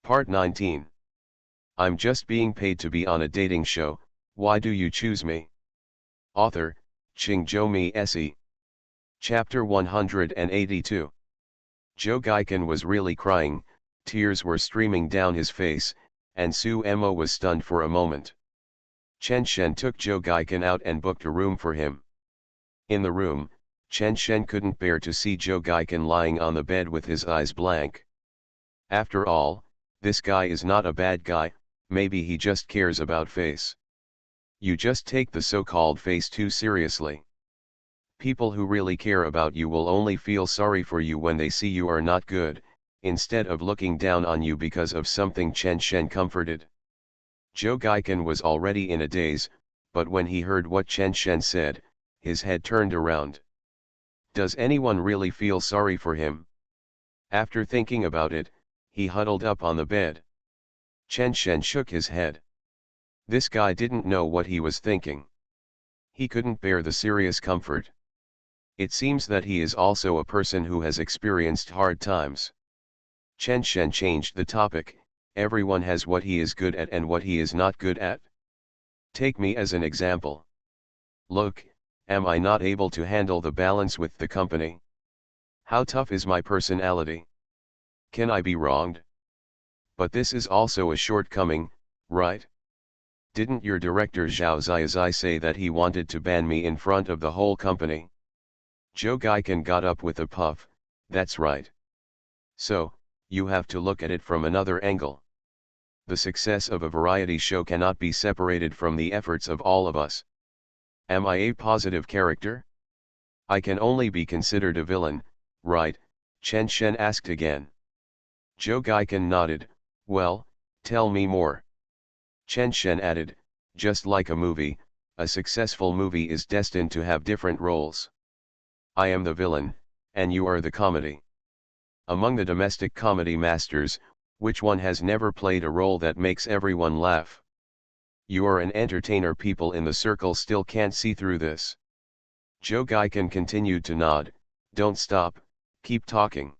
Part 19. I'm just being paid to be on a dating show, why do you choose me? Author, Chingjomi Se. Chapter 182. Joe Gaiken was really crying, tears were streaming down his face, and Su Emo was stunned for a moment. Chen Shen took Joe Gaiken out and booked a room for him. In the room, Chen Shen couldn't bear to see Joe Gaiken lying on the bed with his eyes blank. After all, this guy is not a bad guy, maybe he just cares about face. You just take the so-called face too seriously. People who really care about you will only feel sorry for you when they see you are not good, instead of looking down on you because of something Chen Shen comforted. Joe Gaiken was already in a daze, but when he heard what Chen Shen said, his head turned around. Does anyone really feel sorry for him? After thinking about it, he huddled up on the bed. Chen Shen shook his head. This guy didn't know what he was thinking. He couldn't bear the serious comfort. It seems that he is also a person who has experienced hard times. Chen Shen changed the topic. Everyone has what he is good at and what he is not good at. Take me as an example. Look, am I not able to handle the balance with the company? How tough is my personality? Can I be wronged? But this is also a shortcoming, right? Didn't your director Zhao Ziyazai say that he wanted to ban me in front of the whole company? Joe Gaiken got up with a puff. That's right. So, you have to look at it from another angle. The success of a variety show cannot be separated from the efforts of all of us. Am I a positive character? I can only be considered a villain, right? Chen Shen asked again. Joe Gaiken nodded. Well, tell me more. Chen Shen added, just like a movie, a successful movie is destined to have different roles. I am the villain, and you are the comedy. Among the domestic comedy masters, which one has never played a role that makes everyone laugh? You are an entertainer. People in the circle still can't see through this. Joe Gaiken continued to nod. Don't stop, keep talking.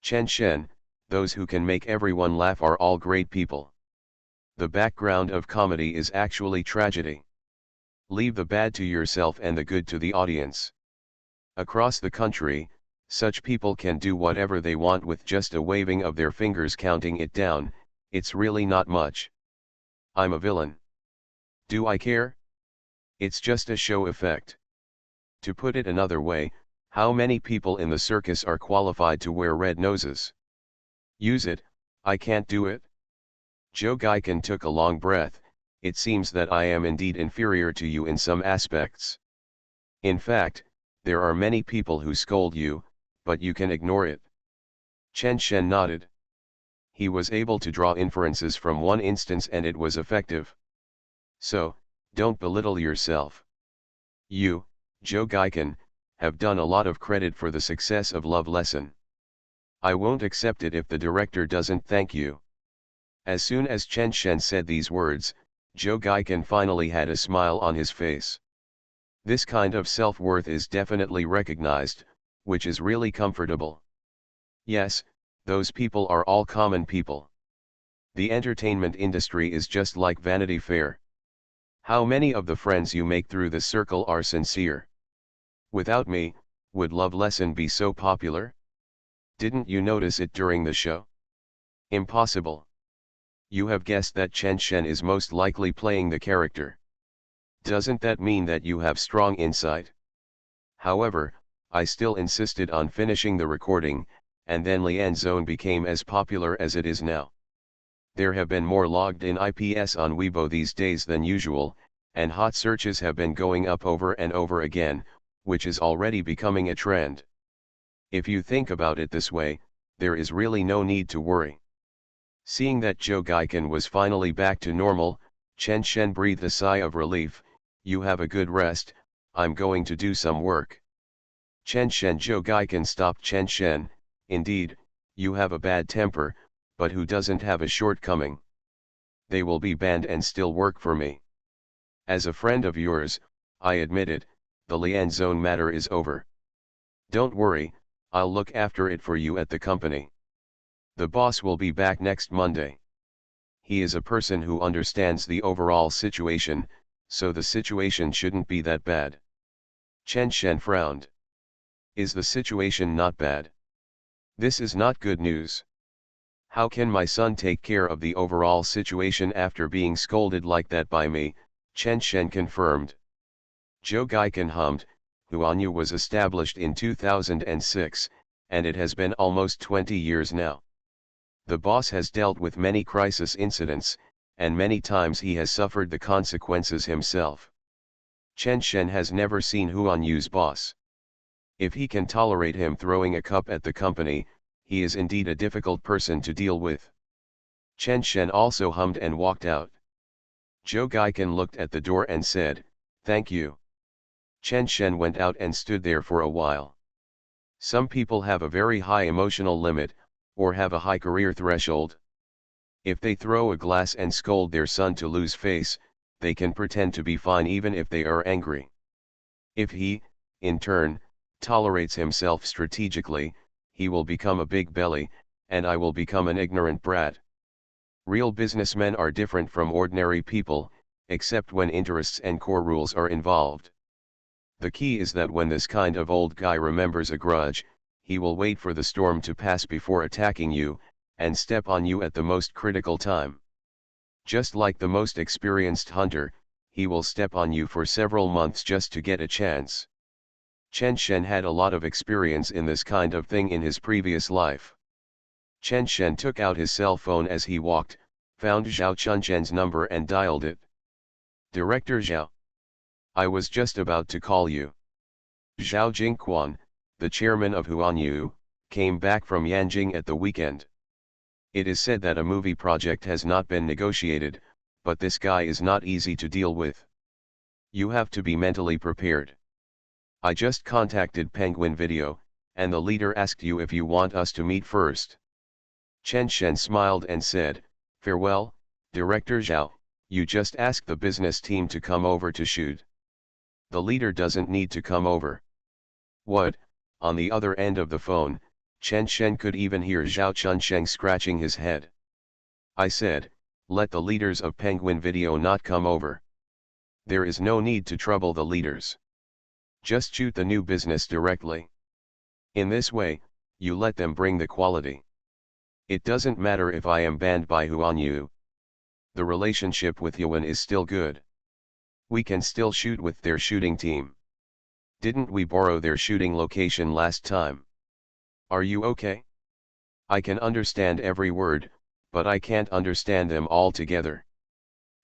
Chen Shen, those who can make everyone laugh are all great people. The background of comedy is actually tragedy. Leave the bad to yourself and the good to the audience. Across the country, such people can do whatever they want with just a waving of their fingers. Counting it down, it's really not much. I'm a villain. Do I care? It's just a show effect. To put it another way, how many people in the circus are qualified to wear red noses? Use it, I can't do it. Joe Gaiken took a long breath. It seems that I am indeed inferior to you in some aspects. In fact, there are many people who scold you, but you can ignore it. Chen Shen nodded. He was able to draw inferences from one instance and it was effective. So, don't belittle yourself. You, Joe Gaiken, have done a lot of credit for the success of Love Lesson. I won't accept it if the director doesn't thank you. As soon as Chen Shen said these words, Joe Gaiken finally had a smile on his face. This kind of self-worth is definitely recognized, which is really comfortable. Yes, those people are all common people. The entertainment industry is just like Vanity Fair. How many of the friends you make through the circle are sincere? Without me, would Love Lesson be so popular? Didn't you notice it during the show? Impossible. You have guessed that Chen Shen is most likely playing the character. Doesn't that mean that you have strong insight? However, I still insisted on finishing the recording, and then Lian Zone became as popular as it is now. There have been more logged in IPs on Weibo these days than usual, and hot searches have been going up over and over again, which is already becoming a trend. If you think about it this way, there is really no need to worry. Seeing that Joe Gaiken was finally back to normal, Chen Shen breathed a sigh of relief. You have a good rest, I'm going to do some work. Chen Shen. Joe Gaiken stopped Chen Shen. Indeed, you have a bad temper, but who doesn't have a shortcoming? They will be banned and still work for me. As a friend of yours, I admit it, the Lian Zone matter is over. Don't worry, I'll look after it for you at the company. The boss will be back next Monday. He is a person who understands the overall situation, so the situation shouldn't be that bad. Chen Shen frowned. Is the situation not bad? This is not good news. How can my son take care of the overall situation after being scolded like that by me? Chen Shen confirmed. Zhou Gaikan hummed. Huanyu was established in 2006, and it has been almost 20 years now. The boss has dealt with many crisis incidents, and many times he has suffered the consequences himself. Chen Shen has never seen Huanyu's boss. If he can tolerate him throwing a cup at the company, he is indeed a difficult person to deal with. Chen Shen also hummed and walked out. Zhou Gaikan looked at the door and said, "Thank you." Chen Shen went out and stood there for a while. Some people have a very high emotional limit, or have a high career threshold. If they throw a glass and scold their son to lose face, they can pretend to be fine even if they are angry. If he, in turn, tolerates himself strategically, he will become a big belly, and I will become an ignorant brat. Real businessmen are different from ordinary people, except when interests and core rules are involved. The key is that when this kind of old guy remembers a grudge, he will wait for the storm to pass before attacking you, and step on you at the most critical time. Just like the most experienced hunter, he will step on you for several months just to get a chance. Chen Shen had a lot of experience in this kind of thing in his previous life. Chen Shen took out his cell phone as he walked, found Zhao Chunzhen's number and dialed it. "Director Zhao. I was just about to call you." Zhao Jingquan, the chairman of Huanyu, came back from Yanjing at the weekend. It is said that a movie project has not been negotiated, but this guy is not easy to deal with. You have to be mentally prepared. I just contacted Penguin Video, and the leader asked you if you want us to meet first. Chen Shen smiled and said, "Farewell, Director Zhao, you just ask the business team to come over to shoot. The leader doesn't need to come over." What? On the other end of the phone, Chen Shen could even hear Zhao Chunsheng scratching his head. "I said, let the leaders of Penguin Video not come over. There is no need to trouble the leaders. Just shoot the new business directly. In this way, you let them bring the quality. It doesn't matter if I am banned by Huanyu. The relationship with Yuan is still good. We can still shoot with their shooting team. Didn't we borrow their shooting location last time? Are you okay?" "I can understand every word, but I can't understand them all together.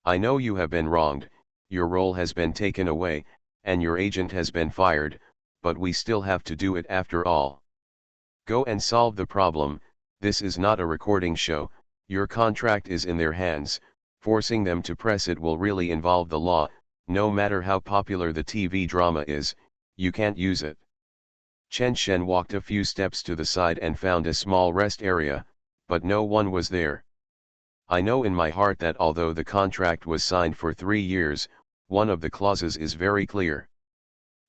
I know you have been wronged, your role has been taken away, and your agent has been fired, but we still have to do it after all. Go and solve the problem. This is not a recording show, your contract is in their hands, forcing them to press it will really involve the law. No matter how popular the TV drama is, you can't use it." Chen Shen walked a few steps to the side and found a small rest area, but no one was there. "I know in my heart that although the contract was signed for 3 years, one of the clauses is very clear.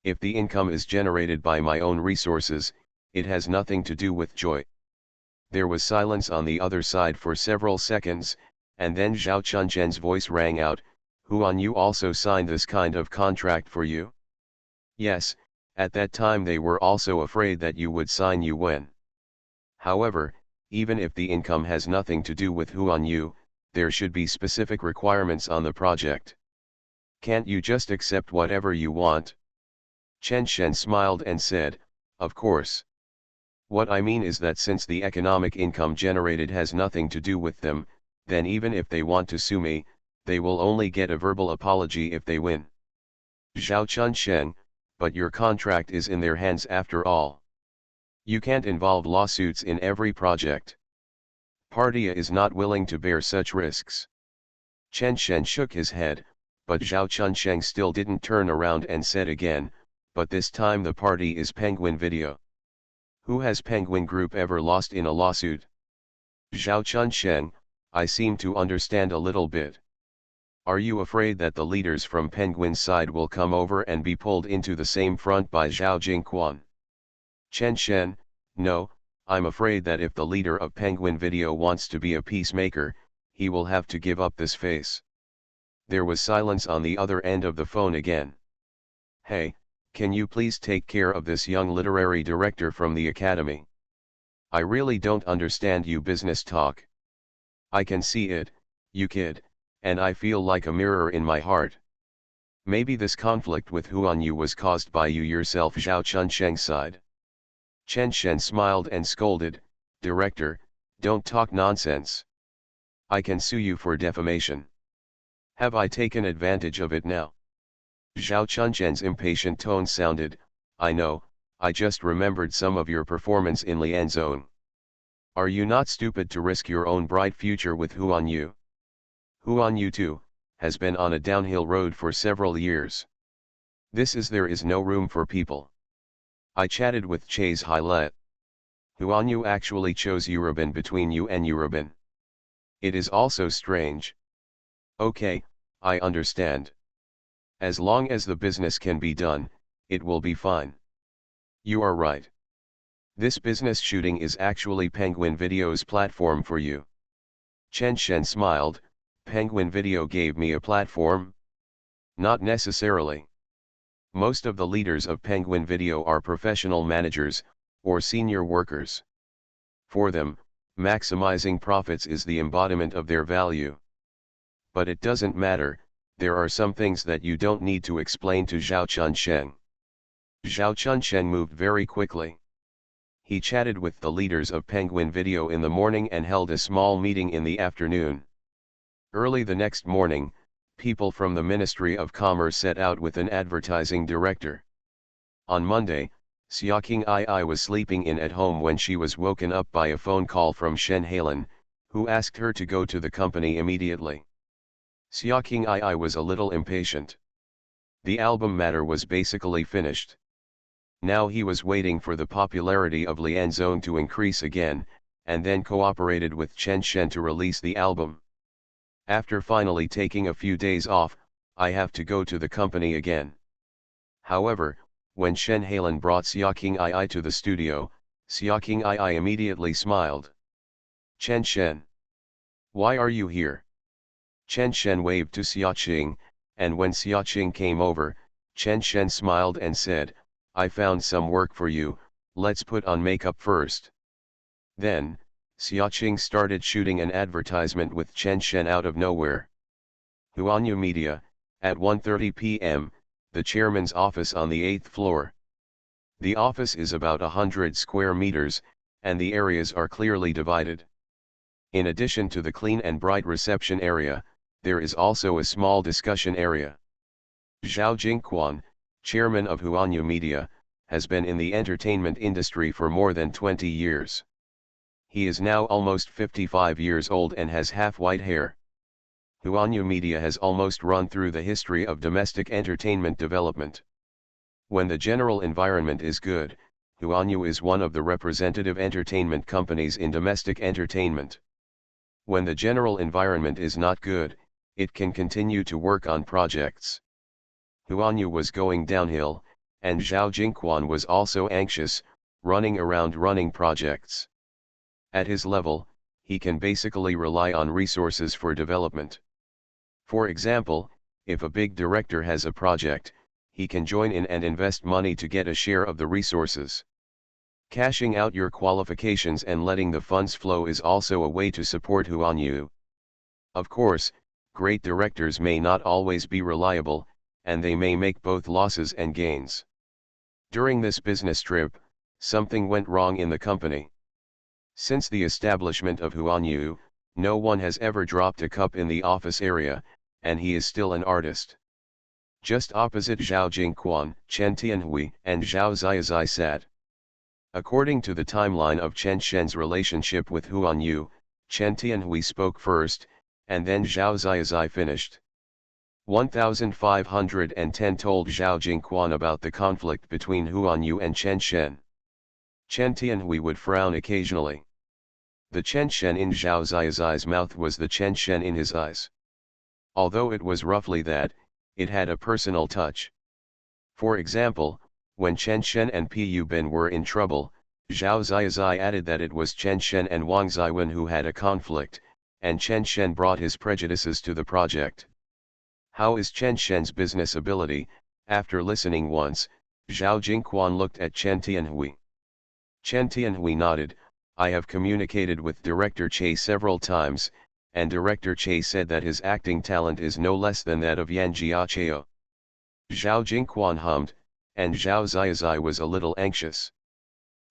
If the income is generated by my own resources, it has nothing to do with joy." There was silence on the other side for several seconds, and then Zhao Chunzhen's voice rang out, "Huanyu also signed this kind of contract for you?" "Yes, at that time they were also afraid that you would sign Yuan. However, even if the income has nothing to do with Huanyu, there should be specific requirements on the project. Can't you just accept whatever you want?" Chen Shen smiled and said, "Of course. What I mean is that since the economic income generated has nothing to do with them, then even if they want to sue me, they will only get a verbal apology if they win." "Zhao Chunsheng, but your contract is in their hands after all. You can't involve lawsuits in every project. Partia is not willing to bear such risks." Chen Shen shook his head, but Zhao Chunsheng still didn't turn around and said again, "But this time the party is Penguin Video. Who has Penguin Group ever lost in a lawsuit?" "Zhao Chunsheng, I seem to understand a little bit. Are you afraid that the leaders from Penguin's side will come over and be pulled into the same front by Zhao Jingquan?" "Chen Shen, no, I'm afraid that if the leader of Penguin Video wants to be a peacemaker, he will have to give up this face. There was silence on the other end of the phone again. Hey, can you please take care of this young literary director from the academy? I really don't understand you business talk. I can see it, you kid, and I feel like a mirror in my heart. Maybe this conflict with Huan Yu was caused by you yourself, Zhao Chunsheng sighed. Chen Shen smiled and scolded, Director, don't talk nonsense. I can sue you for defamation. Have I taken advantage of it now? Zhao Chunsheng's impatient tone sounded, I know, I just remembered some of your performance in Lianzhong. Are you not stupid to risk your own bright future with Huan Yu? Huan Yu too, has been on a downhill road for several years. There is no room for people. I chatted with Chase Hailet. Huan Yu actually chose Eurobin between you and Eurobin. It is also strange. Okay, I understand. As long as the business can be done, it will be fine. You are right. This business shooting is actually Penguin Video's platform for you. Chen Shen smiled, Penguin Video gave me a platform? Not necessarily. Most of the leaders of Penguin Video are professional managers, or senior workers. For them, maximizing profits is the embodiment of their value. But it doesn't matter, there are some things that you don't need to explain to Zhao Chunsheng. Zhao Chunsheng moved very quickly. He chatted with the leaders of Penguin Video in the morning and held a small meeting in the afternoon. Early the next morning, people from the Ministry of Commerce set out with an advertising director. On Monday, Xiaoqing Ai was sleeping in at home when she was woken up by a phone call from Shen Hailan, who asked her to go to the company immediately. Xiaoqing Ai was a little impatient. The album matter was basically finished. Now he was waiting for the popularity of Lianzhong to increase again, and then cooperated with Chen Shen to release the album. After finally taking a few days off, I have to go to the company again. However, when Shen Hailan brought Xiaoqing Ai to the studio, Xiaoqing Ai immediately smiled. Chen Shen. Why are you here? Chen Shen waved to Xiaoqing, and when Xiaoqing came over, Chen Shen smiled and said, I found some work for you, let's put on makeup first. Then, Xiaoqing started shooting an advertisement with Chen Shen out of nowhere. Huanyu Media, at 1:30 p.m., the chairman's office on the 8th floor. The office is about 100 square meters, and the areas are clearly divided. In addition to the clean and bright reception area, there is also a small discussion area. Zhao Jingquan, chairman of Huanyu Media, has been in the entertainment industry for more than 20 years. He is now almost 55 years old and has half white hair. Huanyu Media has almost run through the history of domestic entertainment development. When the general environment is good, Huanyu is one of the representative entertainment companies in domestic entertainment. When the general environment is not good, it can continue to work on projects. Huanyu was going downhill, and Zhao Jingquan was also anxious, running around running projects. At his level, he can basically rely on resources for development. For example, if a big director has a project, he can join in and invest money to get a share of the resources. Cashing out your qualifications and letting the funds flow is also a way to support Huanyu. Of course, great directors may not always be reliable, and they may make both losses and gains. During this business trip, something went wrong in the company. Since the establishment of Huanyu, no one has ever dropped a cup in the office area, and he is still an artist. Just opposite Zhao Jingquan, Chen Tianhui and Zhao Ziyazai sat. According to the timeline of Chen Shen's relationship with Huanyu, Chen Tianhui spoke first, and then Zhao Ziyazai finished. 1510 told Zhao Jingquan about the conflict between Huanyu and Chen Shen. Chen Tianhui would frown occasionally. The Chen Shen in Zhao Ziyazai's mouth was the Chen Shen in his eyes. Although it was roughly that, it had a personal touch. For example, when Chen Shen and Pu Bin were in trouble, Zhao Ziyazai added that it was Chen Shen and Wang Ziwen who had a conflict, and Chen Shen brought his prejudices to the project. How is Chen Shen's business ability? After listening once, Zhao Jingquan looked at Chen Tianhui. Chen Tianhui nodded. I have communicated with Director Che several times, and Director Che said that his acting talent is no less than that of Yan Jiacheo. Zhao Jingquan hummed, and Zhao Ziyazai was a little anxious.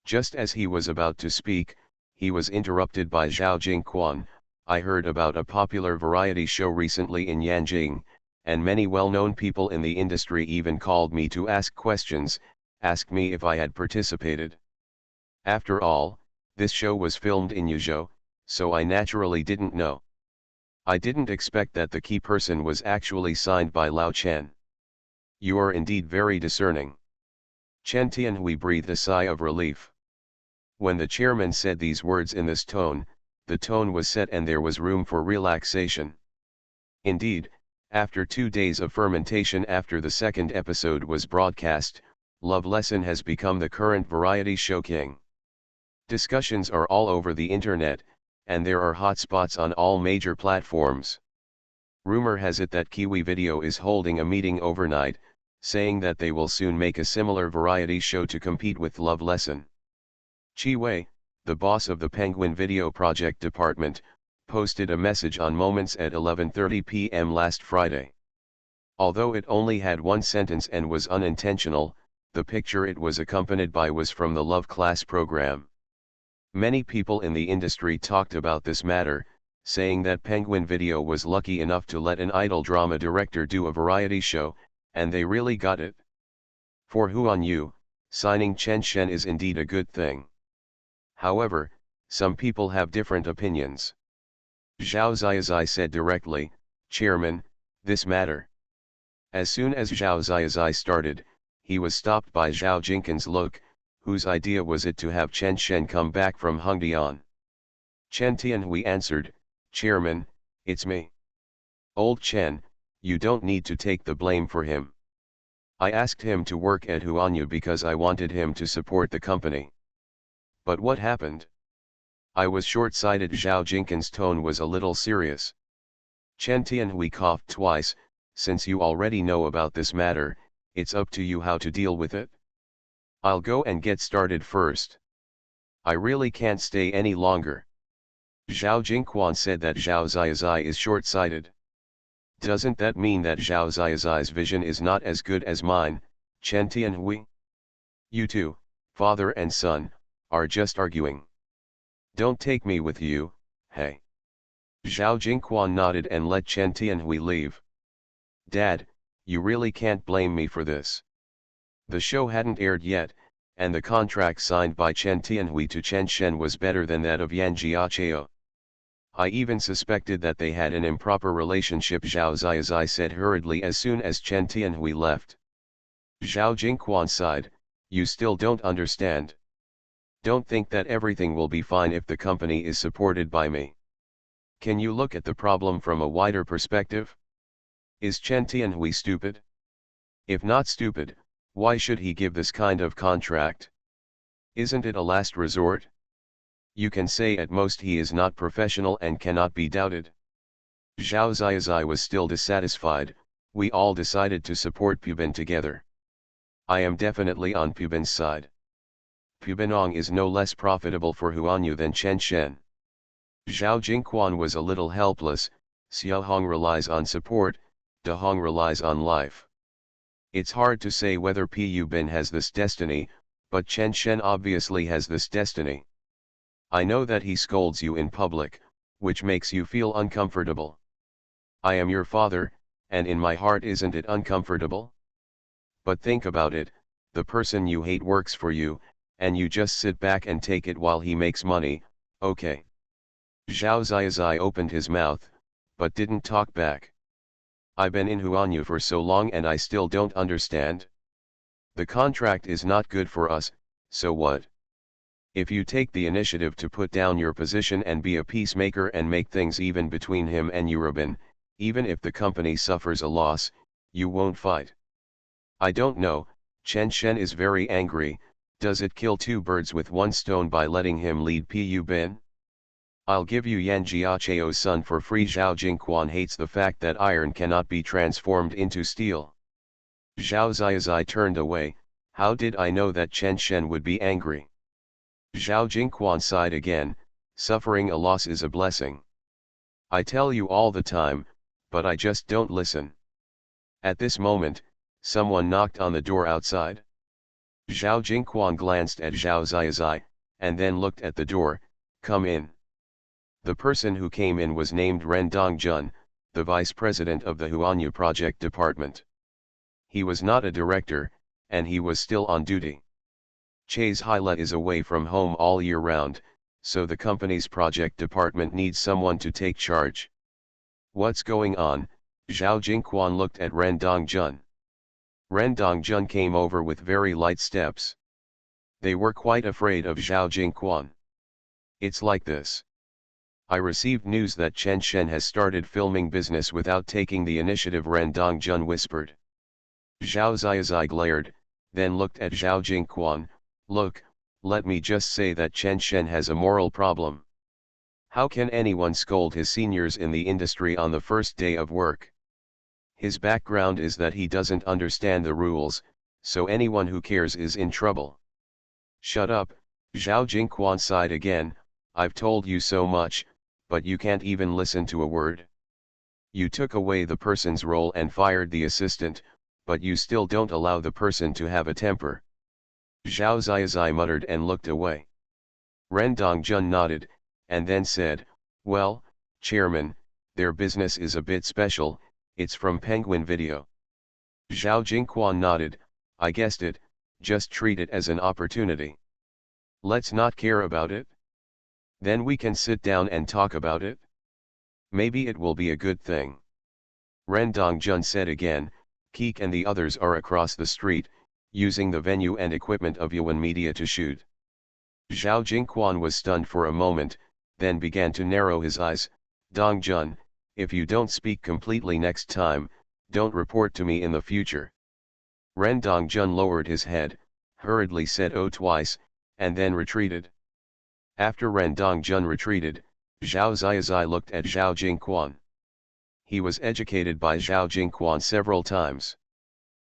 Just as he was about to speak, he was interrupted by Zhao Jingquan. I heard about a popular variety show recently in Yanjing, and many well-known people in the industry even called me to ask questions, asked me if I had participated. After all, this show was filmed in Yuzhou, so I naturally didn't know. I didn't expect that the key person was actually signed by Lao Chen. You are indeed very discerning. Chen Tianhui breathed a sigh of relief. When the chairman said these words in this tone, the tone was set and there was room for relaxation. Indeed, after 2 days of fermentation after the second episode was broadcast, Love Lesson has become the current variety show king. Discussions are all over the internet, and there are hotspots on all major platforms. Rumor has it that Kiwi Video is holding a meeting overnight, saying that they will soon make a similar variety show to compete with Love Lesson. Chi Wei, the boss of the Penguin Video Project Department, posted a message on Moments at 11:30 p.m. last Friday. Although it only had one sentence and was unintentional, the picture it was accompanied by was from the Love Class program. Many people in the industry talked about this matter, saying that Penguin Video was lucky enough to let an idol drama director do a variety show, and they really got it. For Huan Yu, signing Chen Shen is indeed a good thing. However, some people have different opinions. Zhao Ziyazai said directly, Chairman, this matter. As soon as Zhao Ziyazai started, he was stopped by Zhao Jingquan's look, whose idea was it to have Chen Shen come back from Hongdian. Chen Tianhui answered, Chairman, it's me. Old Chen, you don't need to take the blame for him. I asked him to work at Huanyu because I wanted him to support the company. But what happened? I was short-sighted. Zhao Jingquan's tone was a little serious. Chen Tianhui coughed twice. Since you already know about this matter, it's up to you how to deal with it. I'll go and get started first. I really can't stay any longer. Zhao Jingquan said that Zhao Ziyazai is short-sighted. Doesn't that mean that Zhao Ziyazai's vision is not as good as mine, Chen Tianhui? You two, father and son, are just arguing. Don't take me with you, hey. Zhao Jingquan nodded and let Chen Tianhui leave. Dad, you really can't blame me for this. The show hadn't aired yet, and the contract signed by Chen Tianhui to Chen Shen was better than that of Yan Jiacheo. I even suspected that they had an improper relationship, Zhao Ziyazai said hurriedly as soon as Chen Tianhui left. Zhao Jingquan sighed, you still don't understand. Don't think that everything will be fine if the company is supported by me. Can you look at the problem from a wider perspective? Is Chen Tianhui stupid? If not stupid, why should he give this kind of contract? Isn't it a last resort? You can say at most he is not professional and cannot be doubted. Zhao Ziyazai was still dissatisfied. We all decided to support Pubin together. I am definitely on Pubin's side. Pubinong is no less profitable for Huanyu than Chen Shen. Zhao Jingquan was a little helpless. Xiaohong relies on support, Dahong relies on life. It's hard to say whether Pubin has this destiny, but Chen Shen obviously has this destiny. I know that he scolds you in public, which makes you feel uncomfortable. I am your father, and in my heart isn't it uncomfortable? But think about it, the person you hate works for you, and you just sit back and take it while he makes money, okay. Zhao Ziyazai opened his mouth, but didn't talk back. I've been in Huanyu for so long and I still don't understand. The contract is not good for us, so what? If you take the initiative to put down your position and be a peacemaker and make things even between him and Eurobin, even if the company suffers a loss, you won't fight. I don't know, Chen Shen is very angry, Does it kill two birds with one stone by letting him lead Pu Bin? I'll give you Yan Jiacheo's son for free. Zhao Jingquan hates the fact that iron cannot be transformed into steel. Zhao Ziazai turned away. How did I know that Chen Shen would be angry? Zhao Jingquan sighed again. Suffering a loss is a blessing. I tell you all the time, but I just don't listen. At this moment, someone knocked on the door outside. Zhao Jingquan glanced at Zhao Ziazai, and then looked at the door. Come in. The person who came in was named Ren Dongjun, the vice president of the Huanyu project department. He was not a director, and he was still on duty. Chase Haile is away from home all year round, so the company's project department needs someone to take charge. What's going on? Zhao Jingquan looked at Ren Dongjun. Ren Dongjun came over with very light steps. They were quite afraid of Zhao Jingquan. It's like this. I received news that Chen Shen has started filming business without taking the initiative, Ren Dongjun whispered. Zhao Ziazai glared, then looked at Zhao Jingquan. Look, let me just say that Chen Shen has a moral problem. How can anyone scold his seniors in the industry on the first day of work? His background is that he doesn't understand the rules, so anyone who cares is in trouble. Shut up, Zhao Jingquan sighed again. I've told you so much, but you can't even listen to a word. You took away the person's role and fired the assistant, but you still don't allow the person to have a temper. Zhao Ziazai muttered and looked away. Ren Dongjun nodded, and then said, well, Chairman, their business is a bit special, it's from Penguin Video. Zhao Jingquan nodded, I guessed it, just treat it as an opportunity. Let's not care about it. Then we can sit down and talk about it. Maybe it will be a good thing. Ren Dongjun said again. Keek and the others are across the street, using the venue and equipment of Yuan Media to shoot. Zhao Jingquan was stunned for a moment, then began to narrow his eyes. Dongjun, if you don't speak completely next time, don't report to me in the future. Ren Dongjun lowered his head, hurriedly said oh twice, and then retreated. After Ren Dongjun retreated, Zhao Ziazai looked at Zhao Jingquan. He was educated by Zhao Jingquan several times.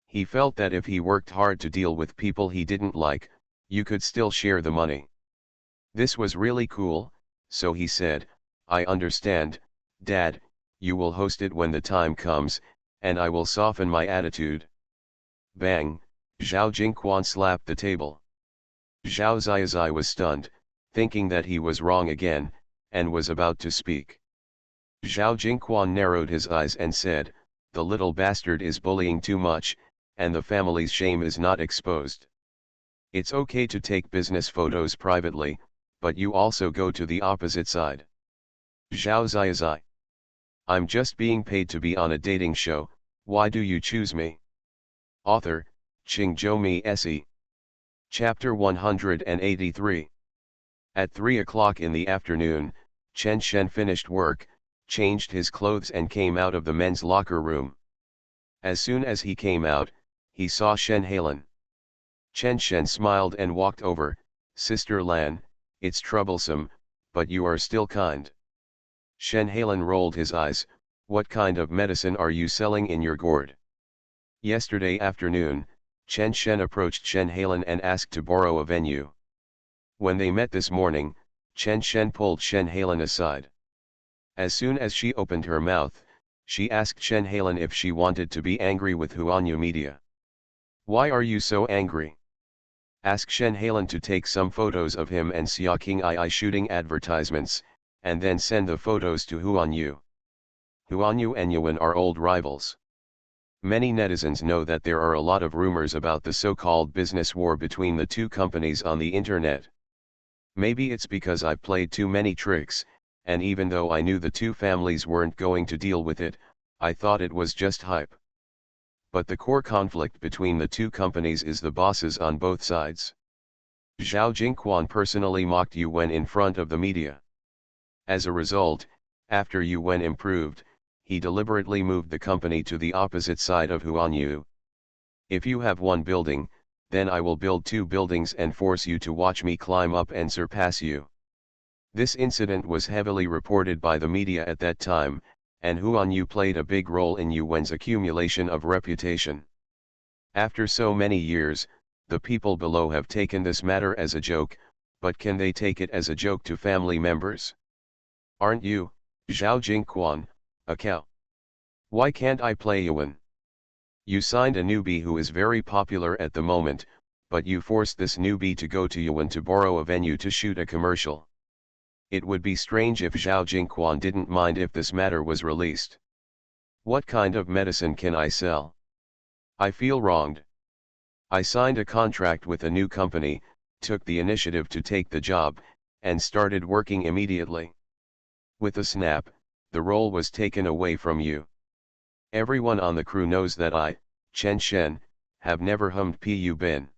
He felt that if he worked hard to deal with people he didn't like, you could still share the money. This was really cool, so he said, I understand, Dad, you will host it when the time comes, and I will soften my attitude. Bang, Zhao Jingquan slapped the table. Zhao Ziazai was stunned, thinking that he was wrong again, and was about to speak. Zhao Jingquan narrowed his eyes and said, the little bastard is bullying too much, and the family's shame is not exposed. It's okay to take business photos privately, but you also go to the opposite side. Zhao Ziazai. I'm just being paid to be on a dating show, why do you choose me? Author, Qingzhou Se. Chapter 183. At 3 o'clock in the afternoon, Chen Shen finished work, changed his clothes and came out of the men's locker room. As soon as he came out, he saw Shen Halen. Chen Shen smiled and walked over. Sister Lan, it's troublesome, but you are still kind. Shen Halen rolled his eyes. What kind of medicine are you selling in your gourd? Yesterday afternoon, Chen Shen approached Shen Halen and asked to borrow a venue. When they met this morning, Chen Shen pulled Shen Halen aside. As soon as she opened her mouth, she asked Shen Halen if she wanted to be angry with Huanyu Media. Why are you so angry? Ask Shen Halen to take some photos of him and Xia King Ai shooting advertisements, and then send the photos to Huanyu. Huanyu and Yuan are old rivals. Many netizens know that there are a lot of rumors about the so-called business war between the two companies on the internet. Maybe it's because I've played too many tricks, and even though I knew the two families weren't going to deal with it, I thought it was just hype. But the core conflict between the two companies is the bosses on both sides. Zhao Jingquan personally mocked Yuan in front of the media. As a result, after Yuan improved, he deliberately moved the company to the opposite side of Huanyu. If you have one building, then I will build 2 buildings and force you to watch me climb up and surpass you. This incident was heavily reported by the media at that time, and Huan Yu played a big role in Yuan's accumulation of reputation. After so many years, the people below have taken this matter as a joke, but can they take it as a joke to family members? Aren't you, Zhao Jingquan, a cow? Why can't I play Yuan? You signed a newbie who is very popular at the moment, but you forced this newbie to go to Yuan to borrow a venue to shoot a commercial. It would be strange if Zhao Jingquan didn't mind if this matter was released. What kind of medicine can I sell? I feel wronged. I signed a contract with a new company, took the initiative to take the job, and started working immediately. With a snap, the role was taken away from you. Everyone on the crew knows that I, Chen Shen, have never hummed Pu Bin.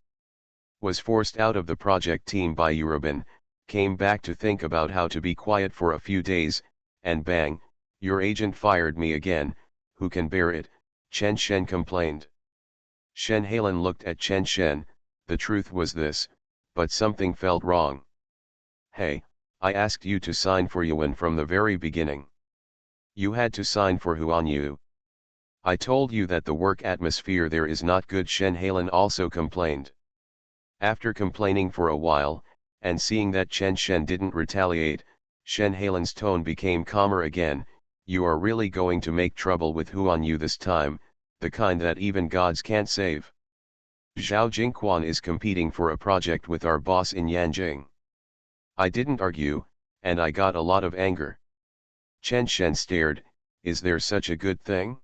Was forced out of the project team by Eurobin, came back to think about how to be quiet for a few days, and bang, your agent fired me again. Who can bear it? Chen Shen complained. Shen Halen looked at Chen Shen. The truth was this, but something felt wrong. Hey, I asked you to sign for Yuan from the very beginning. You had to sign for Huan Yu. I told you that the work atmosphere there is not good. Shen Halen also complained. After complaining for a while, and seeing that Chen Shen didn't retaliate, Shen Halen's tone became calmer again. You are really going to make trouble with Huan Yu this time, the kind that even gods can't save. Zhao Jingquan is competing for a project with our boss in Yanjing. I didn't argue, and I got a lot of anger. Chen Shen stared. Is there such a good thing?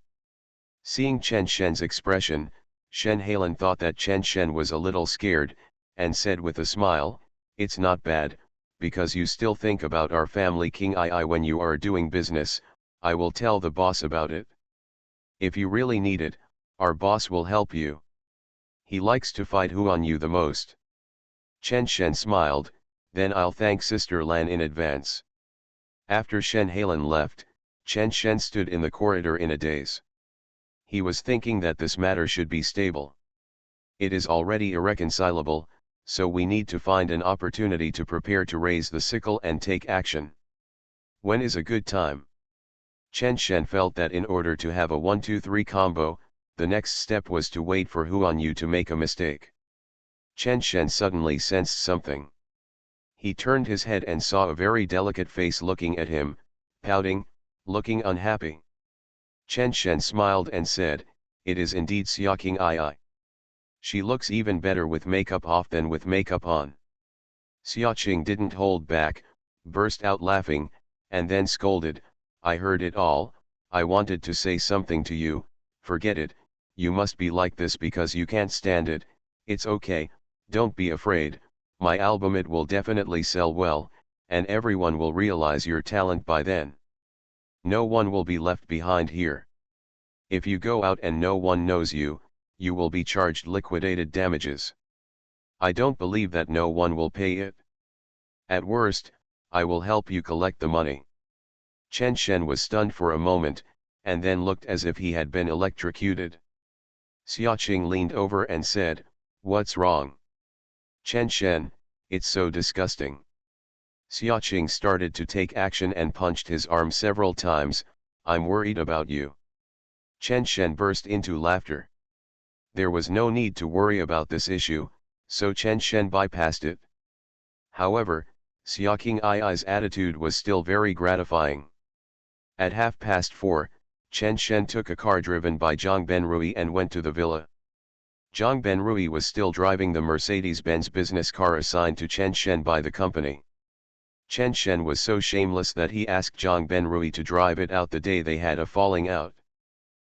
Seeing Chen Shen's expression, Shen Halen thought that Chen Shen was a little scared, and said with a smile, it's not bad, because you still think about our family King II when you are doing business. I will tell the boss about it. If you really need it, our boss will help you. He likes to fight Huan Yu the most. Chen Shen smiled, then I'll thank Sister Lan in advance. After Shen Halen left, Chen Shen stood in the corridor in a daze. He was thinking that this matter should be stable. It is already irreconcilable, so we need to find an opportunity to prepare to raise the sickle and take action. When is a good time? Chen Shen felt that in order to have a 1-2-3 combo, the next step was to wait for Huan Yu to make a mistake. Chen Shen suddenly sensed something. He turned his head and saw a very delicate face looking at him, pouting, looking unhappy. Chen Shen smiled and said, it is indeed Xia King II. She looks even better with makeup off than with makeup on. Xia Qing didn't hold back, burst out laughing, and then scolded, I heard it all. I wanted to say something to you. Forget it. You must be like this because you can't stand it. It's okay, don't be afraid. My album, it will definitely sell well, and everyone will realize your talent by then. No one will be left behind here. If you go out and no one knows you, you will be charged liquidated damages. I don't believe that no one will pay it. At worst, I will help you collect the money. Chen Shen was stunned for a moment, and then looked as if he had been electrocuted. Xia Qing leaned over and said, what's wrong? Chen Shen, it's so disgusting. Xia Qing started to take action and punched his arm several times. I'm worried about you. Chen Shen burst into laughter. There was no need to worry about this issue, so Chen Shen bypassed it. However, Xia King II's attitude was still very gratifying. At 4:30, Chen Shen took a car driven by Zhang Benrui and went to the villa. Zhang Benrui was still driving the Mercedes-Benz business car assigned to Chen Shen by the company. Chen Shen was so shameless that he asked Zhang Benrui to drive it out the day they had a falling out.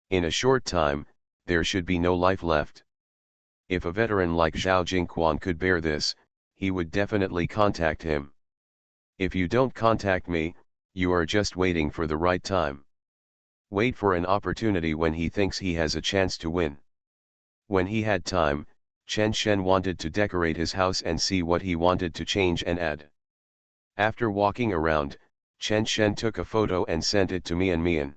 In a short time, there should be no life left. If a veteran like Zhao Jingquan could bear this, he would definitely contact him. If you don't contact me, you are just waiting for the right time. Wait for an opportunity when he thinks he has a chance to win. When he had time, Chen Shen wanted to decorate his house and see what he wanted to change and add. After walking around, Chen Shen took a photo and sent it to Mian Mian.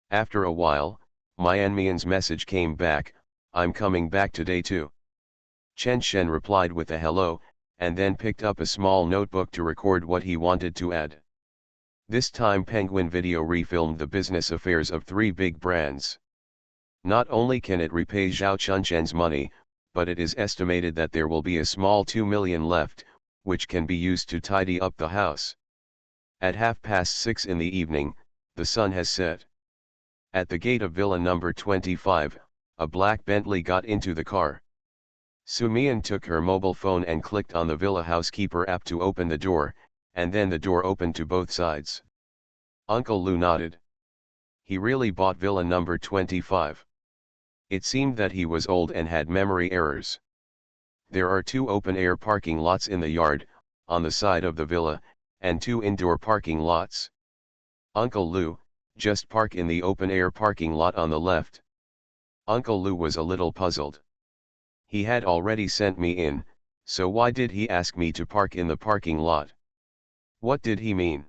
After a while, Mian Mian's message came back, I'm coming back today too. Chen Shen replied with a hello, and then picked up a small notebook to record what he wanted to add. This time Penguin Video refilmed the business affairs of 3 big brands. Not only can it repay Zhao Chunshen's money, but it is estimated that there will be a small 2 million left, which can be used to tidy up the house. At 6:30 in the evening, the sun has set. At the gate of villa number 25, a black Bentley got into the car. Sumian took her mobile phone and clicked on the villa housekeeper app to open the door, and then the door opened to both sides. Uncle Lu nodded. He really bought villa number 25. It seemed that he was old and had memory errors. There are 2 open-air parking lots in the yard, on the side of the villa, and 2 indoor parking lots. Uncle Lu, just park in the open-air parking lot on the left. Uncle Lu was a little puzzled. He had already sent me in, so why did he ask me to park in the parking lot? What did he mean?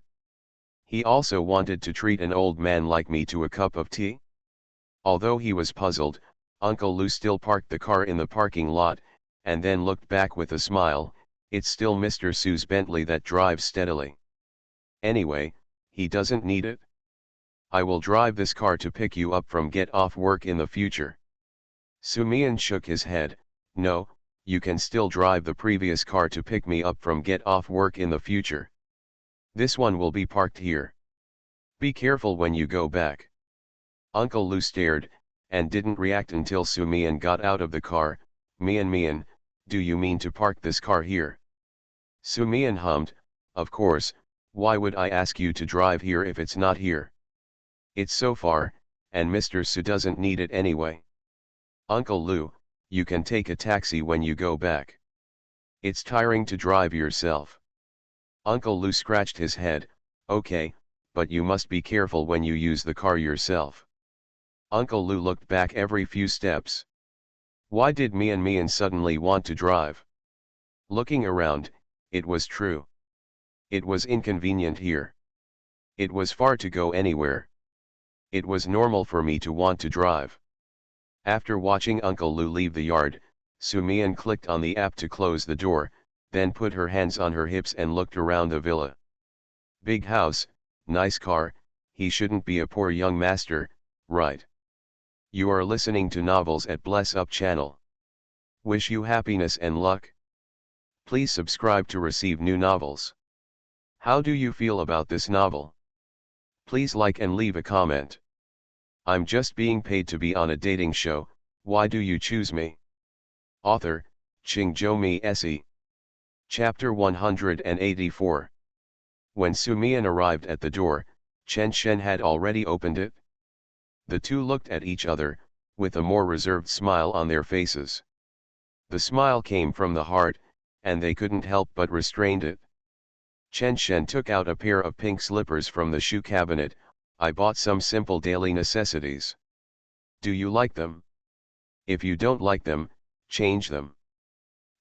He also wanted to treat an old man like me to a cup of tea? Although he was puzzled, Uncle Lu still parked the car in the parking lot, and then looked back with a smile. It's still Mr. Su's Bentley that drives steadily. Anyway, he doesn't need it. I will drive this car to pick you up from get off work in the future. Sumian shook his head. No, you can still drive the previous car to pick me up from get off work in the future. This one will be parked here. Be careful when you go back. Uncle Lu stared, and didn't react until Sumian got out of the car. Mian, do you mean to park this car here? Sumian hummed, of course, why would I ask you to drive here if it's not here? It's so far, and Mr. Su doesn't need it anyway. Uncle Lu, you can take a taxi when you go back. It's tiring to drive yourself. Uncle Lu scratched his head. Okay, but you must be careful when you use the car yourself. Uncle Lu looked back every few steps. Why did Mian suddenly want to drive? Looking around, it was true. It was inconvenient here. It was far to go anywhere. It was normal for me to want to drive. After watching Uncle Lu leave the yard, Sumian clicked on the app to close the door, then put her hands on her hips and looked around the villa. Big house, nice car, he shouldn't be a poor young master, right? You are listening to Novels at Bless Up channel. Wish you happiness and luck. Please subscribe to receive new novels. How do you feel about this novel? Please like and leave a comment. I'm just being paid to be on a dating show, why do you choose me? Author, Qingzhou Se. Chapter 184. When Sumian arrived at the door, Chen Shen had already opened it. The two looked at each other, with a more reserved smile on their faces. The smile came from the heart, and they couldn't help but restrained it. Chen Shen took out a pair of pink slippers from the shoe cabinet. I bought some simple daily necessities. Do you like them? If you don't like them, change them.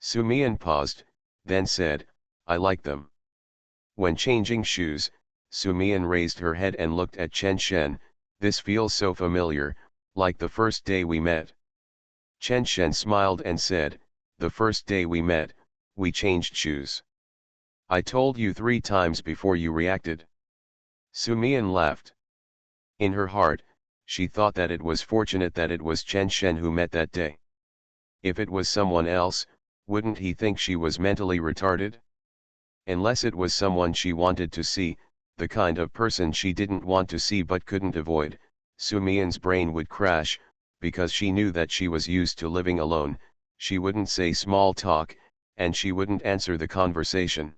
Sumian paused, then said, I like them. When changing shoes, Sumian raised her head and looked at Chen Shen. This feels so familiar, like the first day we met. Chen Shen smiled and said, the first day we met, we changed shoes. I told you 3 times before you reacted. Sumian laughed. In her heart, she thought that it was fortunate that it was Chen Shen who met that day. If it was someone else, wouldn't he think she was mentally retarded? Unless it was someone she wanted to see, the kind of person she didn't want to see but couldn't avoid, Sumian's brain would crash, because she knew that she was used to living alone. She wouldn't say small talk, and she wouldn't answer the conversation.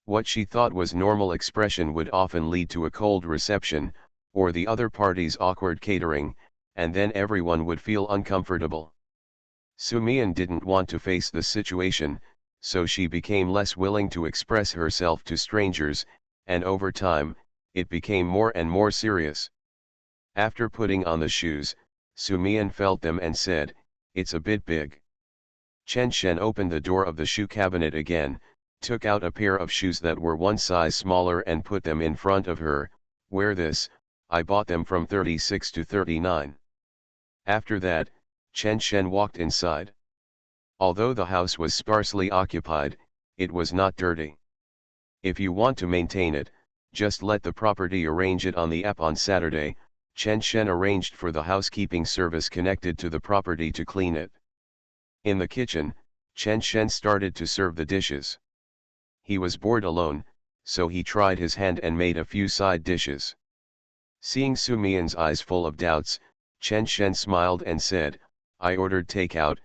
What she thought was normal expression would often lead to a cold reception, or the other party's awkward catering, and then everyone would feel uncomfortable. Sumian didn't want to face the situation, so she became less willing to express herself to strangers, and over time, it became more and more serious. After putting on the shoes, Sumian felt them and said, it's a bit big. Chen Shen opened the door of the shoe cabinet again, took out a pair of shoes that were 1 size smaller and put them in front of her. Wear this, I bought them from 36 to 39. After that, Chen Shen walked inside. Although the house was sparsely occupied, it was not dirty. If you want to maintain it, just let the property arrange it on the app. On Saturday, Chen Shen arranged for the housekeeping service connected to the property to clean it. In the kitchen, Chen Shen started to serve the dishes. He was bored alone, so he tried his hand and made a few side dishes. Seeing Su Mian's eyes full of doubts, Chen Shen smiled and said, "I ordered takeout,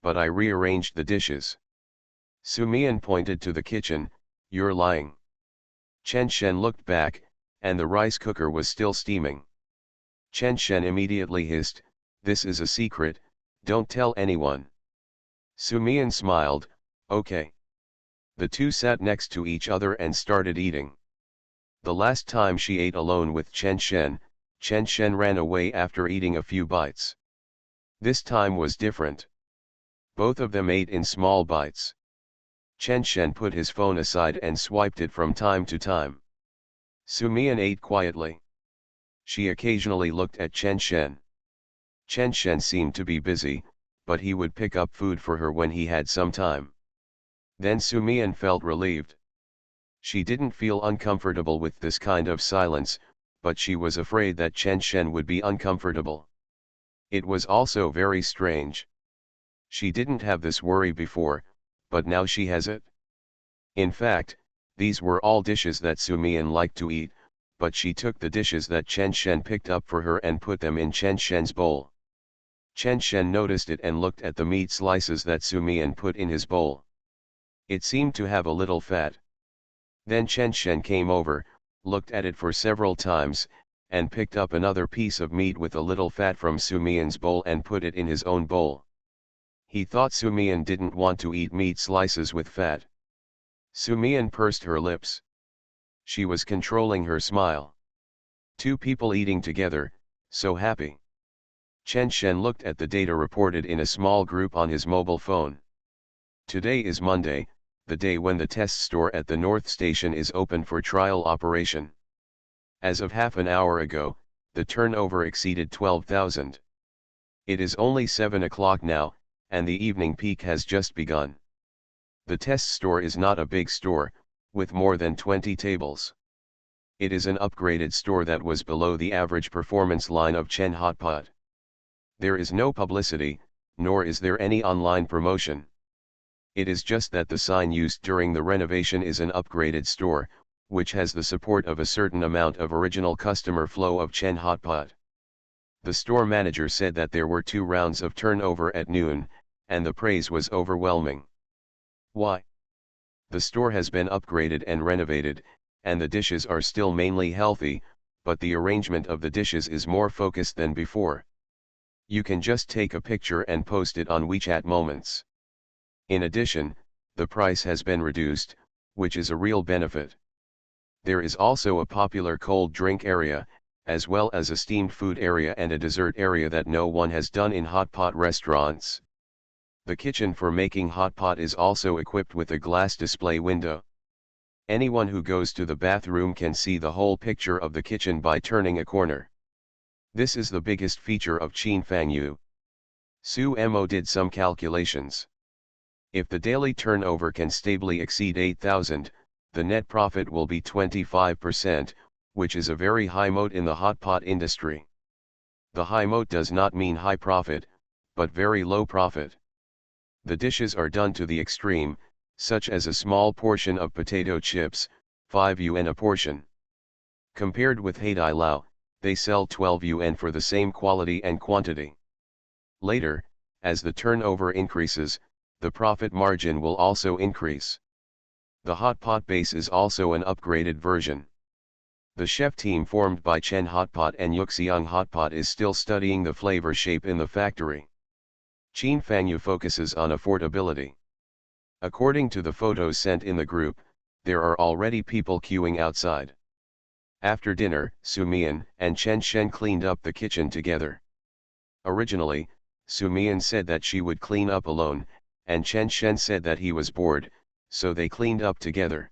but I rearranged the dishes." Su Mian pointed to the kitchen, "You're lying." Chen Shen looked back, and the rice cooker was still steaming. Chen Shen immediately hissed, "This is a secret, don't tell anyone." Su Mian smiled, "Okay." The two sat next to each other and started eating. The last time she ate alone with Chen Shen ran away after eating a few bites. This time was different. Both of them ate in small bites. Chen Shen put his phone aside and swiped it from time to time. Su Mian ate quietly. She occasionally looked at Chen Shen. Chen Shen seemed to be busy, but he would pick up food for her when he had some time. Then Su Mian felt relieved. She didn't feel uncomfortable with this kind of silence, but she was afraid that Chen Shen would be uncomfortable. It was also very strange. She didn't have this worry before, but now she has it. In fact, these were all dishes that Su Mian liked to eat, but she took the dishes that Chen Shen picked up for her and put them in Chen Shen's bowl. Chen Shen noticed it and looked at the meat slices that Su Mian put in his bowl. It seemed to have a little fat. Then Chen Shen came over, looked at it for several times, and picked up another piece of meat with a little fat from Su Mian's bowl and put it in his own bowl. He thought Su Mian didn't want to eat meat slices with fat. Su Mian pursed her lips. She was controlling her smile. Two people eating together, so happy. Chen Shen looked at the data reported in a small group on his mobile phone. Today is Monday, the day when the test store at the North Station is open for trial operation. As of half an hour ago, the turnover exceeded 12,000. It is only 7 o'clock now, and the evening peak has just begun. The test store is not a big store, with more than 20 tables. It is an upgraded store that was below the average performance line of Chen Hotpot. There is no publicity, nor is there any online promotion. It is just that the sign used during the renovation is an upgraded store, which has the support of a certain amount of original customer flow of Chen Hotpot. The store manager said that there were 2 rounds of turnover at noon, and the praise was overwhelming. Why? The store has been upgraded and renovated, and the dishes are still mainly healthy, but the arrangement of the dishes is more focused than before. You can just take a picture and post it on WeChat Moments. In addition, the price has been reduced, which is a real benefit. There is also a popular cold drink area, as well as a steamed food area and a dessert area that no one has done in hot pot restaurants. The kitchen for making hot pot is also equipped with a glass display window. Anyone who goes to the bathroom can see the whole picture of the kitchen by turning a corner. This is the biggest feature of Qinfangyu. Su Mo did some calculations. If the daily turnover can stably exceed 8,000, the net profit will be 25%, which is a very high moat in the hot pot industry. The high moat does not mean high profit, but very low profit. The dishes are done to the extreme, such as a small portion of potato chips, 5 yuan a portion. Compared with Haidai Lao, they sell 12 yuan for the same quality and quantity. Later, as the turnover increases, the profit margin will also increase. The hot pot base is also an upgraded version. The chef team formed by Chen Hotpot and Yuxiang Hotpot is still studying the flavor shape in the factory. Qinfangyu focuses on affordability. According to the photos sent in the group, there are already people queuing outside. After dinner, Su Mian and Chen Shen cleaned up the kitchen together. Originally, Su Mian said that she would clean up alone, and Chen Shen said that he was bored, so they cleaned up together.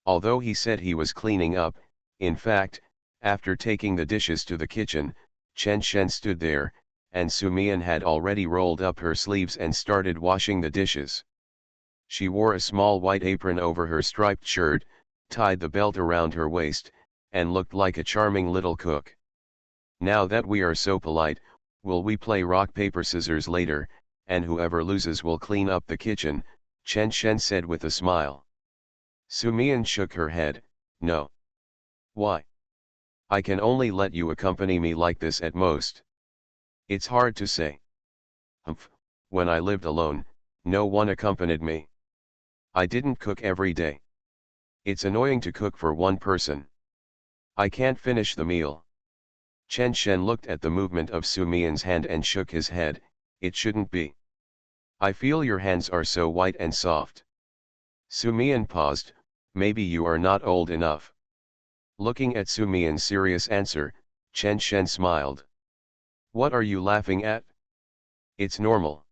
Although he said he was cleaning up, in fact, after taking the dishes to the kitchen, Chen Shen stood there, and Sumian had already rolled up her sleeves and started washing the dishes. She wore a small white apron over her striped shirt, tied the belt around her waist, and looked like a charming little cook. "Now that we are so polite, will we play rock paper scissors later, and whoever loses will clean up the kitchen," Chen Shen said with a smile. Sumian shook her head. "No." "Why? I can only let you accompany me like this at most." "It's hard to say." "Humph, when I lived alone, no one accompanied me. I didn't cook every day. It's annoying to cook for one person. I can't finish the meal." Chen Shen looked at the movement of Sumian's hand and shook his head. "It shouldn't be. I feel your hands are so white and soft." Sumian paused. "Maybe you are not old enough." Looking at Sumian's serious answer, Chen Shen smiled. "What are you laughing at? It's normal.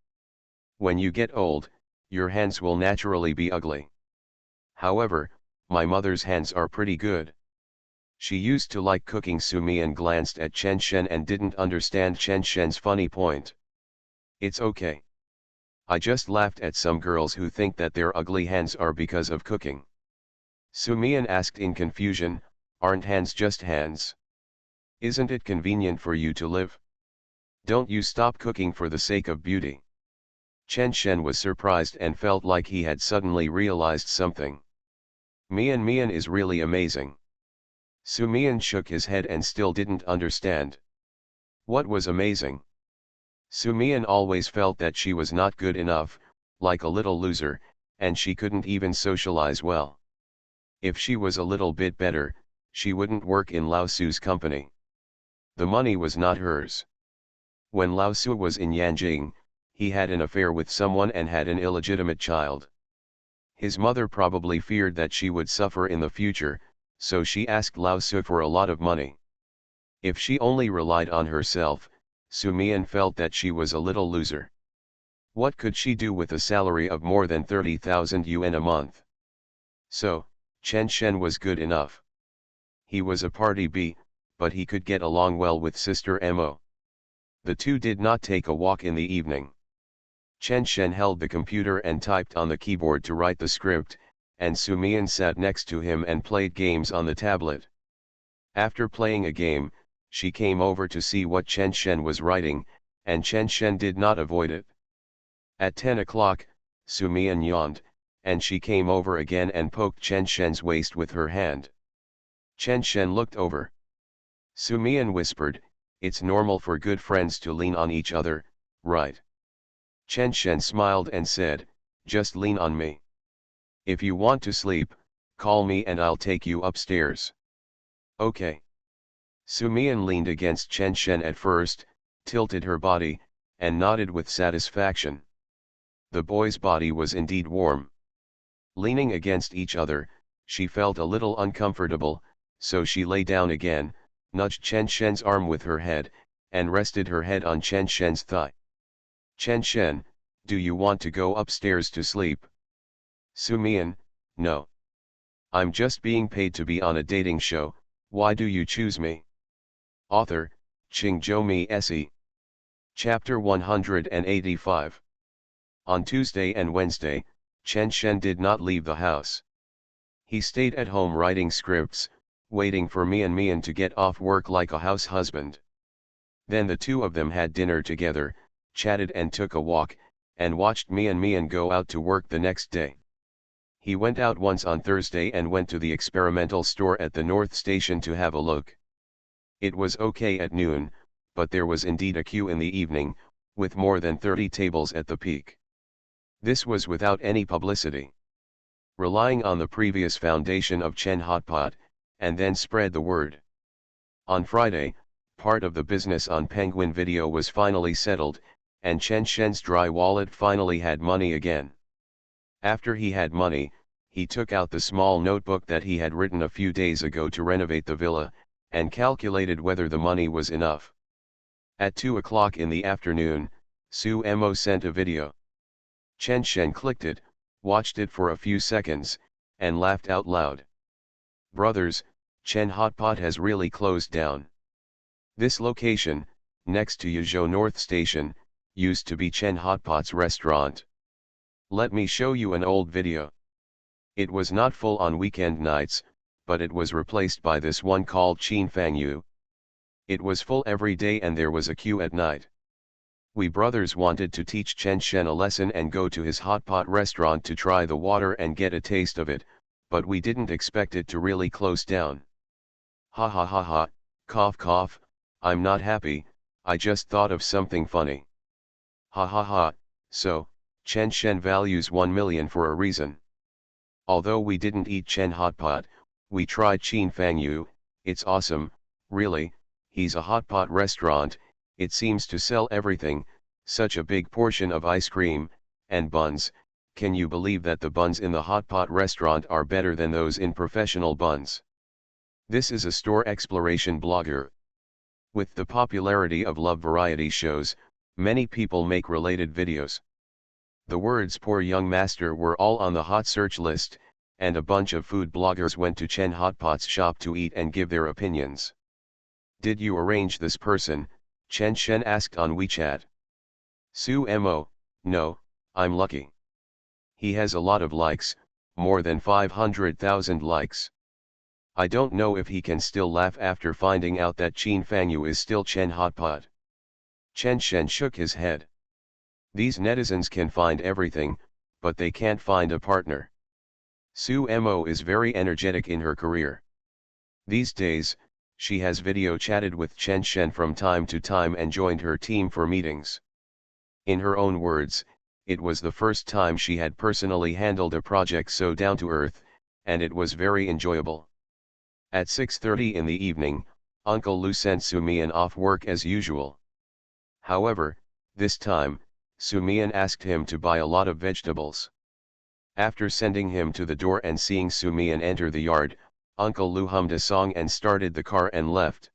When you get old, your hands will naturally be ugly. However, my mother's hands are pretty good. She used to like cooking." Sumian glanced at Chen Shen and didn't understand Chen Shen's funny point. "It's okay. I just laughed at some girls who think that their ugly hands are because of cooking." Sumian asked in confusion, "Aren't hands just hands? Isn't it convenient for you to live? Don't you stop cooking for the sake of beauty?" Chen Shen was surprised and felt like he had suddenly realized something. Mian is really amazing." Sumian shook his head and still didn't understand. What was amazing? Sumian always felt that she was not good enough, like a little loser, and she couldn't even socialize well. If she was a little bit better, she wouldn't work in Lao Su's company. The money was not hers. When Lao Su was in Yanjing, he had an affair with someone and had an illegitimate child. His mother probably feared that she would suffer in the future, so she asked Lao Su for a lot of money. If she only relied on herself, Sumian felt that she was a little loser. What could she do with a salary of more than 30,000 yuan a month? So, Chen Shen was good enough. He was a party bee, but he could get along well with Sister Mo. The two did not take a walk in the evening. Chen Shen held the computer and typed on the keyboard to write the script, and Sumian sat next to him and played games on the tablet. After playing a game, she came over to see what Chen Shen was writing, and Chen Shen did not avoid it. At 10 o'clock, Sumian yawned, and she came over again and poked Chen Shen's waist with her hand. Chen Shen looked over. Sumian whispered, "It's normal for good friends to lean on each other, right?" Chen Shen smiled and said, "Just lean on me. If you want to sleep, call me and I'll take you upstairs." "Okay." Sumian leaned against Chen Shen at first, tilted her body, and nodded with satisfaction. The boy's body was indeed warm. Leaning against each other, she felt a little uncomfortable, so she lay down again, nudged Chen Shen's arm with her head, and rested her head on Chen Shen's thigh. "Chen Shen, do you want to go upstairs to sleep?" Sumian, "No. I'm just being paid to be on a dating show, why do you choose me?" Author, Qingzhou Se. Chapter 185. On Tuesday and Wednesday, Chen Shen did not leave the house. He stayed at home writing scripts, waiting for Mian to get off work like a house husband. Then the two of them had dinner together, chatted and took a walk, and watched Mian go out to work the next day. He went out once on Thursday and went to the experimental store at the North Station to have a look. It was okay at noon, but there was indeed a queue in the evening, with more than 30 tables at the peak. This was without any publicity. Relying on the previous foundation of Chen Hotpot, and then spread the word. On Friday, part of the business on Penguin Video was finally settled, and Chen Shen's dry wallet finally had money again. After he had money, he took out the small notebook that he had written a few days ago to renovate the villa, and calculated whether the money was enough. At 2 o'clock in the afternoon, Su Mo sent a video. Chen Shen clicked it, watched it for a few seconds, and laughed out loud. "Brothers, Chen Hotpot has really closed down. This location, next to Yuzhou North Station, used to be Chen Hotpot's restaurant. Let me show you an old video. It was not full on weekend nights, but it was replaced by this one called Qin Fang Yu. It was full every day and there was a queue at night. We brothers wanted to teach Chen Shen a lesson and go to his hot pot restaurant to try the water and get a taste of it, but we didn't expect it to really close down. Ha ha ha ha, cough cough, I'm not happy, I just thought of something funny. Ha ha ha, so, Chen Shen values 1 million for a reason. Although we didn't eat Chen hot pot, we tried Qin Fang Yu, it's awesome, really, he's a hot pot restaurant, it seems to sell everything, such a big portion of ice cream, and buns. Can you believe that the buns in the hot pot restaurant are better than those in professional buns? This is a store exploration blogger. With the popularity of love variety shows, many people make related videos. The words "poor young master" were all on the hot search list, and a bunch of food bloggers went to Chen Hotpot's shop to eat and give their opinions. Did you arrange this person? Chen Shen asked on WeChat. Su Mo, no, I'm lucky. He has a lot of likes, more than 500,000 likes. I don't know if he can still laugh after finding out that Qin Fang Yu is still Chen Hotpot. Chen Shen shook his head. These netizens can find everything, but they can't find a partner. Su Mo is very energetic in her career. These days, she has video chatted with Chen Shen from time to time and joined her team for meetings. In her own words, it was the first time she had personally handled a project so down to earth, and it was very enjoyable. At 6:30 in the evening, Uncle Lu sent Sumian off work as usual. However, this time, Sumian asked him to buy a lot of vegetables. After sending him to the door and seeing Sumian enter the yard, Uncle Lu hummed a song and started the car and left.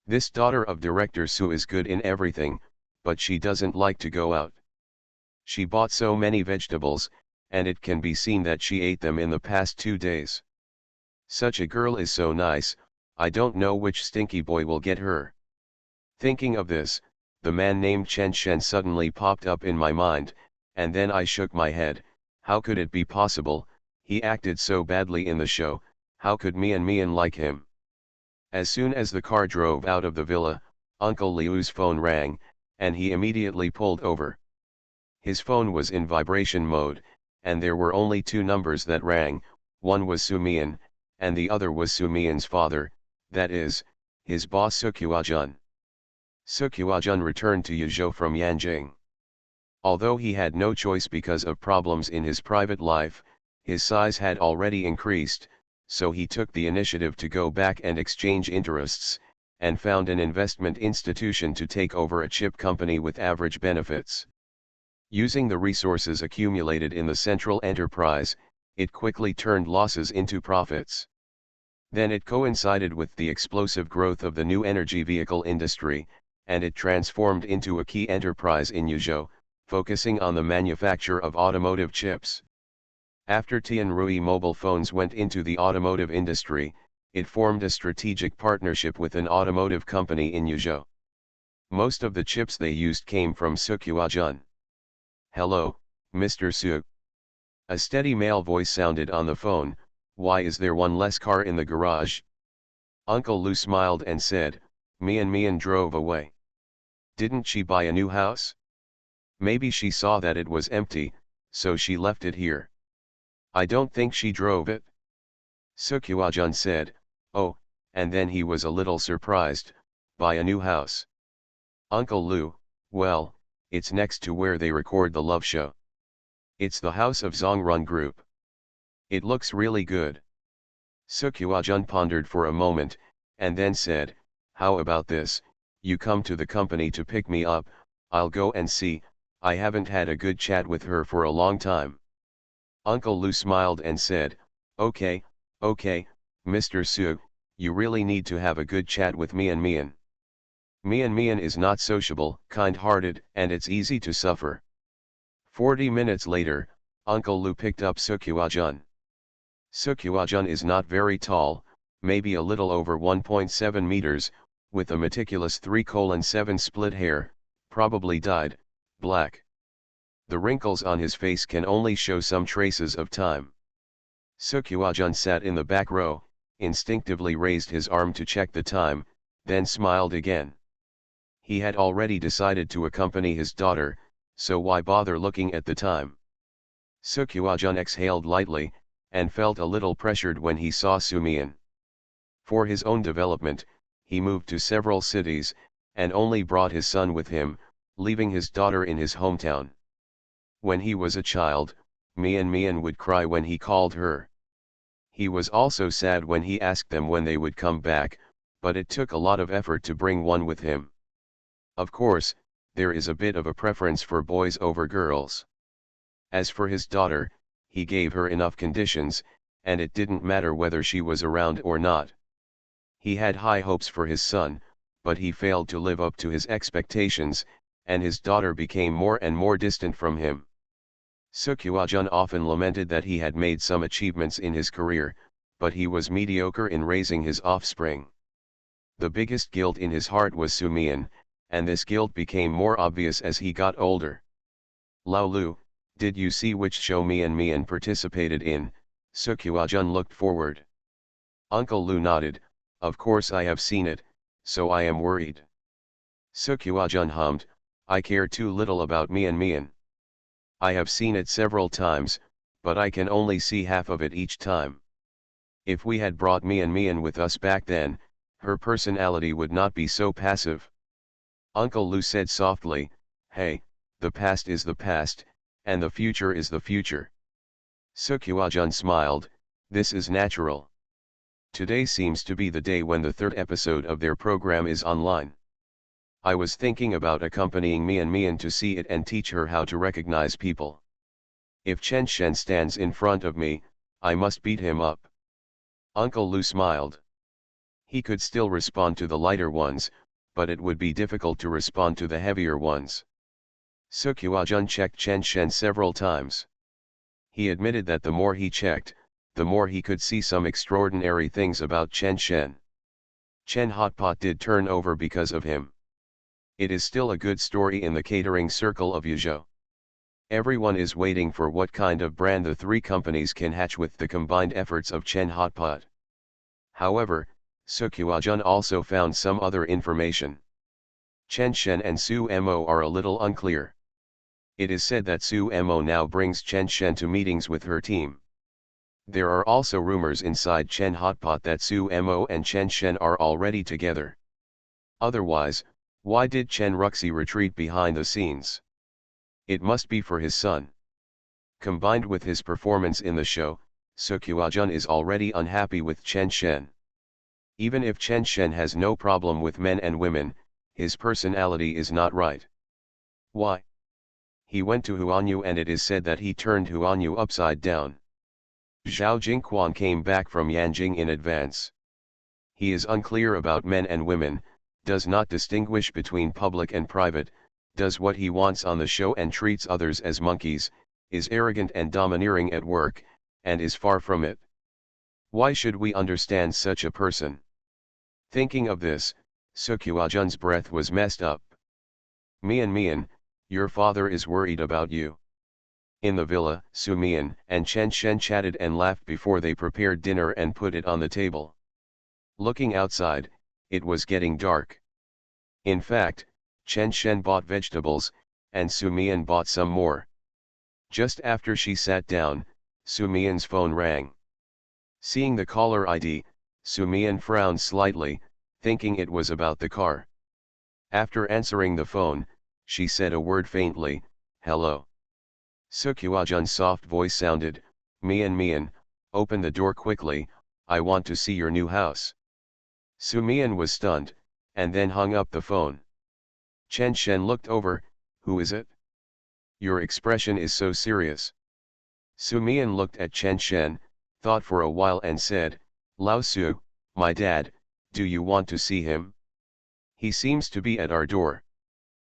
This daughter of director Su is good in everything, but she doesn't like to go out. She bought so many vegetables, and it can be seen that she ate them in the past 2 days. Such a girl is so nice, I don't know which stinky boy will get her. Thinking of this, the man named Chen Shen suddenly popped up in my mind, and then I shook my head. How could it be possible? He acted so badly in the show, how could Mian like him? As soon as the car drove out of the villa, Uncle Liu's phone rang, and he immediately pulled over. His phone was in vibration mode, and there were only 2 numbers that rang, one was Sumian, and the other was Sumian's father, that is, his boss Sukyuajun. Sukyuajun returned to Yuzhou from Yanjing. Although he had no choice because of problems in his private life, his size had already increased, so he took the initiative to go back and exchange interests, and found an investment institution to take over a chip company with average benefits. Using the resources accumulated in the central enterprise, it quickly turned losses into profits. Then it coincided with the explosive growth of the new energy vehicle industry, and it transformed into a key enterprise in Yuzhou, focusing on the manufacture of automotive chips. After Tianrui mobile phones went into the automotive industry, it formed a strategic partnership with an automotive company in Yuzhou. Most of the chips they used came from Sukyuajun. Hello, Mr. Su. A steady male voice sounded on the phone. Why is there one less car in the garage? Uncle Lu smiled and said, Mian drove away. Didn't she buy a new house? Maybe she saw that it was empty, so she left it here. I don't think she drove it. Sukyuajun said, oh, and then he was a little surprised, buy a new house. Uncle Lu, well, it's next to where they record the love show. It's the house of Zongrun Group. It looks really good. Sukyuajun pondered for a moment, and then said, how about this, you come to the company to pick me up, I'll go and see, I haven't had a good chat with her for a long time. Uncle Lu smiled and said, okay, Mr. Su, you really need to have a good chat with Mian. Mian is not sociable, kind-hearted, and it's easy to suffer. 40 minutes later, Uncle Lu picked up Sukyuajun. Sukyuajun is not very tall, maybe a little over 1.7 meters, with a meticulous 3:7 split hair, probably dyed black. The wrinkles on his face can only show some traces of time. Seokyeojun sat in the back row, instinctively raised his arm to check the time, then smiled again. He had already decided to accompany his daughter, so why bother looking at the time? Seokyeojun exhaled lightly, and felt a little pressured when he saw Sumian. For his own development, he moved to several cities, and only brought his son with him, leaving his daughter in his hometown. When he was a child, Mian would cry when he called her. He was also sad when he asked them when they would come back, but it took a lot of effort to bring one with him. Of course, there is a bit of a preference for boys over girls. As for his daughter, he gave her enough conditions, and it didn't matter whether she was around or not. He had high hopes for his son, but he failed to live up to his expectations, and his daughter became more and more distant from him. Seokyeojun often lamented that he had made some achievements in his career, but he was mediocre in raising his offspring. The biggest guilt in his heart was Sumian, and this guilt became more obvious as he got older. Laolu, did you see which show Mian participated in? Seokyeojun looked forward. Uncle Lu nodded, of course I have seen it, so I am worried. Seokyeojun hummed, I care too little about Mian. I have seen it several times, but I can only see half of it each time. If we had brought Mian with us back then, her personality would not be so passive. Uncle Lu said softly, hey, the past is the past, and the future is the future. Seokyeojun smiled, this is natural. Today seems to be the day when the third episode of their program is online. I was thinking about accompanying Mian to see it and teach her how to recognize people. If Chen Shen stands in front of me, I must beat him up. Uncle Lu smiled. He could still respond to the lighter ones, but it would be difficult to respond to the heavier ones. Seokyeojun checked Chen Shen several times. He admitted that the more he checked, the more he could see some extraordinary things about Chen Shen. Chen Hotpot did turn over because of him. It is still a good story in the catering circle of Yuzhou. Everyone is waiting for what kind of brand the three companies can hatch with the combined efforts of Chen Hotpot. However, Seokyeojun also found some other information. Chen Shen and Su Mo are a little unclear. It is said that Su Mo now brings Chen Shen to meetings with her team. There are also rumors inside Chen Hotpot that Su Mo and Chen Shen are already together. Otherwise, why did Chen Ruxi retreat behind the scenes? It must be for his son. Combined with his performance in the show, Seokyeojun is already unhappy with Chen Shen. Even if Chen Shen has no problem with men and women, his personality is not right. Why? He went to Huanyu and it is said that he turned Huanyu upside down. Zhao Jingquan came back from Yanjing in advance. He is unclear about men and women, does not distinguish between public and private, does what he wants on the show and treats others as monkeys, is arrogant and domineering at work, and is far from it. Why should we understand such a person? Thinking of this, Seokyeojun's breath was messed up. Mian, your father is worried about you. In the villa, Sumian and Chen Shen chatted and laughed before they prepared dinner and put it on the table. Looking outside, it was getting dark. In fact, Chen Shen bought vegetables, and Sumian bought some more. Just after she sat down, Sumian's phone rang. Seeing the caller ID, Sumian frowned slightly, thinking it was about the car. After answering the phone, she said a word faintly, hello. Seokyeojun's soft voice sounded, Mian, open the door quickly, I want to see your new house. Sumian was stunned, and then hung up the phone. Chen Shen looked over, who is it? Your expression is so serious. Sumian looked at Chen Shen, thought for a while and said, Lao Su, my dad, do you want to see him? He seems to be at our door.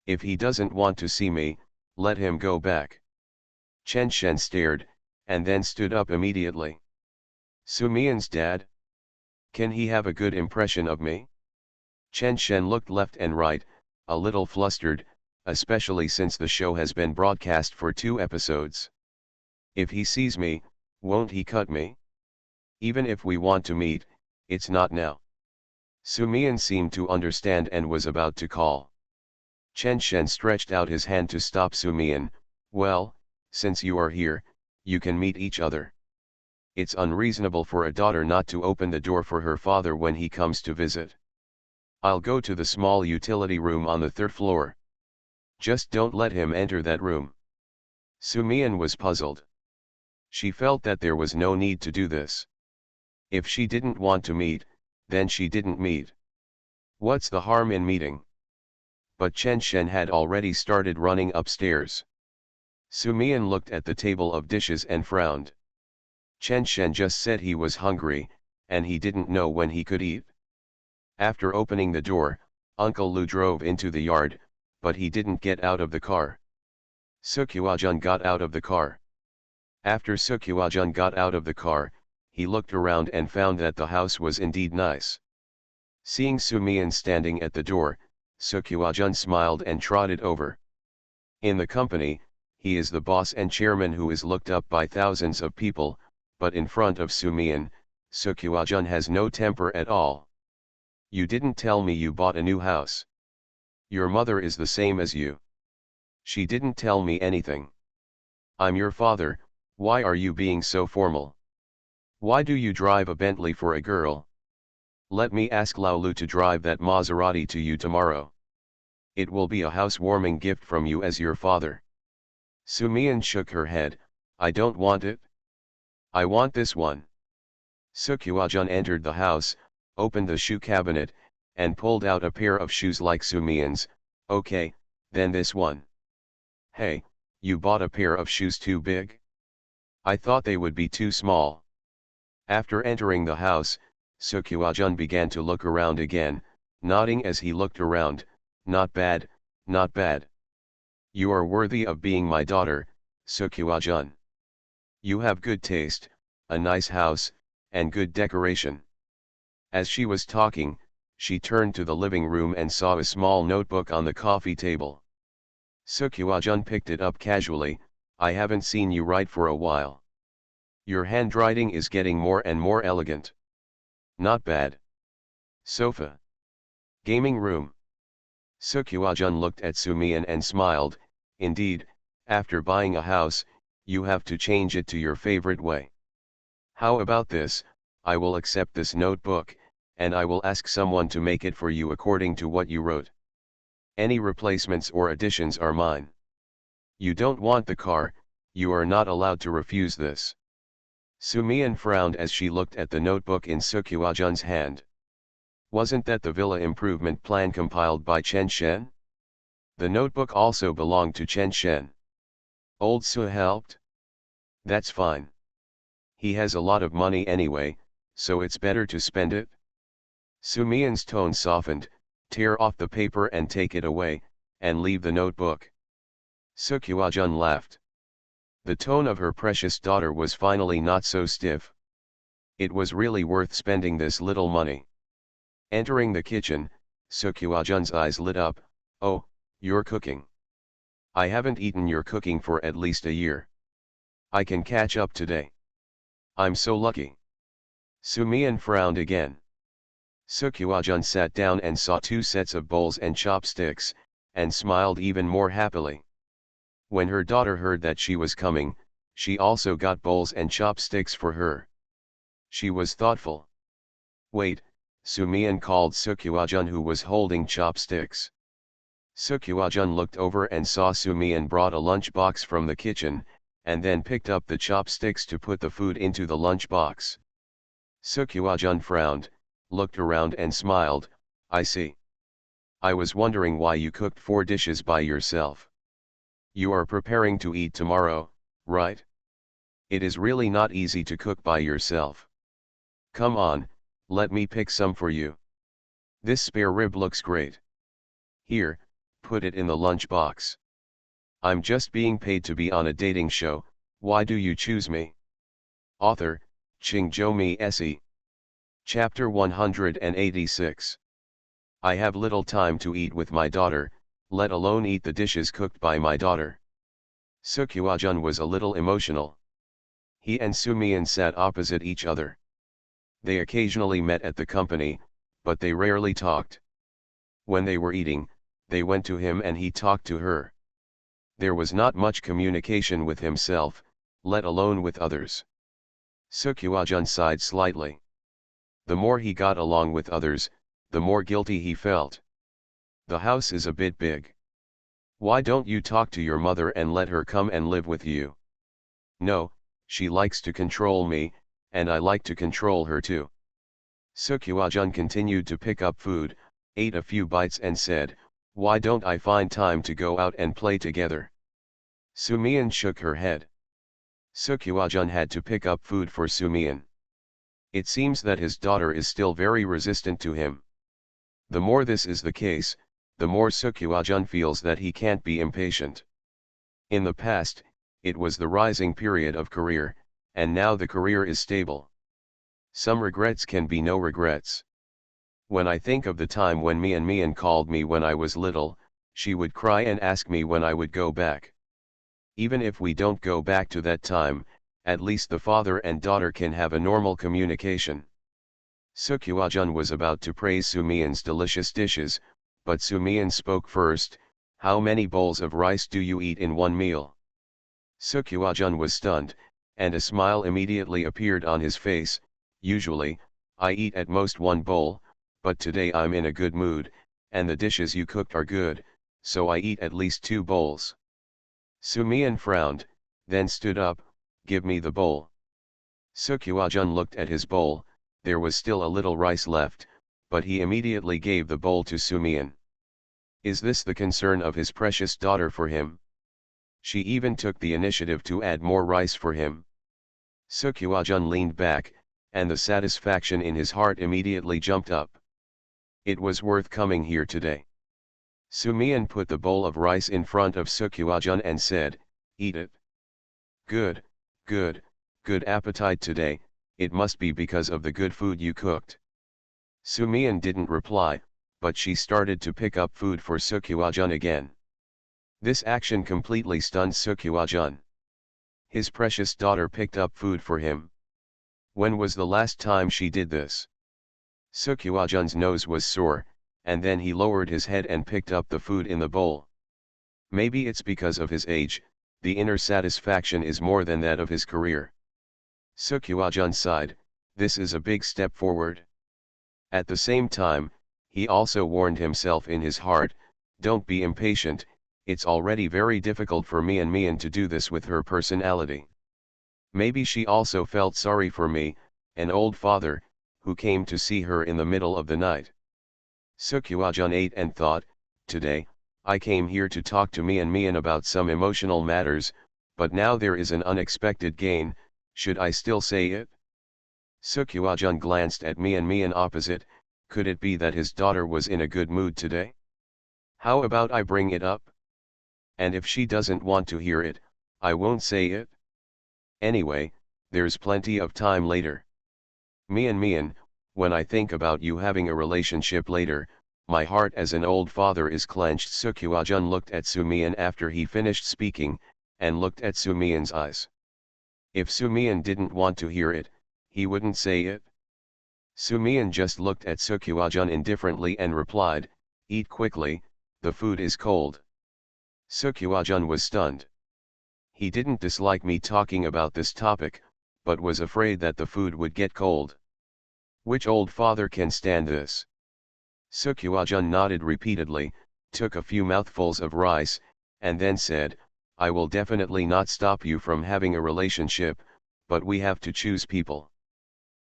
If he doesn't want to see me, let him go back. Chen Shen stared, and then stood up immediately. Sumian's dad? Can he have a good impression of me? Chen Shen looked left and right, a little flustered, especially since the show has been broadcast for 2 episodes. If he sees me, won't he cut me? Even if we want to meet, it's not now. Sumian seemed to understand and was about to call. Chen Shen stretched out his hand to stop Sumian. Well, since you are here, you can meet each other. It's unreasonable for a daughter not to open the door for her father when he comes to visit. I'll go to the small utility room on the 3rd floor. Just don't let him enter that room. Sumian was puzzled. She felt that there was no need to do this. If she didn't want to meet, then she didn't meet. What's the harm in meeting? But Chen Shen had already started running upstairs. Sumian looked at the table of dishes and frowned. Chen Shen just said he was hungry, and he didn't know when he could eat. After opening the door, Uncle Lu drove into the yard, but he didn't get out of the car. Sukyuajun got out of the car. After Sukyuajun got out of the car, he looked around and found that the house was indeed nice. Seeing Sumian standing at the door, Sukyuajun smiled and trotted over. In the company, he is the boss and chairman who is looked up by thousands of people, but in front of Sumian, Sukyuajun has no temper at all. You didn't tell me you bought a new house. Your mother is the same as you. She didn't tell me anything. I'm your father, why are you being so formal? Why do you drive a Bentley for a girl? Let me ask Laolu to drive that Maserati to you tomorrow. It will be a housewarming gift from you as your father. Sumian shook her head. I don't want it. I want this one. Sukyuajun entered the house, opened the shoe cabinet, and pulled out a pair of shoes like Sumian's. Okay, then this one. Hey, you bought a pair of shoes too big? I thought they would be too small. After entering the house, Sukyuajun began to look around again, nodding as he looked around. Not bad, not bad. You are worthy of being my daughter, Sukyuajun. You have good taste, a nice house, and good decoration. As she was talking, she turned to the living room and saw a small notebook on the coffee table. Sukyuajun picked it up casually. I haven't seen you write for a while. Your handwriting is getting more and more elegant. Not bad. Sofa. Gaming room. Sukyuajun looked at Sumian and smiled. Indeed, after buying a house, you have to change it to your favorite way. How about this? I will accept this notebook, and I will ask someone to make it for you according to what you wrote. Any replacements or additions are mine. You don't want the car, you are not allowed to refuse this. Sumian frowned as she looked at the notebook in Sukyuajun's hand. Wasn't that the villa improvement plan compiled by Chen Shen? The notebook also belonged to Chen Shen. Old Su helped? That's fine. He has a lot of money anyway, so it's better to spend it. Sumian's tone softened. Tear off the paper and take it away, and leave the notebook. Sukyuajun laughed. The tone of her precious daughter was finally not so stiff. It was really worth spending this little money. Entering the kitchen, Sukyuajun's eyes lit up. Oh, you're cooking. I haven't eaten your cooking for at least a year. I can catch up today. I'm so lucky. Sumian frowned again. Sukyuajun sat down and saw 2 sets of bowls and chopsticks, and smiled even more happily. When her daughter heard that she was coming, she also got bowls and chopsticks for her. She was thoughtful. Wait, Sumian called Sukyuajun, who was holding chopsticks. Sukyuajun looked over and saw Sumian brought a lunch box from the kitchen, and then picked up the chopsticks to put the food into the lunch box. Sukyuajun frowned, looked around and smiled. I see. I was wondering why you cooked 4 dishes by yourself. You are preparing to eat tomorrow, right? It is really not easy to cook by yourself. Come on, let me pick some for you. This spare rib looks great. Here, put it in the lunch box. I'm just being paid to be on a dating show, why do you choose me? Author, Ching Jo Mi Se. Chapter 186. I have little time to eat with my daughter, let alone eat the dishes cooked by my daughter. Seokwa-jun was a little emotional. He and Soo-mi-in sat opposite each other. They occasionally met at the company, but they rarely talked. When they were eating, they went to him and he talked to her. There was not much communication with himself, let alone with others. Seokwa-jun sighed slightly. The more he got along with others, the more guilty he felt. The house is a bit big. Why don't you talk to your mother and let her come and live with you? No, she likes to control me, and I like to control her too. Seokwa-jun continued to pick up food, ate a few bites and said, why don't I find time to go out and play together? Soo-mi-in shook her head. Seokwa-jun had to pick up food for Soo-mi-in. It seems that his daughter is still very resistant to him. The more this is the case, the more Seokwa-jun feels that he can't be impatient. In the past, it was the rising period of career, and now the career is stable. Some regrets can be no regrets. When I think of the time when Mian called me when I was little, she would cry and ask me when I would go back. Even if we don't go back to that time, at least the father and daughter can have a normal communication. Seokwa-jun was about to praise Soo-mi-in's delicious dishes, but Soo-mi-in spoke first. How many bowls of rice do you eat in one meal? Seokwa-jun was stunned, and a smile immediately appeared on his face. Usually, I eat at most one bowl, but today I'm in a good mood, and the dishes you cooked are good, so I eat at least 2 bowls. Soo-mi-in frowned, then stood up. Give me the bowl. Seokwa-jun looked at his bowl. There was still a little rice left, but he immediately gave the bowl to Soo-mi-in. Is this the concern of his precious daughter for him? She even took the initiative to add more rice for him. Seokwa-jun leaned back, and the satisfaction in his heart immediately jumped up. It was worth coming here today. Soo-mi-in put the bowl of rice in front of Seokwa-jun and said, eat it. Good, good, good appetite today, it must be because of the good food you cooked. Soo-mi-in didn't reply, but she started to pick up food for Seokwa-jun again. This action completely stunned Seokwa-jun. His precious daughter picked up food for him. When was the last time she did this? Seokwa-jun's nose was sore, and then he lowered his head and picked up the food in the bowl. Maybe it's because of his age, the inner satisfaction is more than that of his career. Seokwa-jun sighed, this is a big step forward. At the same time, he also warned himself in his heart, don't be impatient, it's already very difficult for Mian to do this with her personality. Maybe she also felt sorry for me, an old father, who came to see her in the middle of the night. Seokwa-jun ate and thought, today, I came here to talk to Mian about some emotional matters, but now there is an unexpected gain, should I still say it? Seokwa-jun glanced at Mian opposite. Could it be that his daughter was in a good mood today? How about I bring it up? And if she doesn't want to hear it, I won't say it. Anyway, there's plenty of time later. Mian, when I think about you having a relationship later, my heart as an old father is clenched. Seokwa-jun looked at Soo-mi-in after he finished speaking, and looked at Soo-mi-in's eyes. If Soo-mi-in didn't want to hear it, he wouldn't say it. Soo-mi-in just looked at Seokwa-jun indifferently and replied, eat quickly, the food is cold. Seokwa-jun was stunned. He didn't dislike me talking about this topic, but was afraid that the food would get cold. Which old father can stand this? Seokwa-jun nodded repeatedly, took a few mouthfuls of rice, and then said, I will definitely not stop you from having a relationship, but we have to choose people.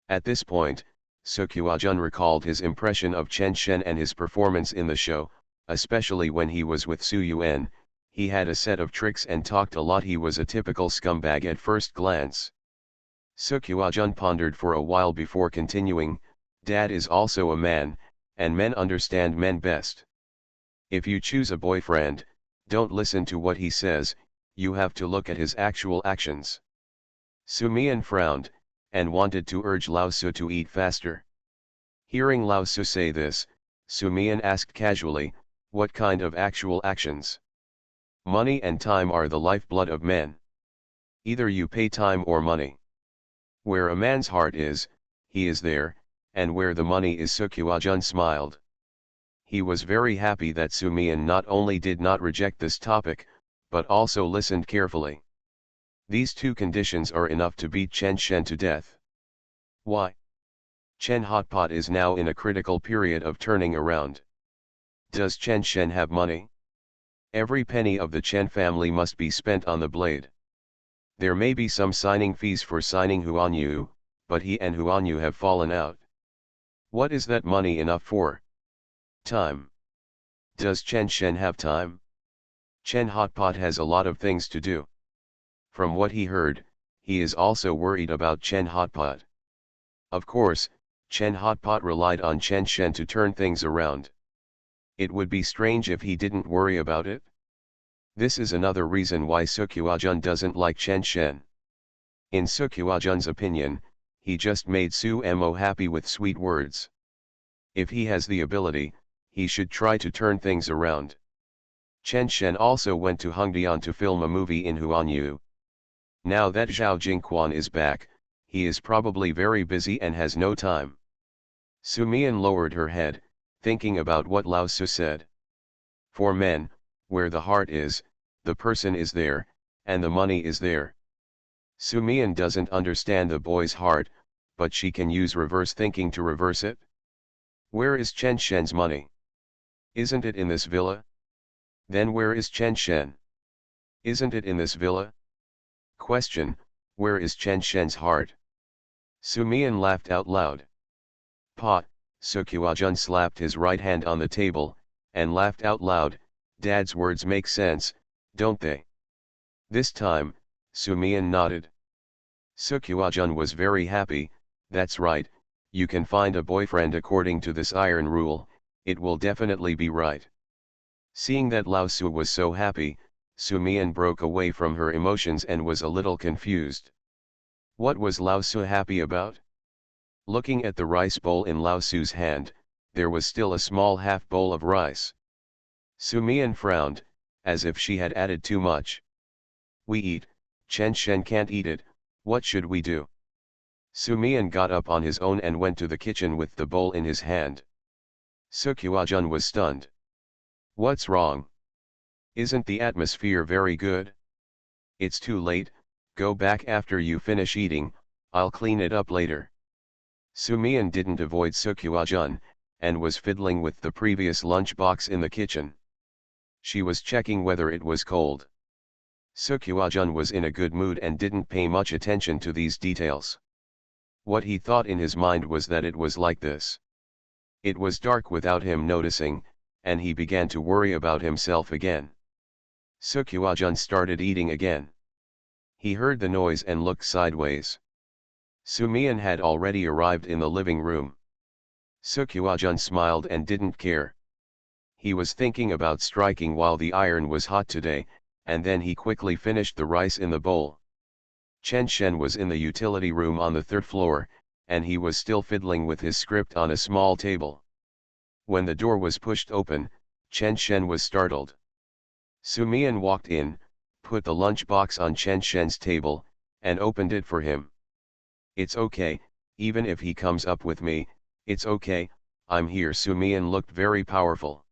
At this point, Seokwa-jun recalled his impression of Chen Shen and his performance in the show, especially when he was with Soo-yuen. He had a set of tricks and talked a lot. He was a typical scumbag at first glance. Seokwa-jun pondered for a while before continuing, Dad is also a man, and men understand men best. If you choose a boyfriend, don't listen to what he says, you have to look at his actual actions. Soo-mi-in frowned, and wanted to urge Lao Su to eat faster. Hearing Lao Su say this, Sumian asked casually, what kind of actual actions? Money and time are the lifeblood of men. Either you pay time or money. Where a man's heart is, he is there, and where the money is. Seokwa-jun smiled. He was very happy that Sumian not only did not reject this topic, but also listened carefully. These two conditions are enough to beat Chen Shen to death. Why? Chen Hotpot is now in a critical period of turning around. Does Chen Shen have money? Every penny of the Chen family must be spent on the blade. There may be some signing fees for signing Huanyu, but he and Huanyu have fallen out. What is that money enough for? Time. Does Chen Shen have time? Chen Hotpot has a lot of things to do. From what he heard, he is also worried about Chen Hotpot. Of course, Chen Hotpot relied on Chen Shen to turn things around. It would be strange if he didn't worry about it. This is another reason why Seokwa-jun doesn't like Chen Shen. In Seokwa-jun's opinion, he just made Su-mo happy with sweet words. If he has the ability, he should try to turn things around. Chen Shen also went to Hongdian to film a movie in Huanyu. Now that Zhao Jingquan is back, he is probably very busy and has no time. Sumian lowered her head, thinking about what Lao Su said. For men, where the heart is, the person is there, and the money is there. Sumian doesn't understand the boy's heart, but she can use reverse thinking to reverse it. Where is Chen Shen's money? Isn't it in this villa? Then where is Chen Shen? Isn't it in this villa? Question, where is Chen Shen's heart? Sumian laughed out loud. Pot, Seokwa-jun slapped his right hand on the table, and laughed out loud. Dad's words make sense, don't they? This time, Sumian nodded. Seokwa-jun was very happy. That's right, you can find a boyfriend according to this iron rule, it will definitely be right. Seeing that Lao Su was so happy, Sumian broke away from her emotions and was a little confused. What was Lao Su happy about? Looking at the rice bowl in Lao Su's hand, there was still a small half bowl of rice. Sumian frowned, as if she had added too much. We eat, Chen Shen can't eat it, what should we do? Sumian got up on his own and went to the kitchen with the bowl in his hand. Seokwa-jun was stunned. What's wrong? Isn't the atmosphere very good? It's too late, go back after you finish eating, I'll clean it up later. Sumian didn't avoid Seokwa-jun, and was fiddling with the previous lunchbox in the kitchen. She was checking whether it was cold. Seokwa-jun was in a good mood and didn't pay much attention to these details. What he thought in his mind was that it was like this. It was dark without him noticing, and he began to worry about himself again. Seokwa-jun started eating again. He heard the noise and looked sideways. Sumian had already arrived in the living room. Seokwa-jun smiled and didn't care. He was thinking about striking while the iron was hot today, and then he quickly finished the rice in the bowl. Chen Shen was in the utility room on the third floor, and he was still fiddling with his script on a small table. When the door was pushed open, Chen Shen was startled. Sumian walked in, put the lunchbox on Chen Shen's table, and opened it for him. It's okay, even if he comes up with me, it's okay, I'm here. Sumian looked very powerful.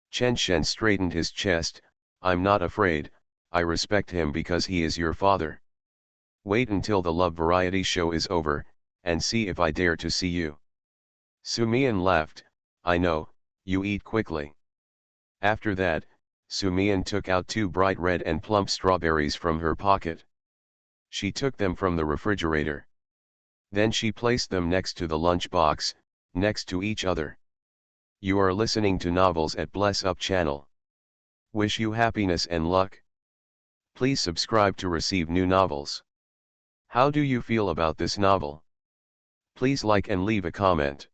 Chen Shen straightened his chest. I'm not afraid, I respect him because he is your father. Wait until the love variety show is over, and see if I dare to see you. Sumian laughed. I know, you eat quickly. After that, Sumian took out 2 bright red and plump strawberries from her pocket. She took them from the refrigerator. Then she placed them next to the lunchbox, next to each other. You are listening to Novels at Bless Up channel. Wish you happiness and luck. Please subscribe to receive new novels. How do you feel about this novel? Please like and leave a comment.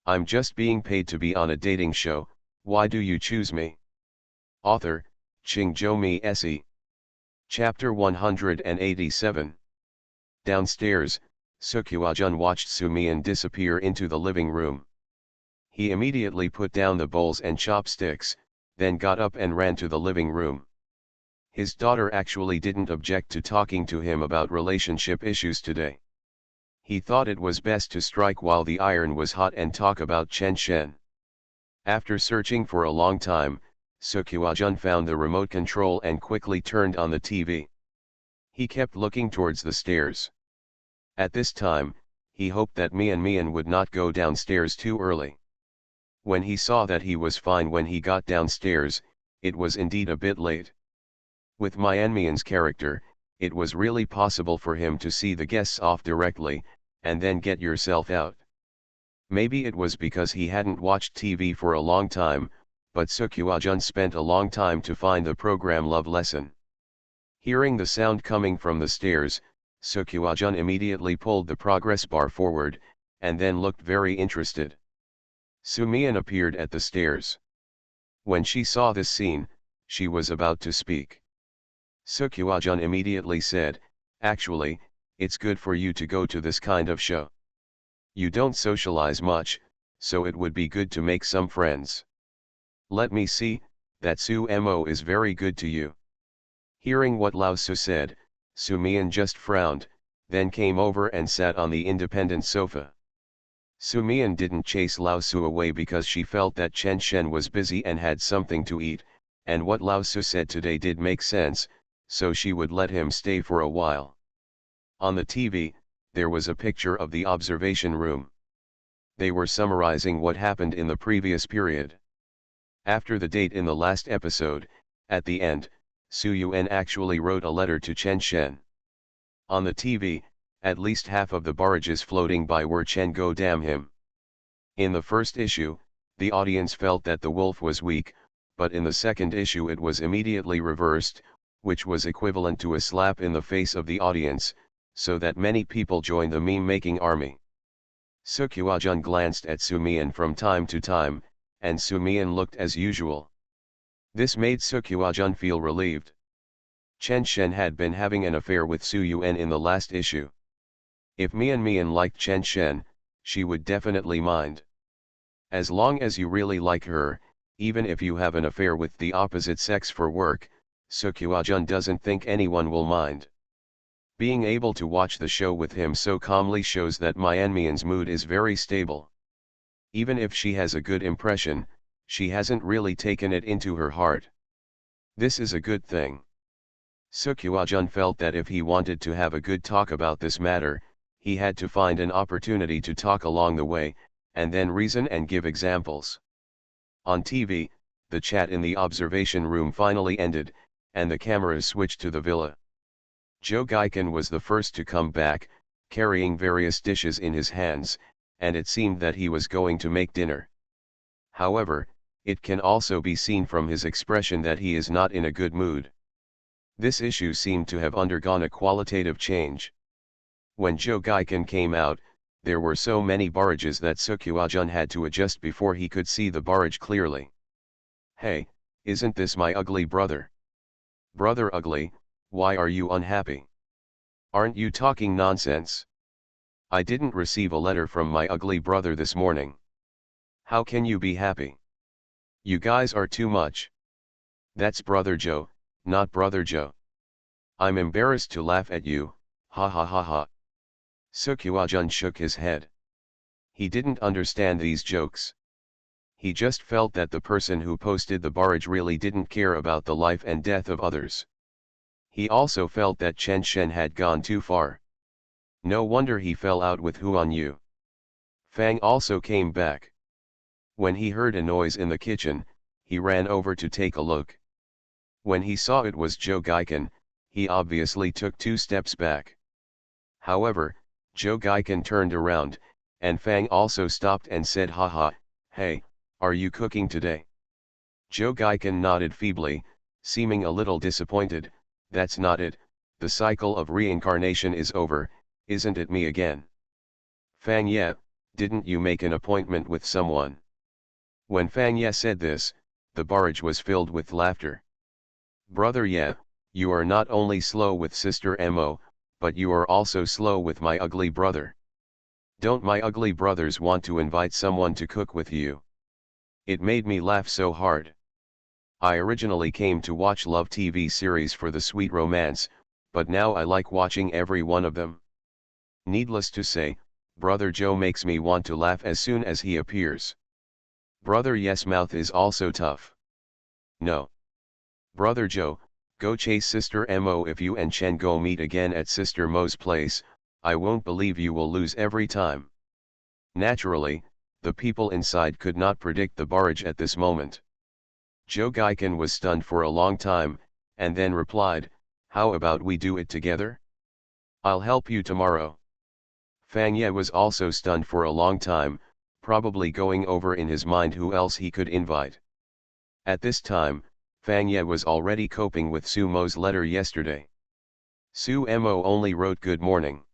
I'm just being paid to be on a dating show, why do you choose me? Author, Ching-jo-mi Se. Chapter 187. Downstairs, Seokwa-jun watched Sumian disappear into the living room. He immediately put down the bowls and chopsticks, then got up and ran to the living room. His daughter actually didn't object to talking to him about relationship issues today. He thought it was best to strike while the iron was hot and talk about Chen Shen. After searching for a long time, Seokwa-jun found the remote control and quickly turned on the TV. He kept looking towards the stairs. At this time, he hoped that Mian would not go downstairs too early. When he saw that he was fine when he got downstairs, it was indeed a bit late. With Mian's character, it was really possible for him to see the guests off directly, and then get yourself out. Maybe it was because he hadn't watched TV for a long time, but Seokwa-jun spent a long time to find the program Love Lesson. Hearing the sound coming from the stairs, Seokwa-jun immediately pulled the progress bar forward, and then looked very interested. Soo-mian appeared at the stairs. When she saw this scene, she was about to speak. Seokwa-jun immediately said, "Actually, it's good for you to go to this kind of show. You don't socialize much, so it would be good to make some friends. Let me see, that Soo-mo is very good to you." Hearing what Lao Su said, Soo-mian just frowned, then came over and sat on the independent sofa. Soo-mian didn't chase Lao Su away because she felt that Chen Shen was busy and had something to eat, and what Lao Su said today did make sense, so she would let him stay for a while. On the TV, there was a picture of the observation room. They were summarizing what happened in the previous period. After the date in the last episode, at the end, Soo-yuen actually wrote a letter to Chen Shen. On the TV, at least half of the barrages floating by were Chen go damn him. In the first issue, the audience felt that the wolf was weak, but in the second issue it was immediately reversed, which was equivalent to a slap in the face of the audience, so that many people joined the meme-making army. Seokwa-jun glanced at Soo-mian from time to time, and Soo-mian looked as usual. This made Seokwa-jun feel relieved. Chen Shen had been having an affair with Soo-yuen in the last issue. If Mian liked Chen Shen, she would definitely mind. As long as you really like her, even if you have an affair with the opposite sex for work, Seokwa-jun doesn't think anyone will mind. Being able to watch the show with him so calmly shows that Mian's mood is very stable. Even if she has a good impression, she hasn't really taken it into her heart. This is a good thing. Seokwa-jun felt that if he wanted to have a good talk about this matter, he had to find an opportunity to talk along the way, and then reason and give examples. On TV, the chat in the observation room finally ended, and the cameras switched to the villa. Joe Gaiken was the first to come back, carrying various dishes in his hands, and it seemed that he was going to make dinner. However, it can also be seen from his expression that he is not in a good mood. This issue seemed to have undergone a qualitative change. When Joe Gaiken came out, there were so many barrages that Seokwa-jun had to adjust before he could see the barrage clearly. "Hey, isn't this my ugly brother? Brother Ugly, why are you unhappy? Aren't you talking nonsense? I didn't receive a letter from my ugly brother this morning. How can you be happy? You guys are too much. That's Brother Joe, not Brother Joe. I'm embarrassed to laugh at you, ha ha ha ha." Seokwa-jun shook his head. He didn't understand these jokes. He just felt that the person who posted the barrage really didn't care about the life and death of others. He also felt that Chen Shen had gone too far. No wonder he fell out with Huan Yu. Fang also came back. When he heard a noise in the kitchen, he ran over to take a look. When he saw it was Joe Gaiken, he obviously took 2 steps back. However, Joe Gaiken turned around, and Fang also stopped and said, "Haha, hey, are you cooking today?" Joe Gaiken nodded feebly, seeming a little disappointed. "That's not it, the cycle of reincarnation is over, isn't it me again?" "Fang Ye, didn't you make an appointment with someone?" When Fang Ye said this, the barrage was filled with laughter. "Brother Ye, you are not only slow with Sister Mo, but you are also slow with my ugly brother. Don't my ugly brothers want to invite someone to cook with you?" It made me laugh so hard. I originally came to watch love TV series for the sweet romance, but now I like watching every one of them. Needless to say, Brother Joe makes me want to laugh as soon as he appears. Brother Yes mouth is also tough. No. Brother Joe, go chase Sister Mo. If you and Chen go meet again at Sister Mo's place, I won't believe you will lose every time. Naturally, the people inside could not predict the barrage at this moment. Joe Gaikin was stunned for a long time, and then replied, "How about we do it together? I'll help you tomorrow." Fang Ye was also stunned for a long time, probably going over in his mind who else he could invite. At this time, Fang Ye was already coping with Su Mo's letter yesterday. Su Mo only wrote good morning.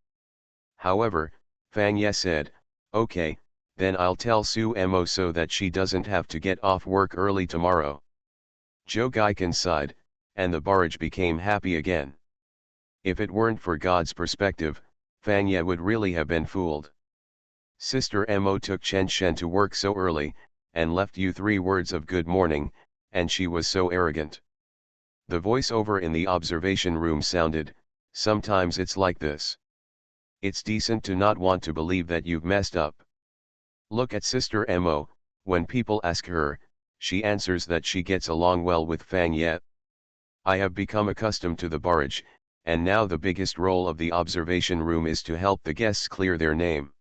However, Fang Ye said, "Okay, then I'll tell Su Mo so that she doesn't have to get off work early tomorrow." Joe Gaikin sighed, and the barrage became happy again. If it weren't for God's perspective, Fang Ye would really have been fooled. Sister Mo took Chen Shen to work so early, and left you 3 words of good morning, and she was so arrogant. The voiceover in the observation room sounded, "Sometimes it's like this. It's decent to not want to believe that you've messed up. Look at Sister Mo, when people ask her, she answers that she gets along well with Fang Ye. I have become accustomed to the barrage, and now the biggest role of the observation room is to help the guests clear their name."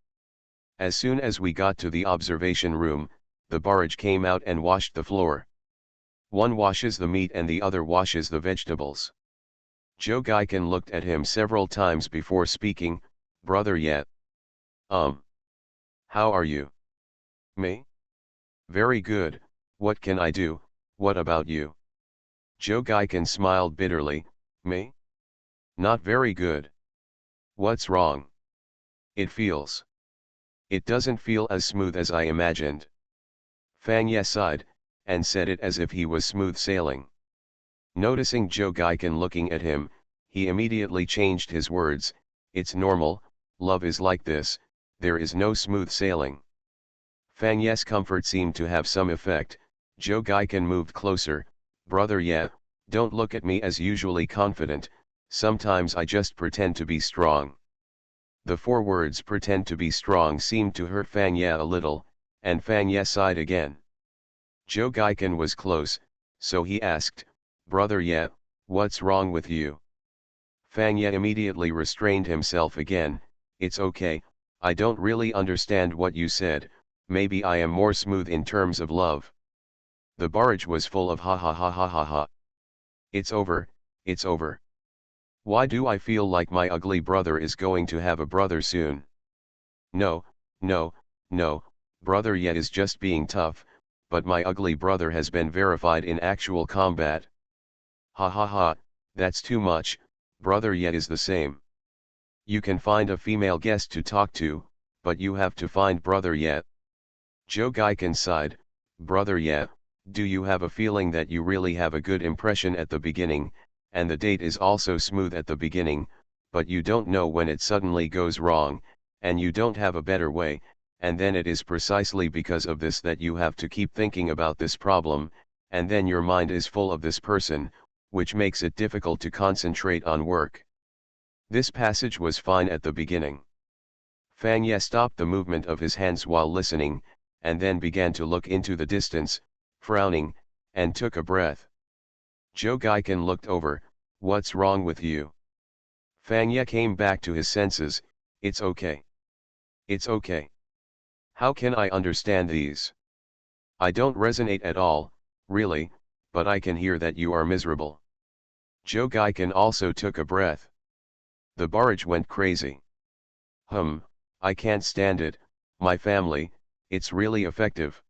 As soon as we got to the observation room, the barrage came out and washed the floor. One washes the meat and the other washes the vegetables. Joe Gaikin looked at him several times before speaking, "Brother Ye. How are you?" "Me? Very good, what can I do, what about you?" Joe Gaikin smiled bitterly, "Me? Not very good. What's wrong?" It doesn't feel as smooth as I imagined." Fang Ye sighed, and said it as if he was smooth sailing. Noticing Joe Gaikin looking at him, he immediately changed his words, "It's normal, love is like this, there is no smooth sailing." Fang Ye's comfort seemed to have some effect. Joe Gaikin moved closer, "Brother Ye, don't look at me as usually confident, sometimes I just pretend to be strong." The 4 words "pretend to be strong" seemed to hurt Fang Ye a little, and Fang Ye sighed again. Joe Gaikin was close, so he asked, "Brother Ye, what's wrong with you?" Fang Ye immediately restrained himself again, "It's okay, I don't really understand what you said, maybe I am more smooth in terms of love." The barrage was full of ha ha ha ha ha ha. "It's over, it's over. Why do I feel like my ugly brother is going to have a brother soon?" No, no, Brother Ye is just being tough, but my ugly brother has been verified in actual combat." "Ha ha ha, that's too much, Brother Ye is the same. You can find a female guest to talk to, but you have to find Brother Ye." Joe Gaikin sighed, "Brother Ye, do you have a feeling that you really have a good impression at the beginning, and the date is also smooth at the beginning, but you don't know when it suddenly goes wrong, and you don't have a better way, and then it is precisely because of this that you have to keep thinking about this problem, and then your mind is full of this person, which makes it difficult to concentrate on work." This passage was fine at the beginning. Fang Ye stopped the movement of his hands while listening, and then began to look into the distance, frowning, and took a breath. Joe Gaikin looked over, "What's wrong with you?" Fang Ye came back to his senses, "It's okay. It's okay. How can I understand these? I don't resonate at all, really, but I can hear that you are miserable." Joe Gaikin also took a breath. The barrage went crazy. I can't stand it, my family, it's really effective.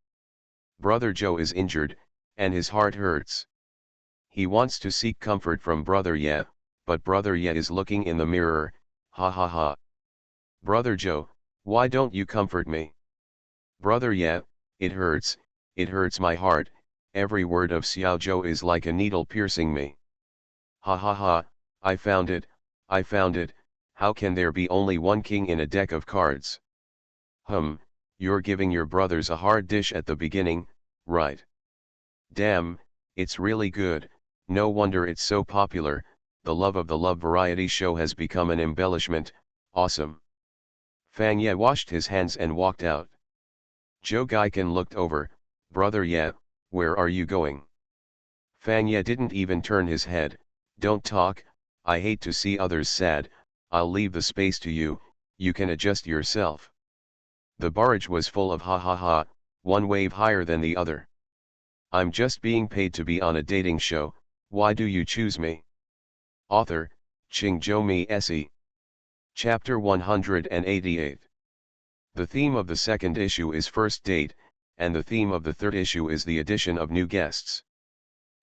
Brother Joe is injured, and his heart hurts. He wants to seek comfort from Brother Ye, but Brother Ye is looking in the mirror, ha ha ha. Brother Joe, why don't you comfort me? Brother Ye, it hurts my heart, every word of Xiao Zhou is like a needle piercing me. Ha ha ha, I found it, how can there be only one king in a deck of cards? You're giving your brothers a hard dish at the beginning, right? Damn, it's really good, no wonder it's so popular, the love of the love variety show has become an embellishment, awesome. Fang Ye washed his hands and walked out. Zhou Gaikan looked over, brother Ye, where are you going? Fang Ye didn't even turn his head, don't talk, I hate to see others sad, I'll leave the space to you, you can adjust yourself. The barrage was full of ha ha ha, one wave higher than the other. I'm just being paid to be on a dating show, why do you choose me? Author, Qingzhou Mi Se. Chapter 188. The theme of the second issue is first date, and the theme of the third issue is the addition of new guests.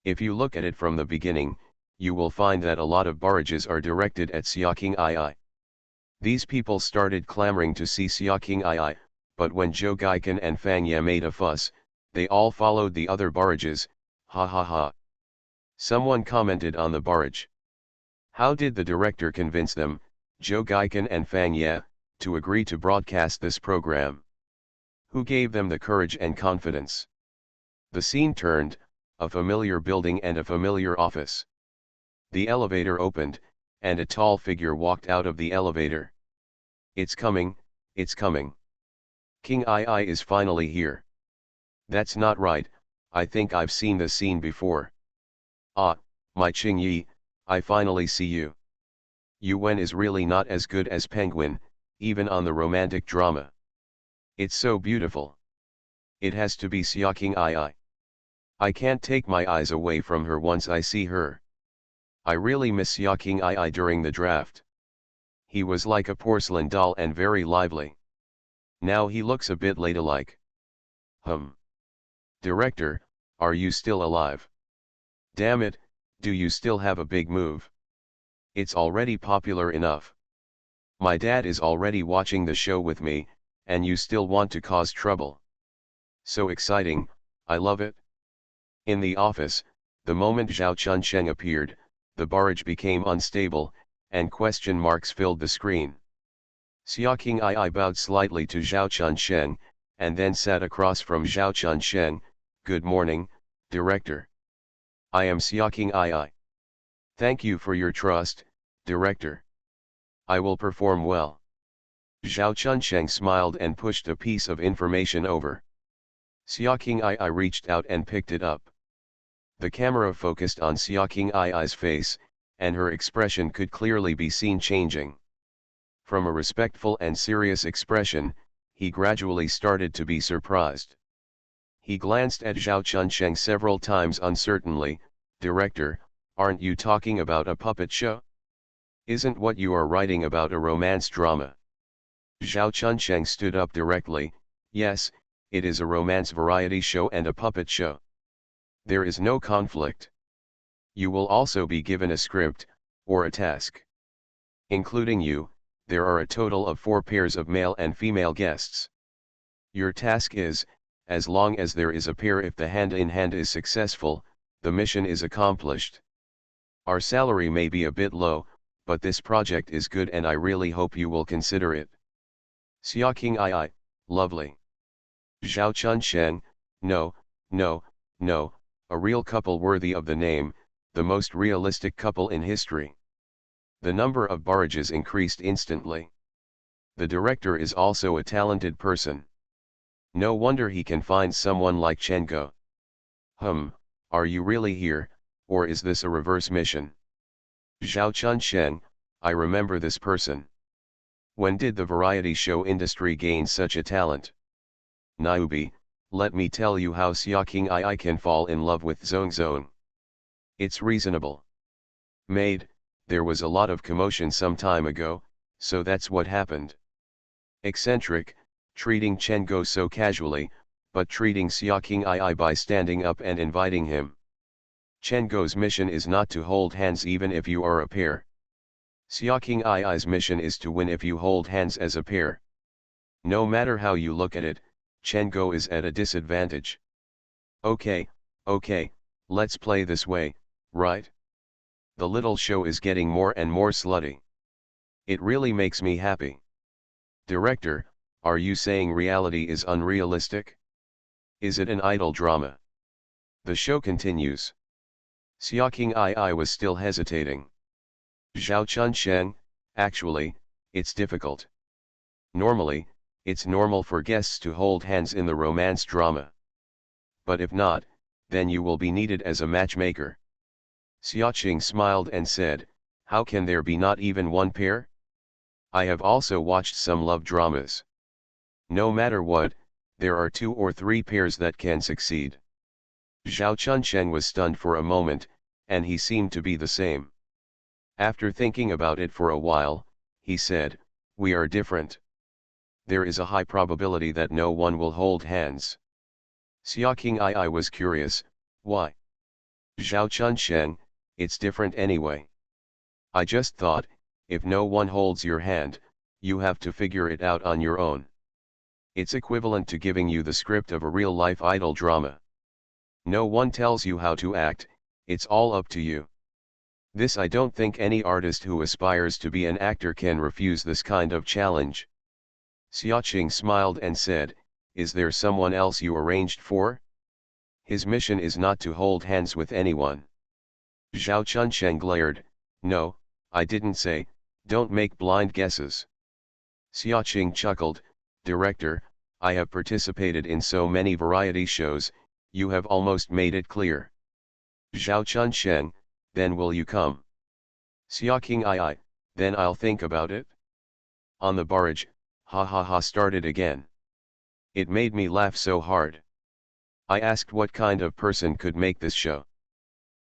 If you look at it from the beginning, you will find that a lot of barrages are directed at Xiaoqing II. These people started clamoring to see Xiaoqing II, but when Zhou Gaikan and Fang Ye made a fuss, they all followed the other barrages, ha ha ha. Someone commented on the barrage. How did the director convince them, Zhou Gaikan and Fang Ye, to agree to broadcast this program? Who gave them the courage and confidence? The scene turned, a familiar building and a familiar office. The elevator opened, and a tall figure walked out of the elevator. It's coming, it's coming. King II is finally here. That's not right, I think I've seen this scene before. Ah, my Qing Yi, I finally see you. Yuan is really not as good as Penguin, even on the romantic drama. It's so beautiful. It has to be Xiaoqing II. I can't take my eyes away from her once I see her. I really miss Xiaoqing II during the draft. He was like a porcelain doll and very lively. Now he looks a bit ladylike. Director, are you still alive? Damn it, do you still have a big move? It's already popular enough. My dad is already watching the show with me, and you still want to cause trouble. So exciting, I love it. In the office, the moment Zhao Chunsheng appeared, the barrage became unstable, and question marks filled the screen. Xiaoqing II bowed slightly to Zhao Chunsheng, and then sat across from Zhao Chunsheng. Good morning, Director. I am Xiaoqing II. Thank you for your trust, Director. I will perform well. Zhao Chunsheng smiled and pushed a piece of information over. Xiaoqing II reached out and picked it up. The camera focused on Xiaoqing Ii's face, and her expression could clearly be seen changing. From a respectful and serious expression, he gradually started to be surprised. He glanced at Zhao Chunsheng several times uncertainly. Director, aren't you talking about a puppet show? Isn't what you are writing about a romance drama? Zhao Chunsheng stood up directly. Yes, it is a romance variety show and a puppet show. There is no conflict. You will also be given a script, or a task. Including you, there are a total of 4 pairs of male and female guests. Your task is, as long as there is a pair, if the hand-in-hand is successful, the mission is accomplished. Our salary may be a bit low, but this project is good and I really hope you will consider it. Xiaoqing II, lovely. Zhao Chunsheng, no, no, no, a real couple worthy of the name, the most realistic couple in history. The number of barrages increased instantly. The director is also a talented person. No wonder he can find someone like Chen Go. Are you really here, or is this a reverse mission? Zhao Chunsheng, I remember this person. When did the variety show industry gain such a talent? Niobe, let me tell you how Xiaoqing II can fall in love with Zong Zong. It's reasonable. Maid, there was a lot of commotion some time ago, so that's what happened. Eccentric, treating Chen Go so casually, but treating Xiaoqing II by standing up and inviting him. Chen Go's mission is not to hold hands even if you are a pair. Xiaoqing Ii's mission is to win if you hold hands as a pair. No matter how you look at it, Chen Go is at a disadvantage. Okay, let's play this way, right? The little show is getting more and more slutty. It really makes me happy. Director, are you saying reality is unrealistic? Is it an idol drama? The show continues. Xia King I was still hesitating. Zhao Chunsheng, actually, it's difficult. Normally, it's normal for guests to hold hands in the romance drama. But if not, then you will be needed as a matchmaker. Xiaoqing smiled and said, how can there be not even one pair? I have also watched some love dramas. No matter what, there are 2 or 3 pairs that can succeed. Zhao Chunsheng was stunned for a moment, and he seemed to be the same. After thinking about it for a while, he said, we are different. There is a high probability that no one will hold hands. Xia King I was curious, why? Zhao Chunsheng, it's different anyway. I just thought, if no one holds your hand, you have to figure it out on your own. It's equivalent to giving you the script of a real-life idol drama. No one tells you how to act, it's all up to you. This I don't think any artist who aspires to be an actor can refuse this kind of challenge. Xiaoqing smiled and said, is there someone else you arranged for? His mission is not to hold hands with anyone. Zhao Chunsheng glared, no, I didn't say, don't make blind guesses. Xiaoqing chuckled, director, I have participated in so many variety shows, you have almost made it clear. Zhao Chunsheng, then will you come? Xiaoqing I, then I'll think about it. On the barrage, ha ha ha started again. It made me laugh so hard. I asked what kind of person could make this show.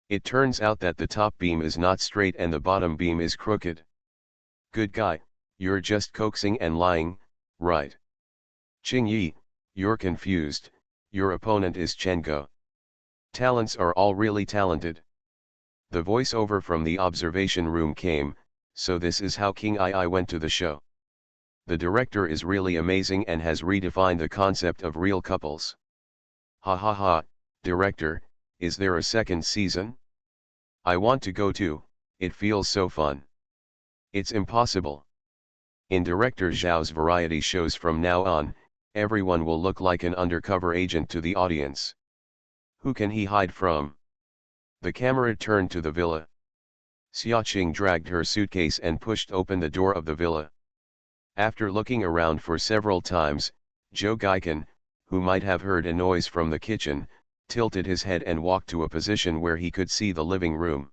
It turns out that the top beam is not straight and the bottom beam is crooked. Good guy, you're just coaxing and lying, right? Qing Yi, you're confused, your opponent is Chen Go. Talents are all really talented. The voiceover from the observation room came, so this is how King I went to the show. The director is really amazing and has redefined the concept of real couples. Ha ha ha, director, is there a second season? I want to go too, it feels so fun. It's impossible. In director Zhao's variety shows from now on, everyone will look like an undercover agent to the audience. Who can he hide from? The camera turned to the villa. Xiaoqing dragged her suitcase and pushed open the door of the villa. After looking around for several times, Zhou Gaikan, who might have heard a noise from the kitchen, tilted his head and walked to a position where he could see the living room.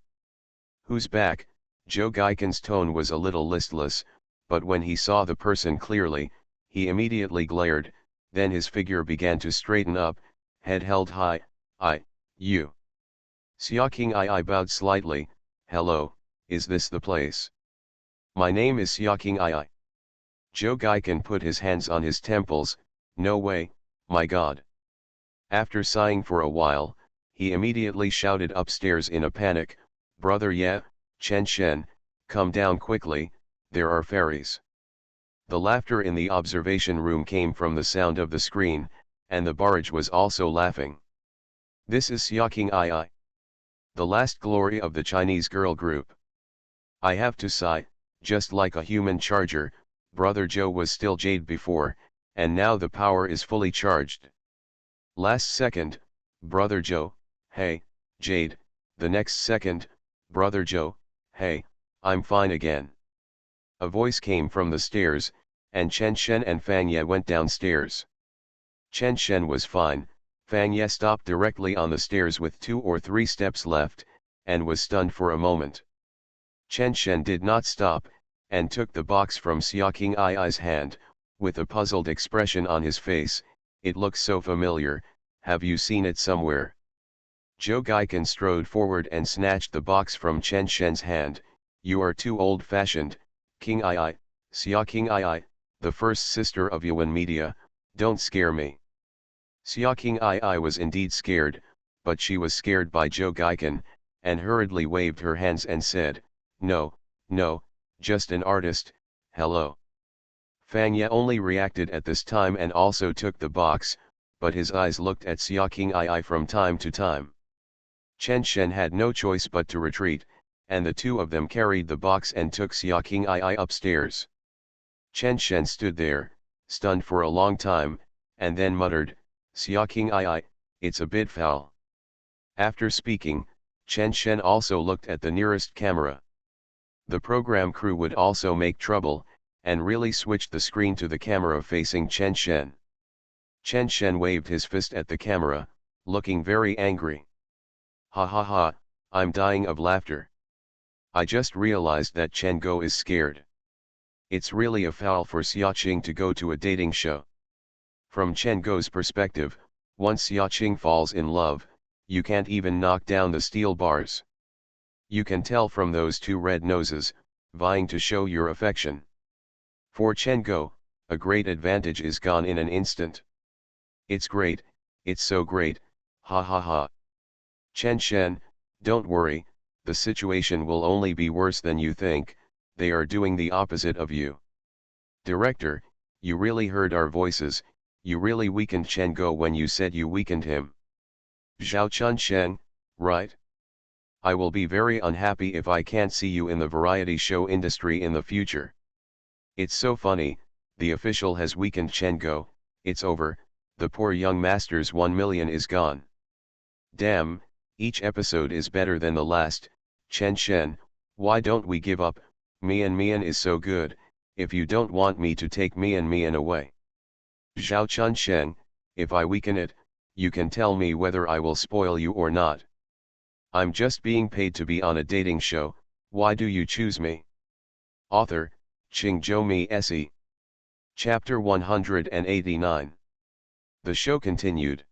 Who's back? Zhou Gaikan's tone was a little listless, but when he saw the person clearly, he immediately glared, then his figure began to straighten up, head held high, you. Xiaoqing I bowed slightly, hello, is this the place? My name is Xiaoqing I. Zhou Gaikan put his hands on his temples, no way, my god. After sighing for a while, he immediately shouted upstairs in a panic, brother Ye, Chen Shen, come down quickly, there are fairies. The laughter in the observation room came from the sound of the screen, and the barrage was also laughing. This is Xiaoqing I. The last glory of the Chinese girl group. I have to sigh, just like a human charger, brother Zhou was still jade before, and now the power is fully charged. Last second, brother Zhou, hey, jade, the next second, brother Zhou, hey, I'm fine again. A voice came from the stairs, and Chen Shen and Fang Ye went downstairs. Chen Shen was fine, Fang Ye stopped directly on the stairs with 2 or 3 steps left, and was stunned for a moment. Chen Shen did not stop, and took the box from Xiaoqing I's hand, with a puzzled expression on his face, it looks so familiar, have you seen it somewhere? Zhou Gaikan strode forward and snatched the box from Chen Shen's hand, you are too old-fashioned, King II, Xiaoqing II, the first sister of Yuan Media, don't scare me. Xiaoqing II was indeed scared, but she was scared by Zhou Gaikan, and hurriedly waved her hands and said, no, just an artist, hello. Fang Ye only reacted at this time and also took the box, but his eyes looked at Xiaoqing I from time to time. Chen Shen had no choice but to retreat, and the two of them carried the box and took Xiaoqing I upstairs. Chen Shen stood there, stunned for a long time, and then muttered, Xia King I, it's a bit foul. After speaking, Chen Shen also looked at the nearest camera. The program crew would also make trouble, and really switched the screen to the camera facing Chen Shen. Chen Shen waved his fist at the camera, looking very angry. Ha ha ha, I'm dying of laughter. I just realized that Chen Go is scared. It's really a foul for Xiaoqing to go to a dating show. From Chen Go's perspective, once Xiaoqing falls in love, you can't even knock down the steel bars. You can tell from those two red noses, vying to show your affection. For Chen Go, a great advantage is gone in an instant. It's great, it's so great, ha ha ha. Chen Shen, don't worry, the situation will only be worse than you think, they are doing the opposite of you. Director, you really heard our voices, you really weakened Chen Go when you said you weakened him. Zhao Chun Shen, right? I will be very unhappy if I can't see you in the variety show industry in the future. It's so funny, the official has weakened Chen Go, it's over, the poor young master's 1 million is gone. Damn, each episode is better than the last, Chen Shen, why don't we give up, Mian is so good, if you don't want me to take Mian away. Zhao Chun Shen, if I weaken it, you can tell me whether I will spoil you or not. I'm just being paid to be on a dating show, why do you choose me? Author, Qingzhou Mi Se. Chapter 189. The show continued.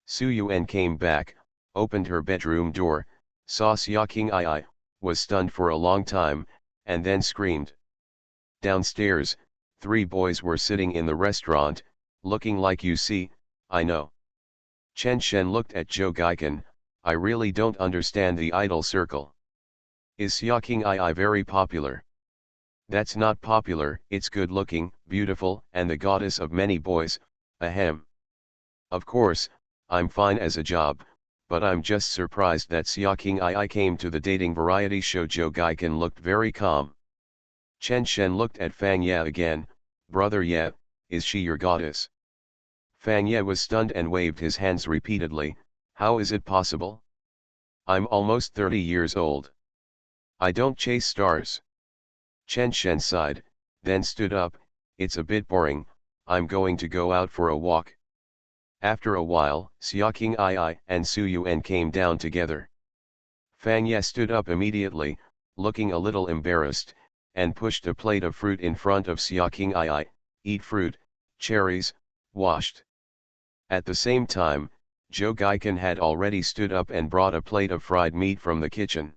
Su Yuan came back, opened her bedroom door, saw Xia King I, was stunned for a long time, and then screamed. Downstairs, 3 boys were sitting in the restaurant, looking like you see, I know. Chen Shen looked at Zhou Gaikan, I really don't understand the idol circle. Is Xia King I very popular? That's not popular, it's good looking, beautiful, and the goddess of many boys, ahem. Of course, I'm fine as a job, but I'm just surprised that Xia King I came to the dating variety show. Zhou Gaikan looked very calm. Chen Shen looked at Fang Ye again, brother Ye, is she your goddess? Fang Ye was stunned and waved his hands repeatedly, how is it possible? I'm almost 30 years old. I don't chase stars. Chen Shen sighed, then stood up, it's a bit boring, I'm going to go out for a walk. After a while, Xia King I and Su Yuan came down together. Fang Ye stood up immediately, looking a little embarrassed, and pushed a plate of fruit in front of Xia King I, eat fruit, cherries, washed. At the same time, Zhou Gaikan had already stood up and brought a plate of fried meat from the kitchen.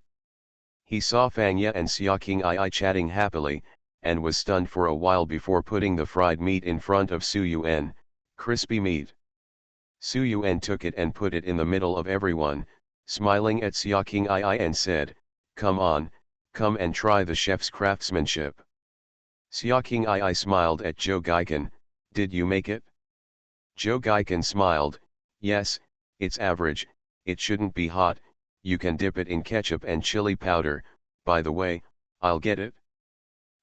He saw Fang Ye and Xia King I chatting happily, and was stunned for a while before putting the fried meat in front of Su Yuan, crispy meat. Su Yuan took it and put it in the middle of everyone, smiling at Xia King I and said, come on, come and try the chef's craftsmanship. Xia King I smiled at Zhou Gaikan, did you make it? Zhou Gaikan smiled, yes, it's average, it shouldn't be hot, you can dip it in ketchup and chili powder, by the way, I'll get it.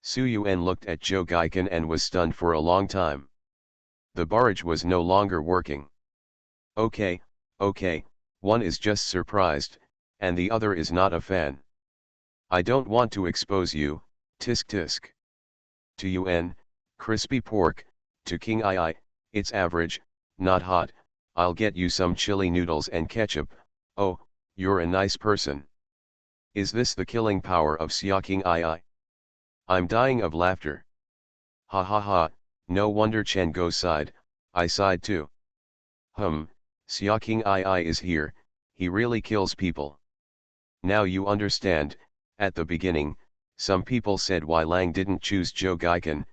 Su Yuan looked at Zhou Gaikan and was stunned for a long time. The barrage was no longer working. Okay, one is just surprised, and the other is not a fan. I don't want to expose you, tisk tisk. To Yuan, crispy pork, to King I, it's average, not hot, I'll get you some chili noodles and ketchup, oh, you're a nice person. Is this the killing power of Xia King I? I'm dying of laughter. Ha ha ha, no wonder Chen Go sighed, I sighed too. Xia King I is here, he really kills people. Now you understand, at the beginning, some people said why Lang didn't choose Zhou Gaikan,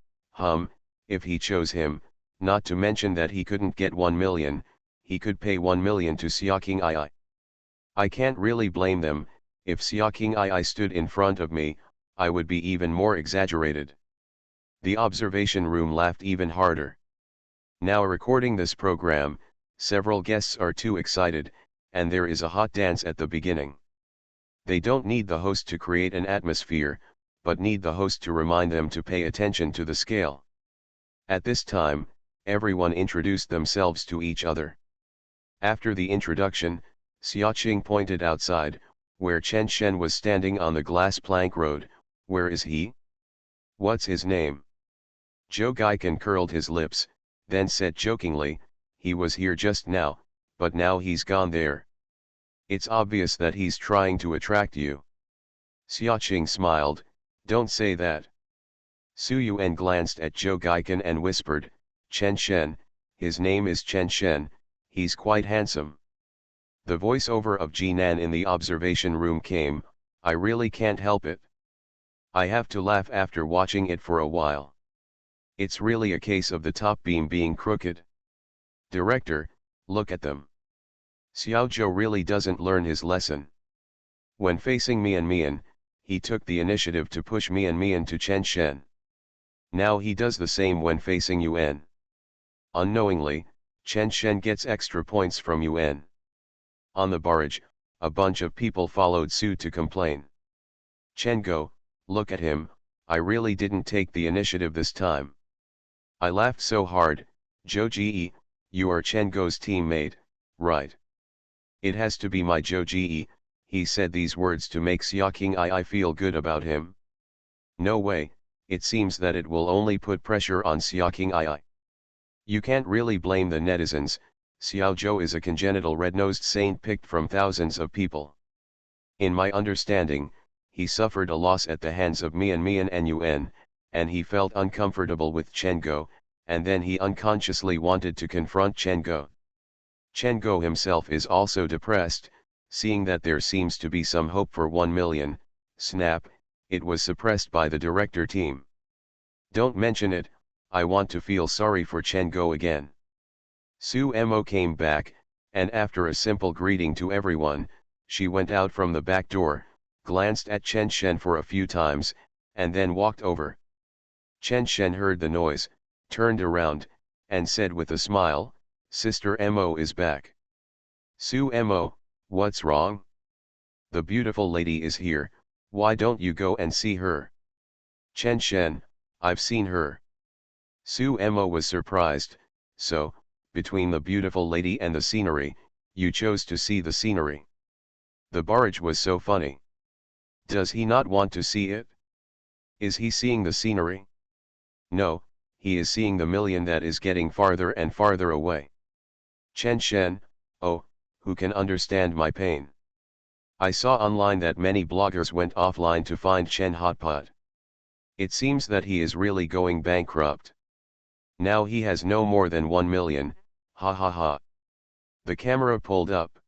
if he chose him, not to mention that he couldn't get 1 million, he could pay 1 million to Xia King I. I can't really blame them, if Xia King I stood in front of me, I would be even more exaggerated. The observation room laughed even harder. Now recording this program, several guests are too excited, and there is a hot dance at the beginning. They don't need the host to create an atmosphere, but need the host to remind them to pay attention to the scale. At this time, everyone introduced themselves to each other. After the introduction, Xiaoqing pointed outside, where Chen Shen was standing on the glass plank road. Where is he? What's his name? Zhou Gaikan curled his lips, then said jokingly, he was here just now, but now he's gone there. It's obvious that he's trying to attract you. Xiaoqing smiled, don't say that. Su Yuan glanced at Zhou Gaikan and whispered, Chen Shen, his name is Chen Shen, he's quite handsome. The voiceover of Jinan in the observation room came, I really can't help it. I have to laugh after watching it for a while. It's really a case of the top beam being crooked. Director, look at them. Xiao Zhou really doesn't learn his lesson. When facing Mian, he took the initiative to push Mian to Chen Shen. Now he does the same when facing Yuan. Unknowingly, Chen Shen gets extra points from Yuan. On the barrage, a bunch of people followed suit to complain. Chen Go, look at him, I really didn't take the initiative this time. I laughed so hard. Zhou Ji, you are Chen Go's teammate, right? It has to be my Zhou Ji, he said these words to make Xiaoqing I feel good about him. No way, it seems that it will only put pressure on Xiaoqing I. You can't really blame the netizens, Xiao Zhou is a congenital red-nosed saint picked from thousands of people. In my understanding, he suffered a loss at the hands of Mian and Yuan, and he felt uncomfortable with Chen Go, and then he unconsciously wanted to confront Chen Go. Chen Go himself is also depressed, seeing that there seems to be some hope for 1 million, snap, it was suppressed by the director team. Don't mention it, I want to feel sorry for Chen Go again. Su Mo came back, and after a simple greeting to everyone, she went out from the back door, glanced at Chen Shen for a few times, and then walked over. Chen Shen heard the noise, turned around, and said with a smile, Sister Mo is back. Su Mo, what's wrong? The beautiful lady is here, why don't you go and see her? Chen Shen, I've seen her. Su Mo was surprised, so, between the beautiful lady and the scenery, you chose to see the scenery. The barrage was so funny. Does he not want to see it? Is he seeing the scenery? No, he is seeing the million that is getting farther and farther away. Chen Shen, oh, who can understand my pain? I saw online that many bloggers went offline to find Chen Hotpot. It seems that he is really going bankrupt. Now he has no more than 1 million, ha ha ha. The camera pulled up.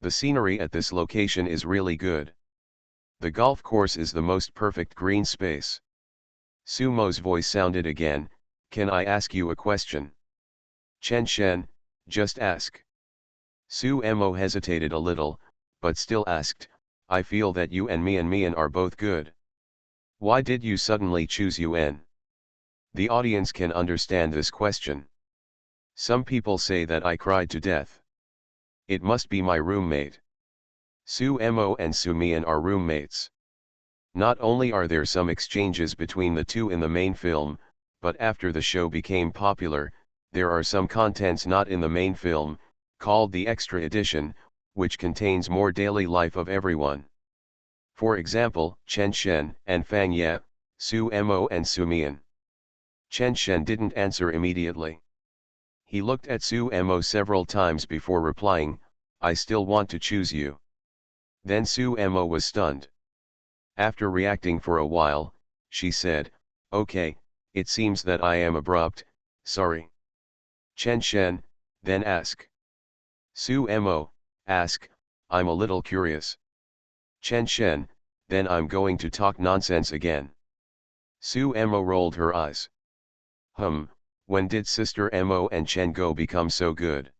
The scenery at this location is really good. The golf course is the most perfect green space. Sumo's voice sounded again, can I ask you a question? Chen Shen, just ask. Su Mo hesitated a little, but still asked, I feel that you and Mian are both good. Why did you suddenly choose Yuan? The audience can understand this question. Some people say that I cried to death. It must be my roommate. Su Mo and Su Mian are roommates. Not only are there some exchanges between the two in the main film, but after the show became popular, there are some contents not in the main film, called the Extra Edition, which contains more daily life of everyone. For example, Chen Shen and Fang Ye, Su Mo and Su Mian. Chen Shen didn't answer immediately. He looked at Su Mo several times before replying, I still want to choose you. Then Su Mo was stunned. After reacting for a while, she said, okay, it seems that I am abrupt, sorry. Chen Shen, then ask. Su Mo, ask, I'm a little curious. Chen Shen, then I'm going to talk nonsense again. Su Mo rolled her eyes. When did Sister Mo and Chen Go become so good?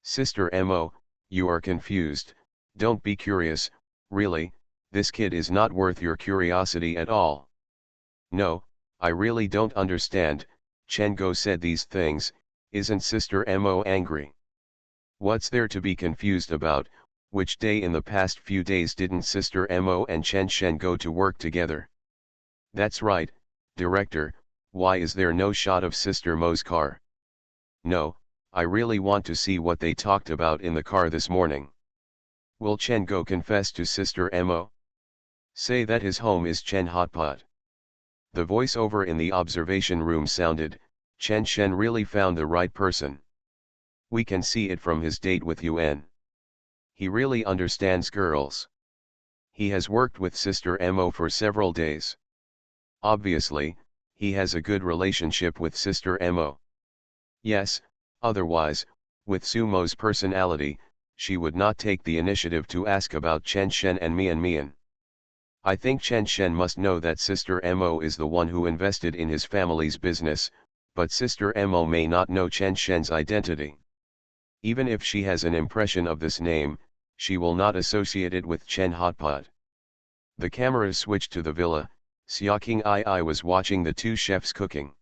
Sister Mo, you are confused, don't be curious, really, this kid is not worth your curiosity at all. No, I really don't understand, Chen Go said these things, isn't Sister Mo angry? What's there to be confused about, which day in the past few days didn't Sister Mo and Chen Shen go to work together? That's right, director, why is there no shot of Sister Mo's car? No, I really want to see what they talked about in the car this morning. Will Chen go confess to Sister Mo? Say that his home is Chen Hotpot. The voiceover in the observation room sounded, Chen Shen really found the right person. We can see it from his date with Yuan. He really understands girls. He has worked with Sister Mo for several days. Obviously, he has a good relationship with Sister Mo. Yes, otherwise, with Sumo's personality, she would not take the initiative to ask about Chen Shen and Mian. I think Chen Shen must know that Sister Mo is the one who invested in his family's business, but Sister Mo may not know Chen Shen's identity. Even if she has an impression of this name, she will not associate it with Chen Hotpot. The camera switched to the villa. Xia King Ai was watching the two chefs cooking.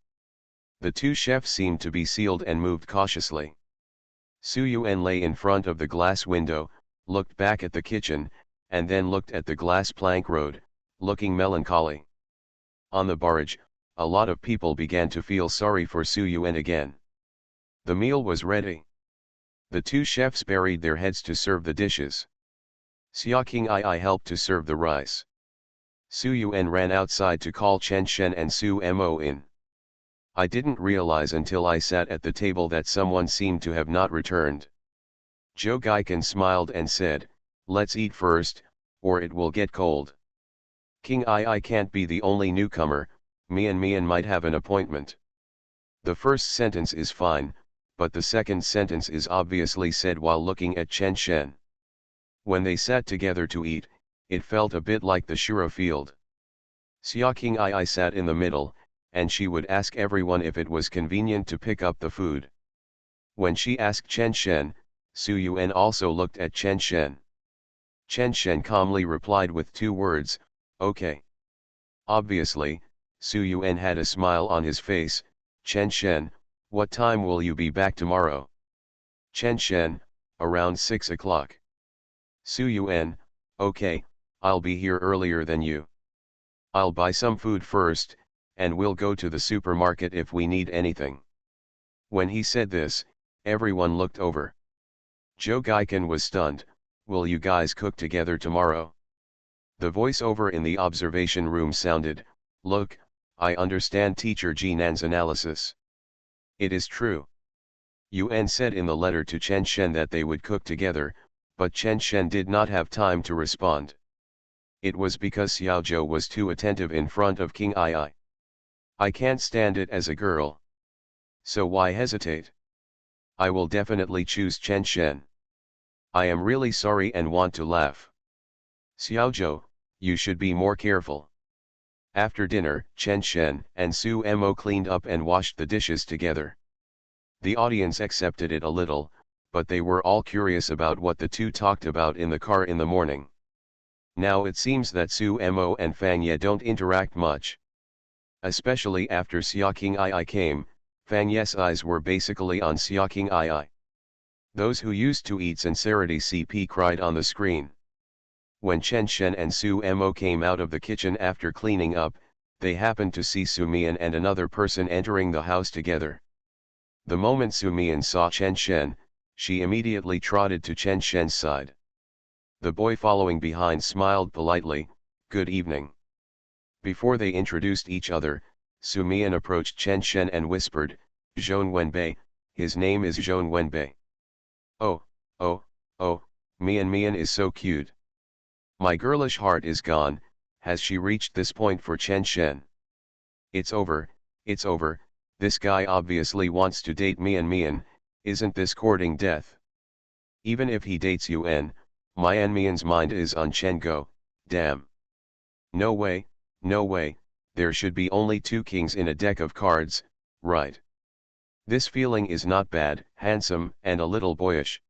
The two chefs seemed to be sealed and moved cautiously. Su Yuan lay in front of the glass window, looked back at the kitchen, and then looked at the glass plank road, looking melancholy. On the barge, a lot of people began to feel sorry for Su Yuan again. The meal was ready. The two chefs buried their heads to serve the dishes. Xia King Ai helped to serve the rice. Su Yuan ran outside to call Chen Shen and Su Mo in. I didn't realize until I sat at the table that someone seemed to have not returned. Zhou Gaikan smiled and said, "Let's eat first, or it will get cold." King Ai can't be the only newcomer, Mian might have an appointment. The first sentence is fine, but the second sentence is obviously said while looking at Chen Shen. When they sat together to eat, it felt a bit like the Shura field. Xia King Ai sat in the middle, and she would ask everyone if it was convenient to pick up the food. When she asked Chen Shen, Su Yuan also looked at Chen Shen. Chen Shen calmly replied with two words, "Okay." Obviously, Su Yuan had a smile on his face. "Chen Shen, what time will you be back tomorrow?" Chen Shen, "Around 6 o'clock." Su Yuan, "Okay, I'll be here earlier than you. I'll buy some food first, and we'll go to the supermarket if we need anything." When he said this, everyone looked over. Zhou Gaikan was stunned. "Will you guys cook together tomorrow?" The voiceover in the observation room sounded, "Look, I understand Teacher Jinan's analysis. It is true. Yuan said in the letter to Chen Shen that they would cook together, but Chen Shen did not have time to respond. It was because Xiao Zhou was too attentive in front of King Ai. I can't stand it as a girl. So why hesitate? I will definitely choose Chen Shen. I am really sorry and want to laugh. Xiao Zhou, you should be more careful." After dinner, Chen Shen and Su Mo cleaned up and washed the dishes together. The audience accepted it a little, but they were all curious about what the two talked about in the car in the morning. Now it seems that Su Mo and Fang Ye don't interact much. Especially after Xia King Ai came, Fang Ye's eyes were basically on Xia King Ai. Those who used to eat sincerity CP cried on the screen. When Chen Shen and Su Mo came out of the kitchen after cleaning up, they happened to see Su Mian and another person entering the house together. The moment Su Mian saw Chen Shen, she immediately trotted to Chen Shen's side. The boy following behind smiled politely, "Good evening." Before they introduced each other, Su Mian approached Chen Shen and whispered, "Zhong Wenbei, his name is Zhong Wenbei." "Oh, oh, oh, Mian is so cute. My girlish heart is gone." Has she reached this point for Chen Shen? It's over, this guy obviously wants to date Mian, isn't this courting death? Even if he dates Yuan, Mian's mind is on Chen Go, damn. No way, there should be only two kings in a deck of cards, right? This feeling is not bad, handsome, and a little boyish.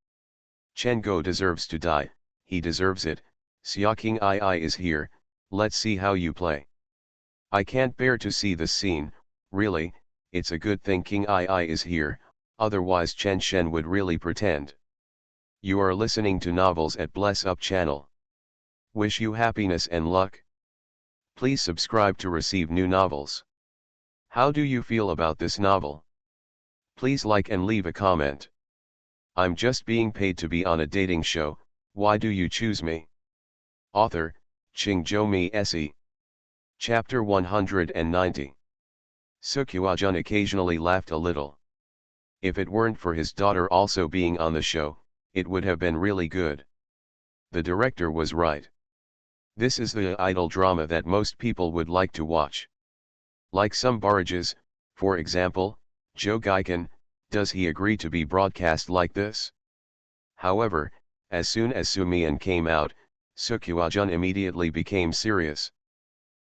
Chen Go deserves to die, he deserves it. Xia King Ai is here, let's see how you play. I can't bear to see this scene, really, it's a good thing King Ai is here, otherwise Chen Shen would really pretend. You are listening to Novels at Bless Up channel. Wish you happiness and luck. Please subscribe to receive new novels. How do you feel about this novel? Please like and leave a comment. I'm just being paid to be on a dating show, why do you choose me? Author, Ching-Jo-mi Se. Chapter 190. Soo-Kyo-jun occasionally laughed a little. If it weren't for his daughter also being on the show, it would have been really good. The director was right. This is the idol drama that most people would like to watch. Like some barrages, for example, Joe Gaiken, does he agree to be broadcast like this? However, as soon as Soo-mi-an came out, Soo-Kyo-jun immediately became serious.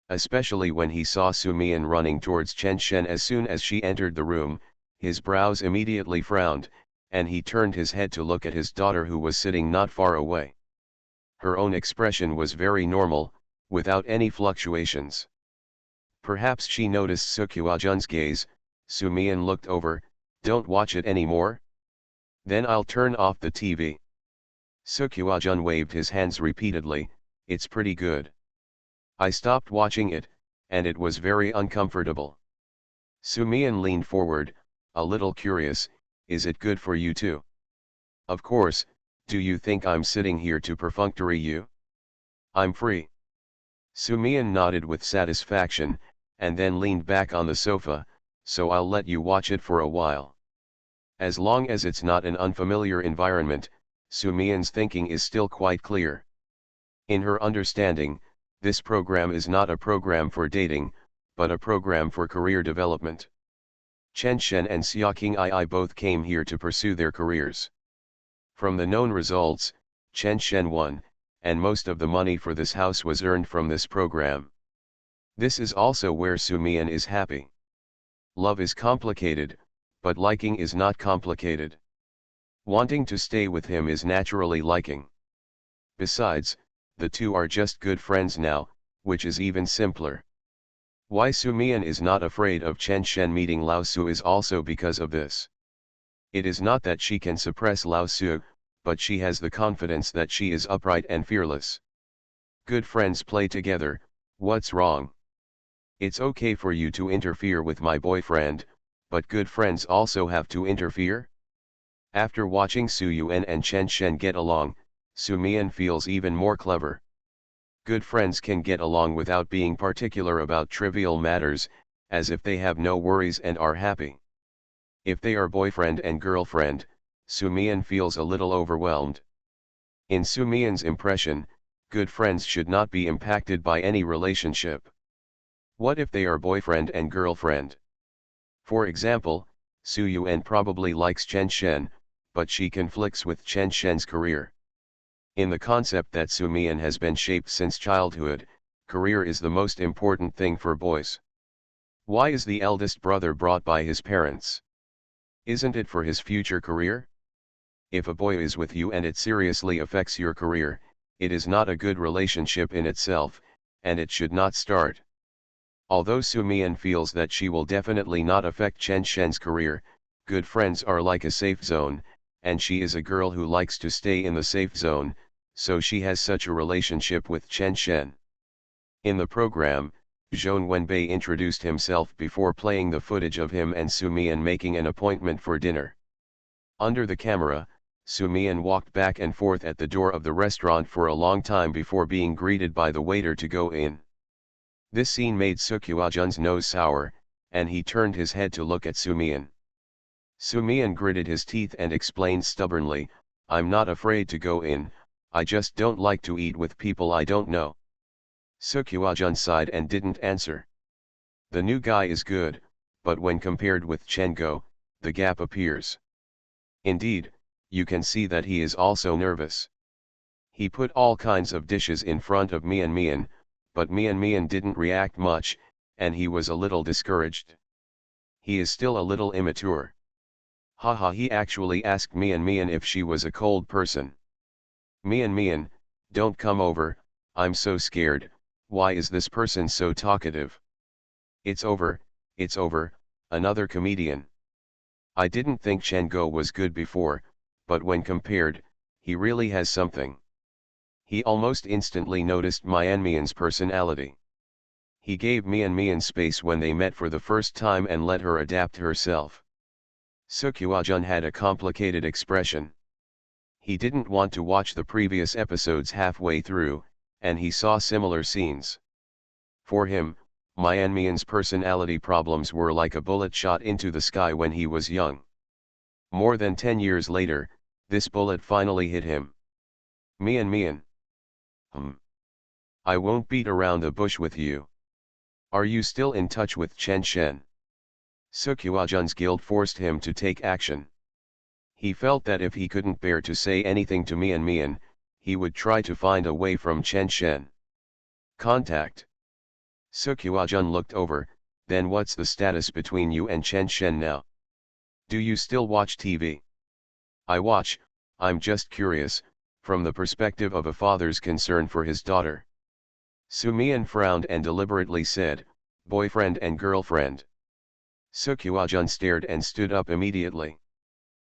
Especially when he saw Soo-mi-an running towards Chen-shen as soon as she entered the room, his brows immediately frowned, and he turned his head to look at his daughter who was sitting not far away. Her own expression was very normal, without any fluctuations. Perhaps she noticed Soo-Kyo-jun's gaze. Soo-mi-an looked over, "Don't watch it anymore? Then I'll turn off the TV." Soo-Kyo-jun waved his hands repeatedly, "It's pretty good. I stopped watching it, and it was very uncomfortable." Soo-mi-an leaned forward, a little curious, "Is it good for you too?" "Of course, do you think I'm sitting here to perfunctory you? I'm free." Soo-mi-an nodded with satisfaction, and then leaned back on the sofa, "So I'll let you watch it for a while. As long as it's not an unfamiliar environment." Soo-mi-an's thinking is still quite clear. In her understanding, this program is not a program for dating, but a program for career development. Chen-shen and Seok-ing-I both came here to pursue their careers. From the known results, Chen-shen won, and most of the money for this house was earned from this program. This is also where Soo-mi-an is happy. Love is complicated, but liking is not complicated. Wanting to stay with him is naturally liking. Besides, the two are just good friends now, which is even simpler. Why Soo-mi-an is not afraid of Chen-shen meeting Lao Su is also because of this. It is not that she can suppress Lao Su, but she has the confidence that she is upright and fearless. Good friends play together, what's wrong? It's okay for you to interfere with my boyfriend, but good friends also have to interfere? After watching Soo-yuan and Chen-shen get along, Soo-mi-an feels even more clever. Good friends can get along without being particular about trivial matters, as if they have no worries and are happy. If they are boyfriend and girlfriend, Soo-mi-an feels a little overwhelmed. In Soo-mi-an's impression, good friends should not be impacted by any relationship. What if they are boyfriend and girlfriend? For example, Soo-yuan probably likes Chen-shen, but she conflicts with Chen-shen's career. In the concept that Soo-mi-an has been shaped since childhood, career is the most important thing for boys. Why is the eldest brother brought by his parents? Isn't it for his future career? If a boy is with you and it seriously affects your career, it is not a good relationship in itself, and it should not start. Although Soo-mi-an feels that she will definitely not affect Chen-shen's career, good friends are like a safe zone, and she is a girl who likes to stay in the safe zone, so she has such a relationship with Chen-shen. In the program, Jeon Wenbei introduced himself before playing the footage of him and Soo-mi-an making an appointment for dinner. Under the camera, Soo-mi-an walked back and forth at the door of the restaurant for a long time before being greeted by the waiter to go in. This scene made Soo-Kyo-jun's nose sour, and he turned his head to look at Soo-mi-an. Soo-mi-an gritted his teeth and explained stubbornly, "I'm not afraid to go in, I just don't like to eat with people I don't know." Soo-Kyo-jun sighed and didn't answer. The new guy is good, but when compared with Chen-go, the gap appears. Indeed, you can see that he is also nervous. He put all kinds of dishes in front of Mian, but Mian didn't react much, and he was a little discouraged. He is still a little immature. Haha, he actually asked Mian if she was a cold person. Mian, don't come over, I'm so scared, why is this person so talkative? It's over, another comedian. I didn't think Chen-go was good before, but when compared, he really has something. He almost instantly noticed Mian's personality. He gave Mian space when they met for the first time and let her adapt herself. Sukyuajun had a complicated expression. He didn't want to watch the previous episodes halfway through, and he saw similar scenes. For him, Myanmar's personality problems were like a bullet shot into the sky when he was young. More than 10 years later, this bullet finally hit him. Mian. I won't beat around the bush with you. Are you still in touch with Chen Shen? Sukyuajun's guilt forced him to take action. He felt that if he couldn't bear to say anything to Mian, he would try to find a way from Chen Shen. Contact. Sukyuajun looked over, then what's the status between you and Chen Shen now? Do you still watch TV? I watch, I'm just curious, from the perspective of a father's concern for his daughter. Sumian frowned and deliberately said, boyfriend and girlfriend. Sukyuajun stared and stood up immediately.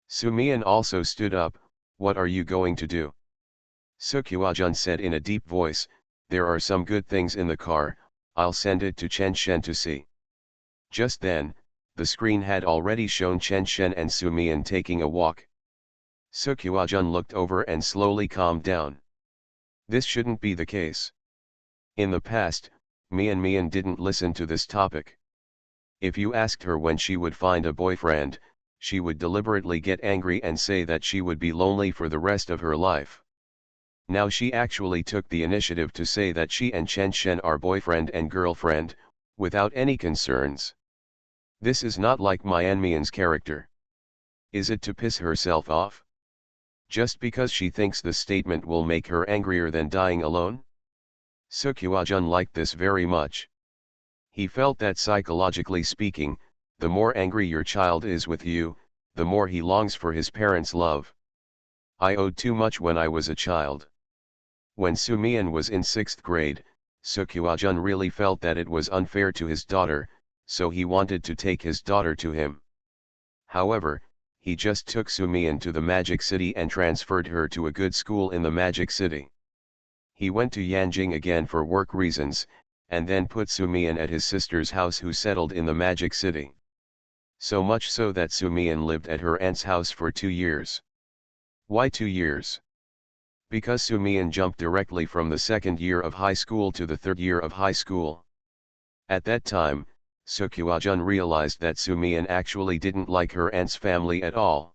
Sumian also stood up, what are you going to do? Sukyuajun said in a deep voice, there are some good things in the car, I'll send it to Chen Shen to see. Just then, the screen had already shown Chen Shen and Sumian taking a walk. Sukyuajun looked over and slowly calmed down. This shouldn't be the case. In the past, Mian didn't listen to this topic. If you asked her when she would find a boyfriend, she would deliberately get angry and say that she would be lonely for the rest of her life. Now she actually took the initiative to say that she and Chen Shen are boyfriend and girlfriend, without any concerns. This is not like Mian's character. Is it to piss herself off? Just because she thinks the statement will make her angrier than dying alone? Sukyuajun liked this very much. He felt that psychologically speaking, the more angry your child is with you, the more he longs for his parents' love. I owed too much when I was a child. When Sumian was in 6th grade, Sukyuajun really felt that it was unfair to his daughter, so he wanted to take his daughter to him. However, he just took Sumian to the Magic City and transferred her to a good school in the Magic City. He went to Yanjing again for work reasons, and then put Sumian at his sister's house who settled in the Magic City. So much so that Sumian lived at her aunt's house for 2 years. Why 2 years? Because Sumian jumped directly from the 2nd year of high school to the 3rd year of high school. At that time, Sukyuajun realized that Sumian actually didn't like her aunt's family at all.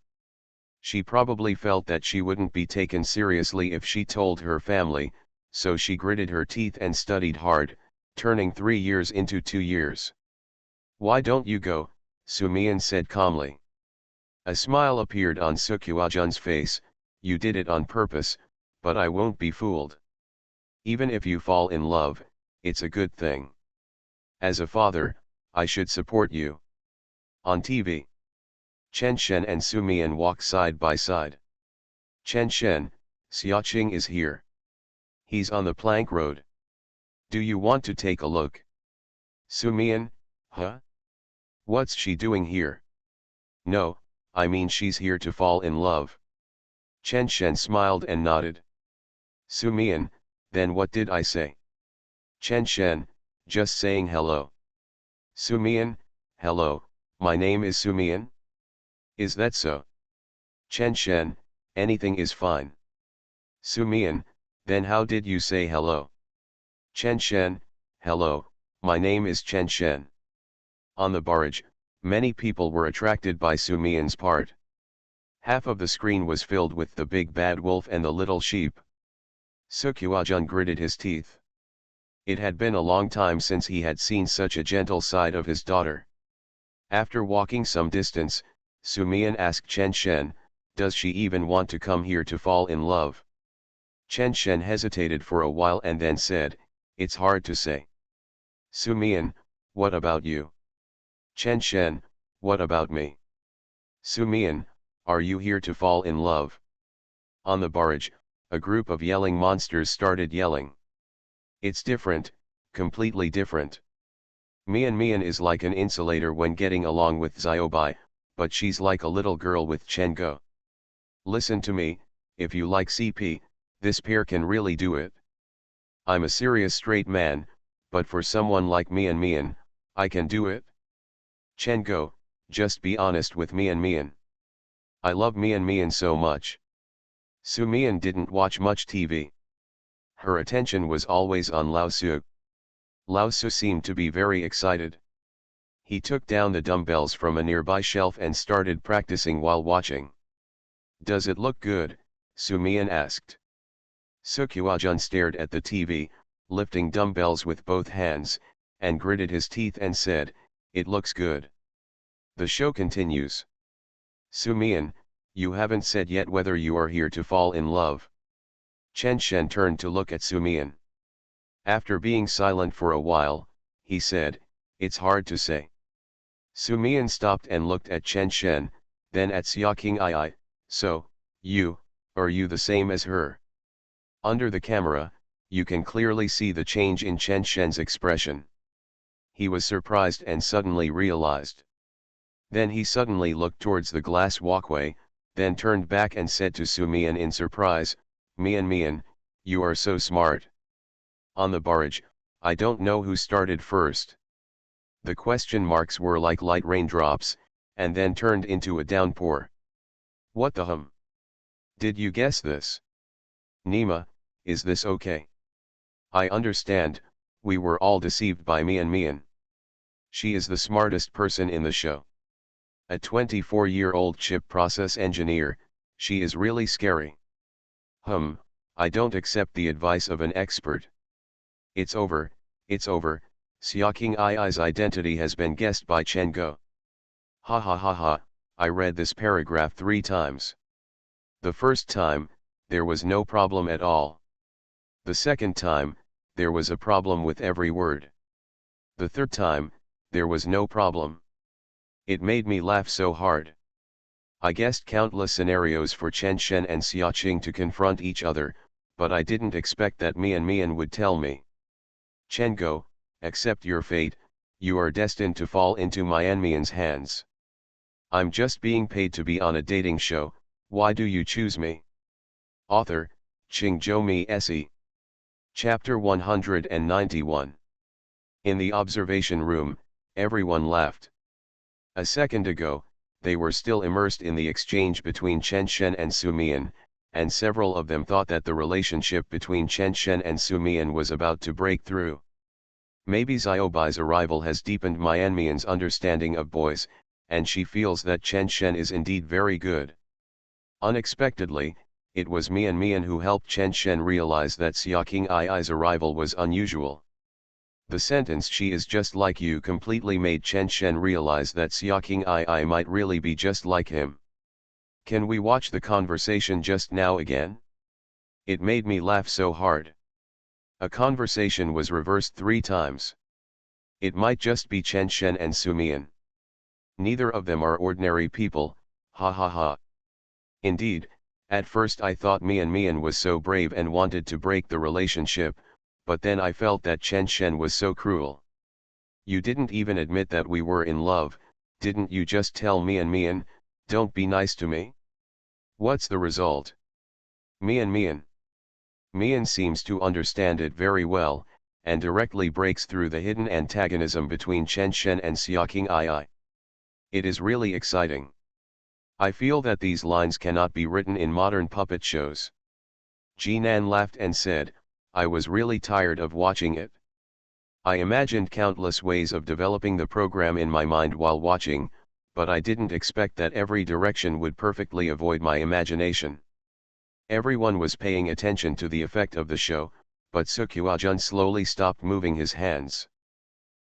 She probably felt that she wouldn't be taken seriously if she told her family, so she gritted her teeth and studied hard, turning 3 years into 2 years. Why don't you go? Sumian said calmly. A smile appeared on Sukyuajun's face, you did it on purpose, but I won't be fooled. Even if you fall in love, it's a good thing. As a father, I should support you. On TV. Chen Shen and Sumian walk side by side. Chen Shen, Xiaoqing is here. He's on the plank road. Do you want to take a look? Sumian, huh? What's she doing here? No, I mean she's here to fall in love. Chen Shen smiled and nodded. Sumian, then what did I say? Chen Shen, just saying hello. Sumian, hello, my name is Sumian. Is that so? Chen Shen, anything is fine. Sumian, then how did you say hello? Chen Shen, hello, my name is Chen Shen. On the barrage, many people were attracted by Sumian's part. Half of the screen was filled with the big bad wolf and the little sheep. Sukyuajun gritted his teeth. It had been a long time since he had seen such a gentle side of his daughter. After walking some distance, Sumian asked Chen Shen, does she even want to come here to fall in love? Chen Shen hesitated for a while and then said, it's hard to say. Sumian, what about you? Chen Shen, what about me? Sumian, are you here to fall in love? On the barrage, a group of yelling monsters started yelling. It's different, completely different. Mian is like an insulator when getting along with Xiaobai, but she's like a little girl with Chen Go. Listen to me, if you like CP, this pair can really do it. I'm a serious straight man, but for someone like Mian, I can do it. Chen Go, just be honest with Mian. I love Mian so much. Su Mian didn't watch much TV. Her attention was always on Lao Su. Lao Su seemed to be very excited. He took down the dumbbells from a nearby shelf and started practicing while watching. Does it look good? Su Mian asked. Sukyuajun stared at the TV, lifting dumbbells with both hands, and gritted his teeth and said, "It looks good." The show continues. Su Mian, you haven't said yet whether you are here to fall in love. Chen Shen turned to look at Su Mian. After being silent for a while, he said, "It's hard to say." Su Mian stopped and looked at Chen Shen, then at Xia King Ai. "So, are you the same as her?" Under the camera, you can clearly see the change in Chen Shen's expression. He was surprised and suddenly realized. Then he suddenly looked towards the glass walkway, then turned back and said to Su Mian in surprise, Mian, you are so smart." On the barrage, I don't know who started first. The question marks were like light raindrops, and then turned into a downpour. What the hum? Did you guess this? Nima, is this okay? I understand, we were all deceived by Mian. She is the smartest person in the show. A 24-year-old chip process engineer, she is really scary. I don't accept the advice of an expert. It's over, Xia King Ai's identity has been guessed by Chen Go. Ha, I read this paragraph 3 times. The first time, there was no problem at all. The second time, there was a problem with every word. The third time, there was no problem. It made me laugh so hard. I guessed countless scenarios for Chen Shen and Xia Qing to confront each other, but I didn't expect that Mian would tell me. Chen Go, accept your fate, you are destined to fall into Mian's hands. I'm just being paid to be on a dating show, why do you choose me? Author, Qingzhou Se. Chapter 191. In the observation room, everyone laughed. A second ago, they were still immersed in the exchange between Chen Shen and Su Mian, and several of them thought that the relationship between Chen Shen and Su Mian was about to break through. Maybe Xiaobai's arrival has deepened Mian's understanding of boys, and she feels that Chen Shen is indeed very good. Unexpectedly, it was Mian who helped Chen Shen realize that Xia King Ai's arrival was unusual. The sentence "she is just like you" completely made Chen Shen realize that Xia King Ai might really be just like him. Can we watch the conversation just now again? It made me laugh so hard. A conversation was reversed 3 times. It might just be Chen Shen and Su Mian. Neither of them are ordinary people, ha. Indeed, at first I thought Mian was so brave and wanted to break the relationship, but then I felt that Chen Shen was so cruel. You didn't even admit that we were in love, didn't you just tell Mian, don't be nice to me? What's the result? Mian seems to understand it very well, and directly breaks through the hidden antagonism between Chen Shen and Xia King Ai. It is really exciting. I feel that these lines cannot be written in modern puppet shows. Jinan laughed and said, I was really tired of watching it. I imagined countless ways of developing the program in my mind while watching, but I didn't expect that every direction would perfectly avoid my imagination. Everyone was paying attention to the effect of the show, but Sukyuajun slowly stopped moving his hands.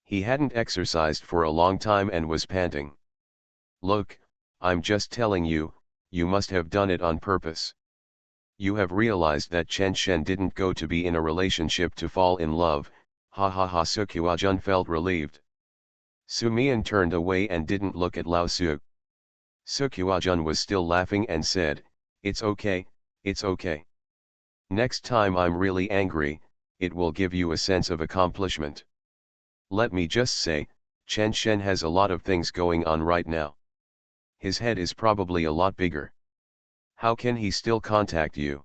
He hadn't exercised for a long time and was panting. Look, I'm just telling you, you must have done it on purpose. You have realized that Chen Shen didn't go to be in a relationship to fall in love, ha. Sukyuajun felt relieved. Su Mian turned away and didn't look at Lao Su. Sukyuajun was still laughing and said, it's okay. Next time I'm really angry, it will give you a sense of accomplishment. Let me just say, Chen Shen has a lot of things going on right now. His head is probably a lot bigger. How can he still contact you?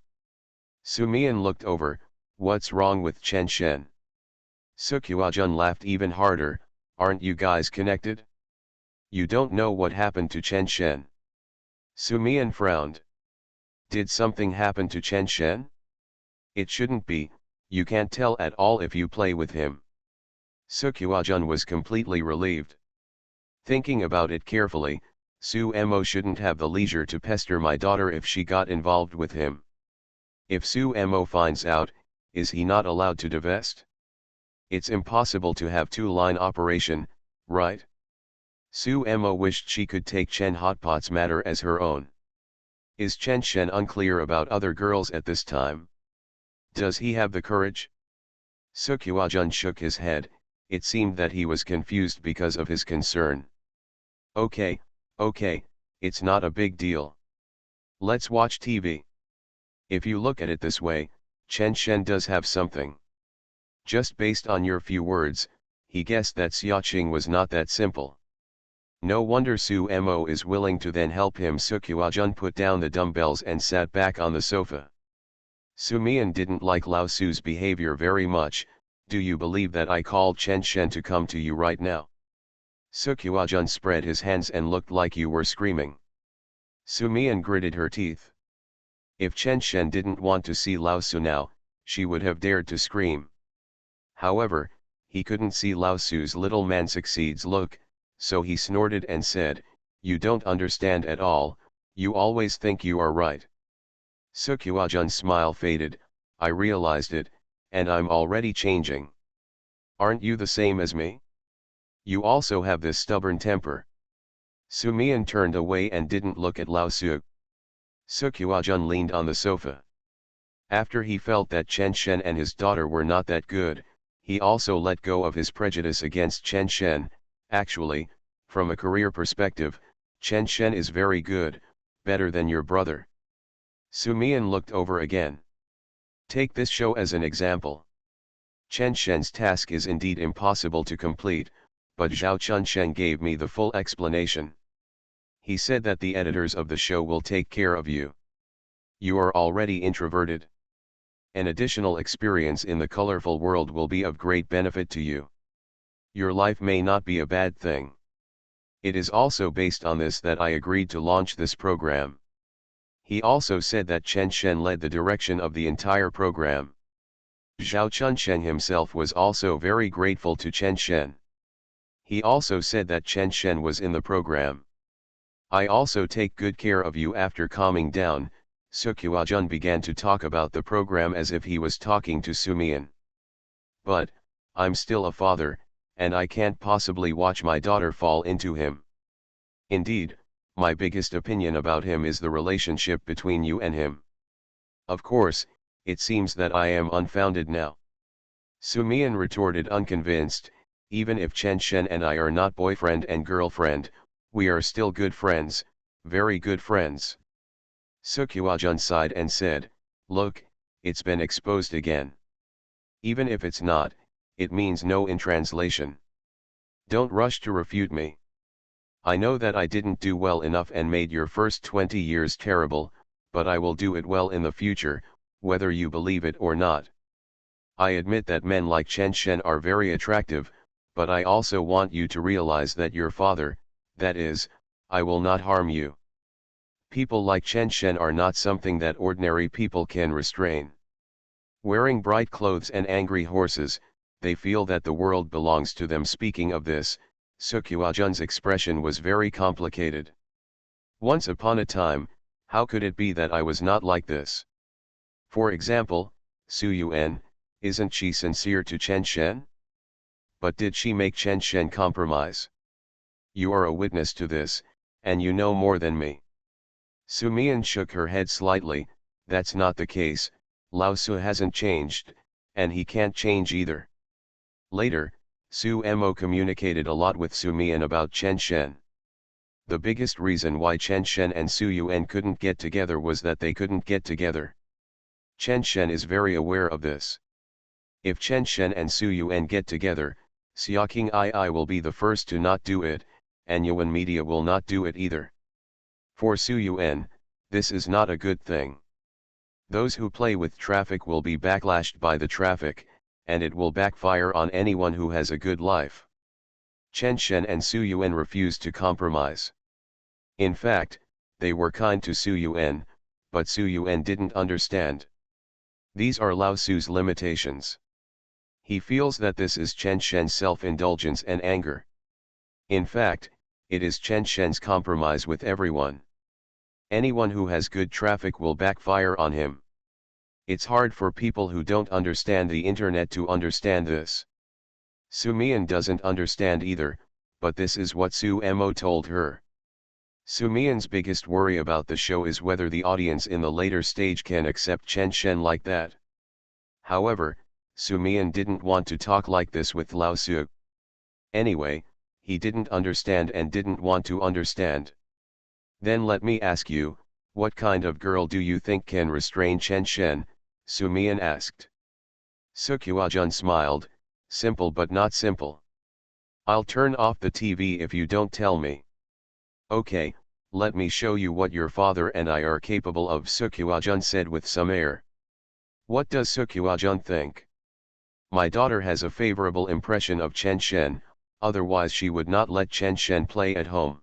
Su Mian looked over, what's wrong with Chen Shen? Sukyuajun laughed even harder, aren't you guys connected? You don't know what happened to Chen Shen. Su Mian frowned. Did something happen to Chen Shen? It shouldn't be, you can't tell at all if you play with him. Su Qiujun was completely relieved. Thinking about it carefully, Su Mo shouldn't have the leisure to pester my daughter if she got involved with him. If Su Mo finds out, is he not allowed to divest? It's impossible to have two-line operation, right? Su Mo wished she could take Chen Hotpot's matter as her own. Is Chen Shen unclear about other girls at this time? Does he have the courage? Su Qiujun shook his head. It seemed that he was confused because of his concern. Okay, it's not a big deal. Let's watch TV. If you look at it this way, Chen Shen does have something. Just based on your few words, he guessed that Xiaoqing was not that simple. No wonder Su Mo is willing to then help him. Su Qiujun put down the dumbbells and sat back on the sofa. Su Mian didn't like Lao Su's behavior very much. Do you believe that I called Chen Shen to come to you right now? Su Qiujun spread his hands and looked like you were screaming. Su Mian gritted her teeth. If Chen Shen didn't want to see Lao Su now, she would have dared to scream. However, he couldn't see Lao Su's little man succeeds look, so he snorted and said, "You don't understand at all, you always think you are right." Su Qiujun's smile faded. I realized it, and I'm already changing. Aren't you the same as me? You also have this stubborn temper. Su Mian turned away and didn't look at Lao Su. Su Qiujun leaned on the sofa. After he felt that Chen Shen and his daughter were not that good, he also let go of his prejudice against Chen Shen. Actually, from a career perspective, Chen Shen is very good, better than your brother. Su Mian looked over again. Take this show as an example. Chen Shen's task is indeed impossible to complete, but Zhao Chunshen gave me the full explanation. He said that the editors of the show will take care of you. You are already introverted. An additional experience in the colorful world will be of great benefit to you. Your life may not be a bad thing. It is also based on this that I agreed to launch this program. He also said that Chen Shen led the direction of the entire program. Zhao Chunshen himself was also very grateful to Chen Shen. He also said that Chen Shen was in the program. I also take good care of you. After calming down, Su Qiujun began to talk about the program as if he was talking to Su Mian. But, I'm still a father, and I can't possibly watch my daughter fall into him. Indeed, my biggest opinion about him is the relationship between you and him. Of course, it seems that I am unfounded now. Su Mian retorted unconvinced, even if Chen Shen and I are not boyfriend and girlfriend, we are still good friends, very good friends. Su Qiujun sighed and said, look, it's been exposed again. Even if it's not, it means no in translation. Don't rush to refute me. I know that I didn't do well enough and made your first 20 years terrible, but I will do it well in the future, whether you believe it or not. I admit that men like Chen Shen are very attractive, but I also want you to realize that your father, that is, I will not harm you. People like Chen Shen are not something that ordinary people can restrain. Wearing bright clothes and angry horses, they feel that the world belongs to them. Speaking of this, Su Qiujun's expression was very complicated. Once upon a time, how could it be that I was not like this? For example, Su Yuan, isn't she sincere to Chen Shen? But did she make Chen Shen compromise? You are a witness to this, and you know more than me. Su Mian shook her head slightly. That's not the case. Lao Su hasn't changed, and he can't change either. Later, Su Mo communicated a lot with Su Mian about Chen Shen. The biggest reason why Chen Shen and Su Yuan couldn't get together was that they couldn't get together. Chen Shen is very aware of this. If Chen Shen and Su Yuan get together, Xiaoqing II will be the first to not do it, and Yuan Media will not do it either. For Su Yuan, this is not a good thing. Those who play with traffic will be backlashed by the traffic, and it will backfire on anyone who has a good life. Chen Shen and Su Yuan refused to compromise. In fact, they were kind to Su Yuen, but Su Yuen didn't understand. These are Lao Su's limitations. He feels that this is Chen Shen's self-indulgence and anger. In fact, it is Chen Shen's compromise with everyone. Anyone who has good traffic will backfire on him. It's hard for people who don't understand the internet to understand this. Su Mian doesn't understand either, but this is what Su Mo told her. Su Mian's biggest worry about the show is whether the audience in the later stage can accept Chen Shen like that. However, Su Mian didn't want to talk like this with Lao Su. Anyway, he didn't understand and didn't want to understand. Then let me ask you, what kind of girl do you think can restrain Chen Shen? Su Mian asked. Su Qiujun smiled, simple but not simple. I'll turn off the TV if you don't tell me. Okay, let me show you what your father and I are capable of, Su Qiujun said with some air. What does Su Qiujun think? My daughter has a favorable impression of Chen Shen, otherwise she would not let Chen Shen play at home.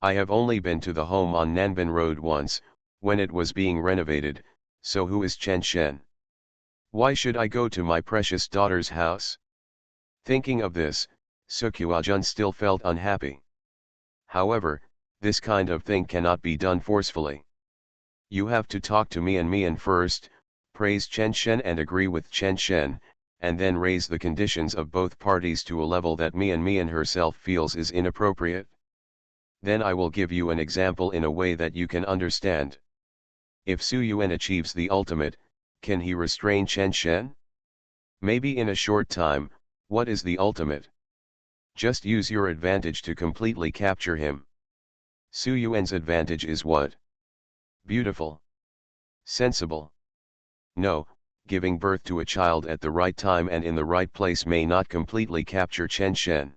I have only been to the home on Nanbin Road once, when it was being renovated, so who is Chen Shen? Why should I go to my precious daughter's house? Thinking of this, Su Qiujun still felt unhappy. However, this kind of thing cannot be done forcefully. You have to talk to Mian first, praise Chen Shen and agree with Chen Shen, and then raise the conditions of both parties to a level that Mian herself feels is inappropriate. Then I will give you an example in a way that you can understand. If Su Yuen achieves the ultimate, can he restrain Chen Shen? Maybe in a short time. What is the ultimate? Just use your advantage to completely capture him. Su Yuen's advantage is what? Beautiful. Sensible. No, giving birth to a child at the right time and in the right place may not completely capture Chen Shen.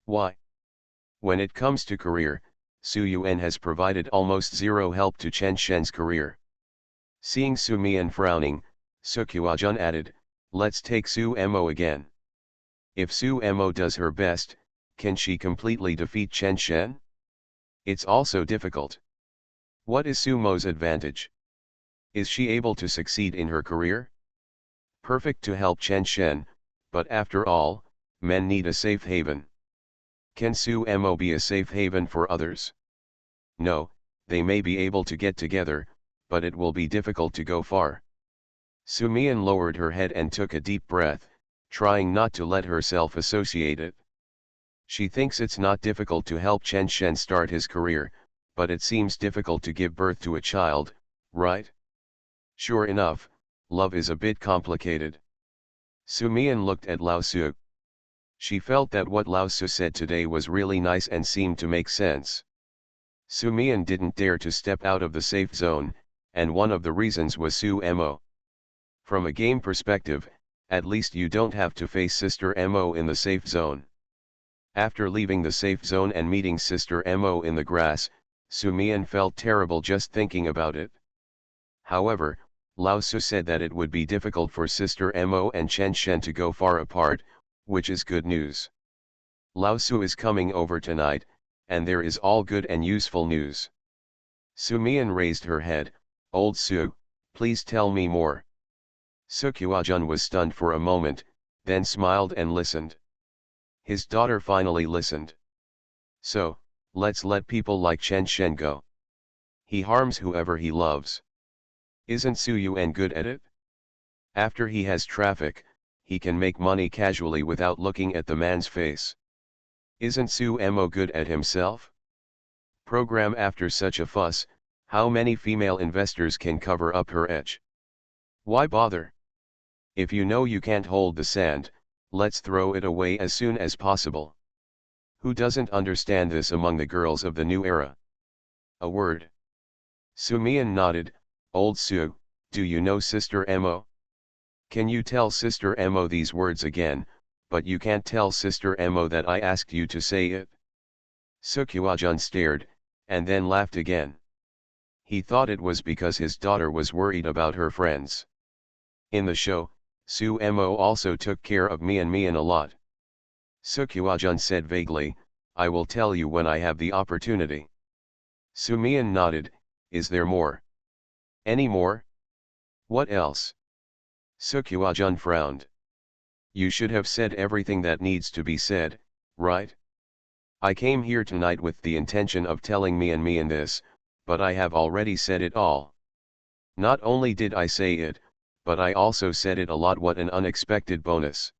Why? When it comes to career, Su Yuen has provided almost zero help to Chen Shen's career. Seeing Su Mian frowning, Su Qiujun added, let's take Su Mo again. If Su Mo does her best, can she completely defeat Chen Shen? It's also difficult. What is Su Mo's advantage? Is she able to succeed in her career? Perfect to help Chen Shen, but after all, men need a safe haven. Can Su Mo be a safe haven for others? No, they may be able to get together, but it will be difficult to go far. Su Mian lowered her head and took a deep breath, trying not to let herself associate it. She thinks it's not difficult to help Chen Shen start his career, but it seems difficult to give birth to a child, right? Sure enough, love is a bit complicated. Su Mian looked at Lao Su. She felt that what Lao Su said today was really nice and seemed to make sense. Su Mian didn't dare to step out of the safe zone, and one of the reasons was Su Mo. From a game perspective, at least you don't have to face Sister Mo in the safe zone. After leaving the safe zone and meeting Sister Mo in the grass, Su Mian felt terrible just thinking about it. However, Lao Su said that it would be difficult for Sister Mo and Chen Shen to go far apart, which is good news. Lao Su is coming over tonight, and there is all good and useful news. Su Mian raised her head, old Su, please tell me more. Su Qiujun was stunned for a moment, then smiled and listened. His daughter finally listened. So, let's let people like Chen Shen go. He harms whoever he loves. Isn't Su Yuen good at it? After he has traffic, he can make money casually without looking at the man's face. Isn't Su Mo good at himself? Program after such a fuss, how many female investors can cover up her edge? Why bother? If you know you can't hold the sand, let's throw it away as soon as possible. Who doesn't understand this among the girls of the new era? A word. Su Mian nodded, old Su, do you know Sister Mo? Can you tell Sister Mo these words again, but you can't tell Sister Mo that I asked you to say it? Su Qiujun stared, and then laughed again. He thought it was because his daughter was worried about her friends. In the show, Su Mo also took care of Mian a lot. Su Qiujun said vaguely, I will tell you when I have the opportunity. Sumian nodded. Is there more? Any more? What else? Sukyuajun frowned. You should have said everything that needs to be said, right? I came here tonight with the intention of telling Mian this, but I have already said it all. Not only did I say it, but I also said it a lot. What an unexpected bonus.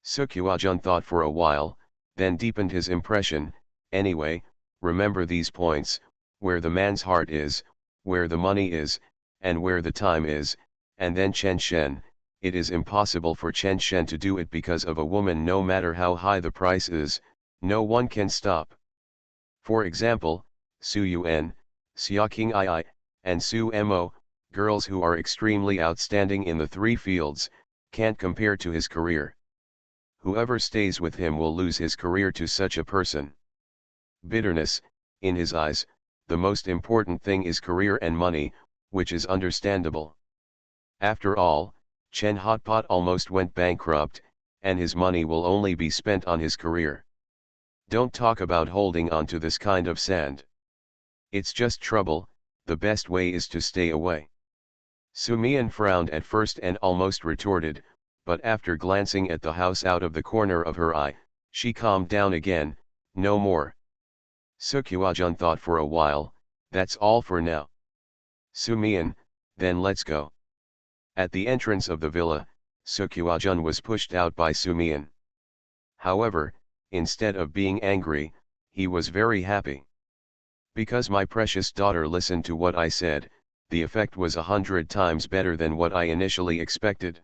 Sukyuajun thought for a while, then deepened his impression. Anyway, remember these points: where the man's heart is, where the money is, and where the time is. And then Chen Shen, it is impossible for Chen Shen to do it because of a woman. No matter how high the price is, no one can stop. For example, Su Yun, Xia King Ai, and Su Mo, girls who are extremely outstanding in the three fields, can't compare to his career. Whoever stays with him will lose his career to such a person. Bitterness, in his eyes, the most important thing is career and money, which is understandable. After all, Chen Hotpot almost went bankrupt, and his money will only be spent on his career. Don't talk about holding on to this kind of sand. It's just trouble. The best way is to stay away. Sumian frowned at first and almost retorted, but after glancing at the house out of the corner of her eye, she calmed down again. No more. Sukyuajun thought for a while. That's all for now. Sumian, then let's go. At the entrance of the villa, Sukyuajun was pushed out by Sumian. However, instead of being angry, he was very happy. Because my precious daughter listened to what I said, the effect was 100 times better than what I initially expected.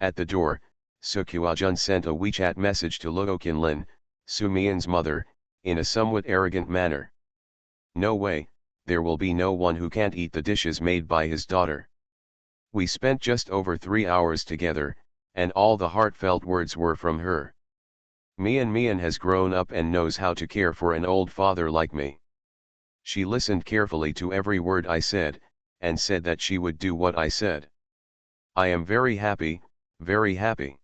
At the door, Sukyuajun sent a WeChat message to Luo Qinlin, Sumian's mother, in a somewhat arrogant manner. No way, there will be no one who can't eat the dishes made by his daughter. We spent just over 3 hours together, and all the heartfelt words were from her. Mian has grown up and knows how to care for an old father like me. She listened carefully to every word I said, and said that she would do what I said. I am very happy, very happy.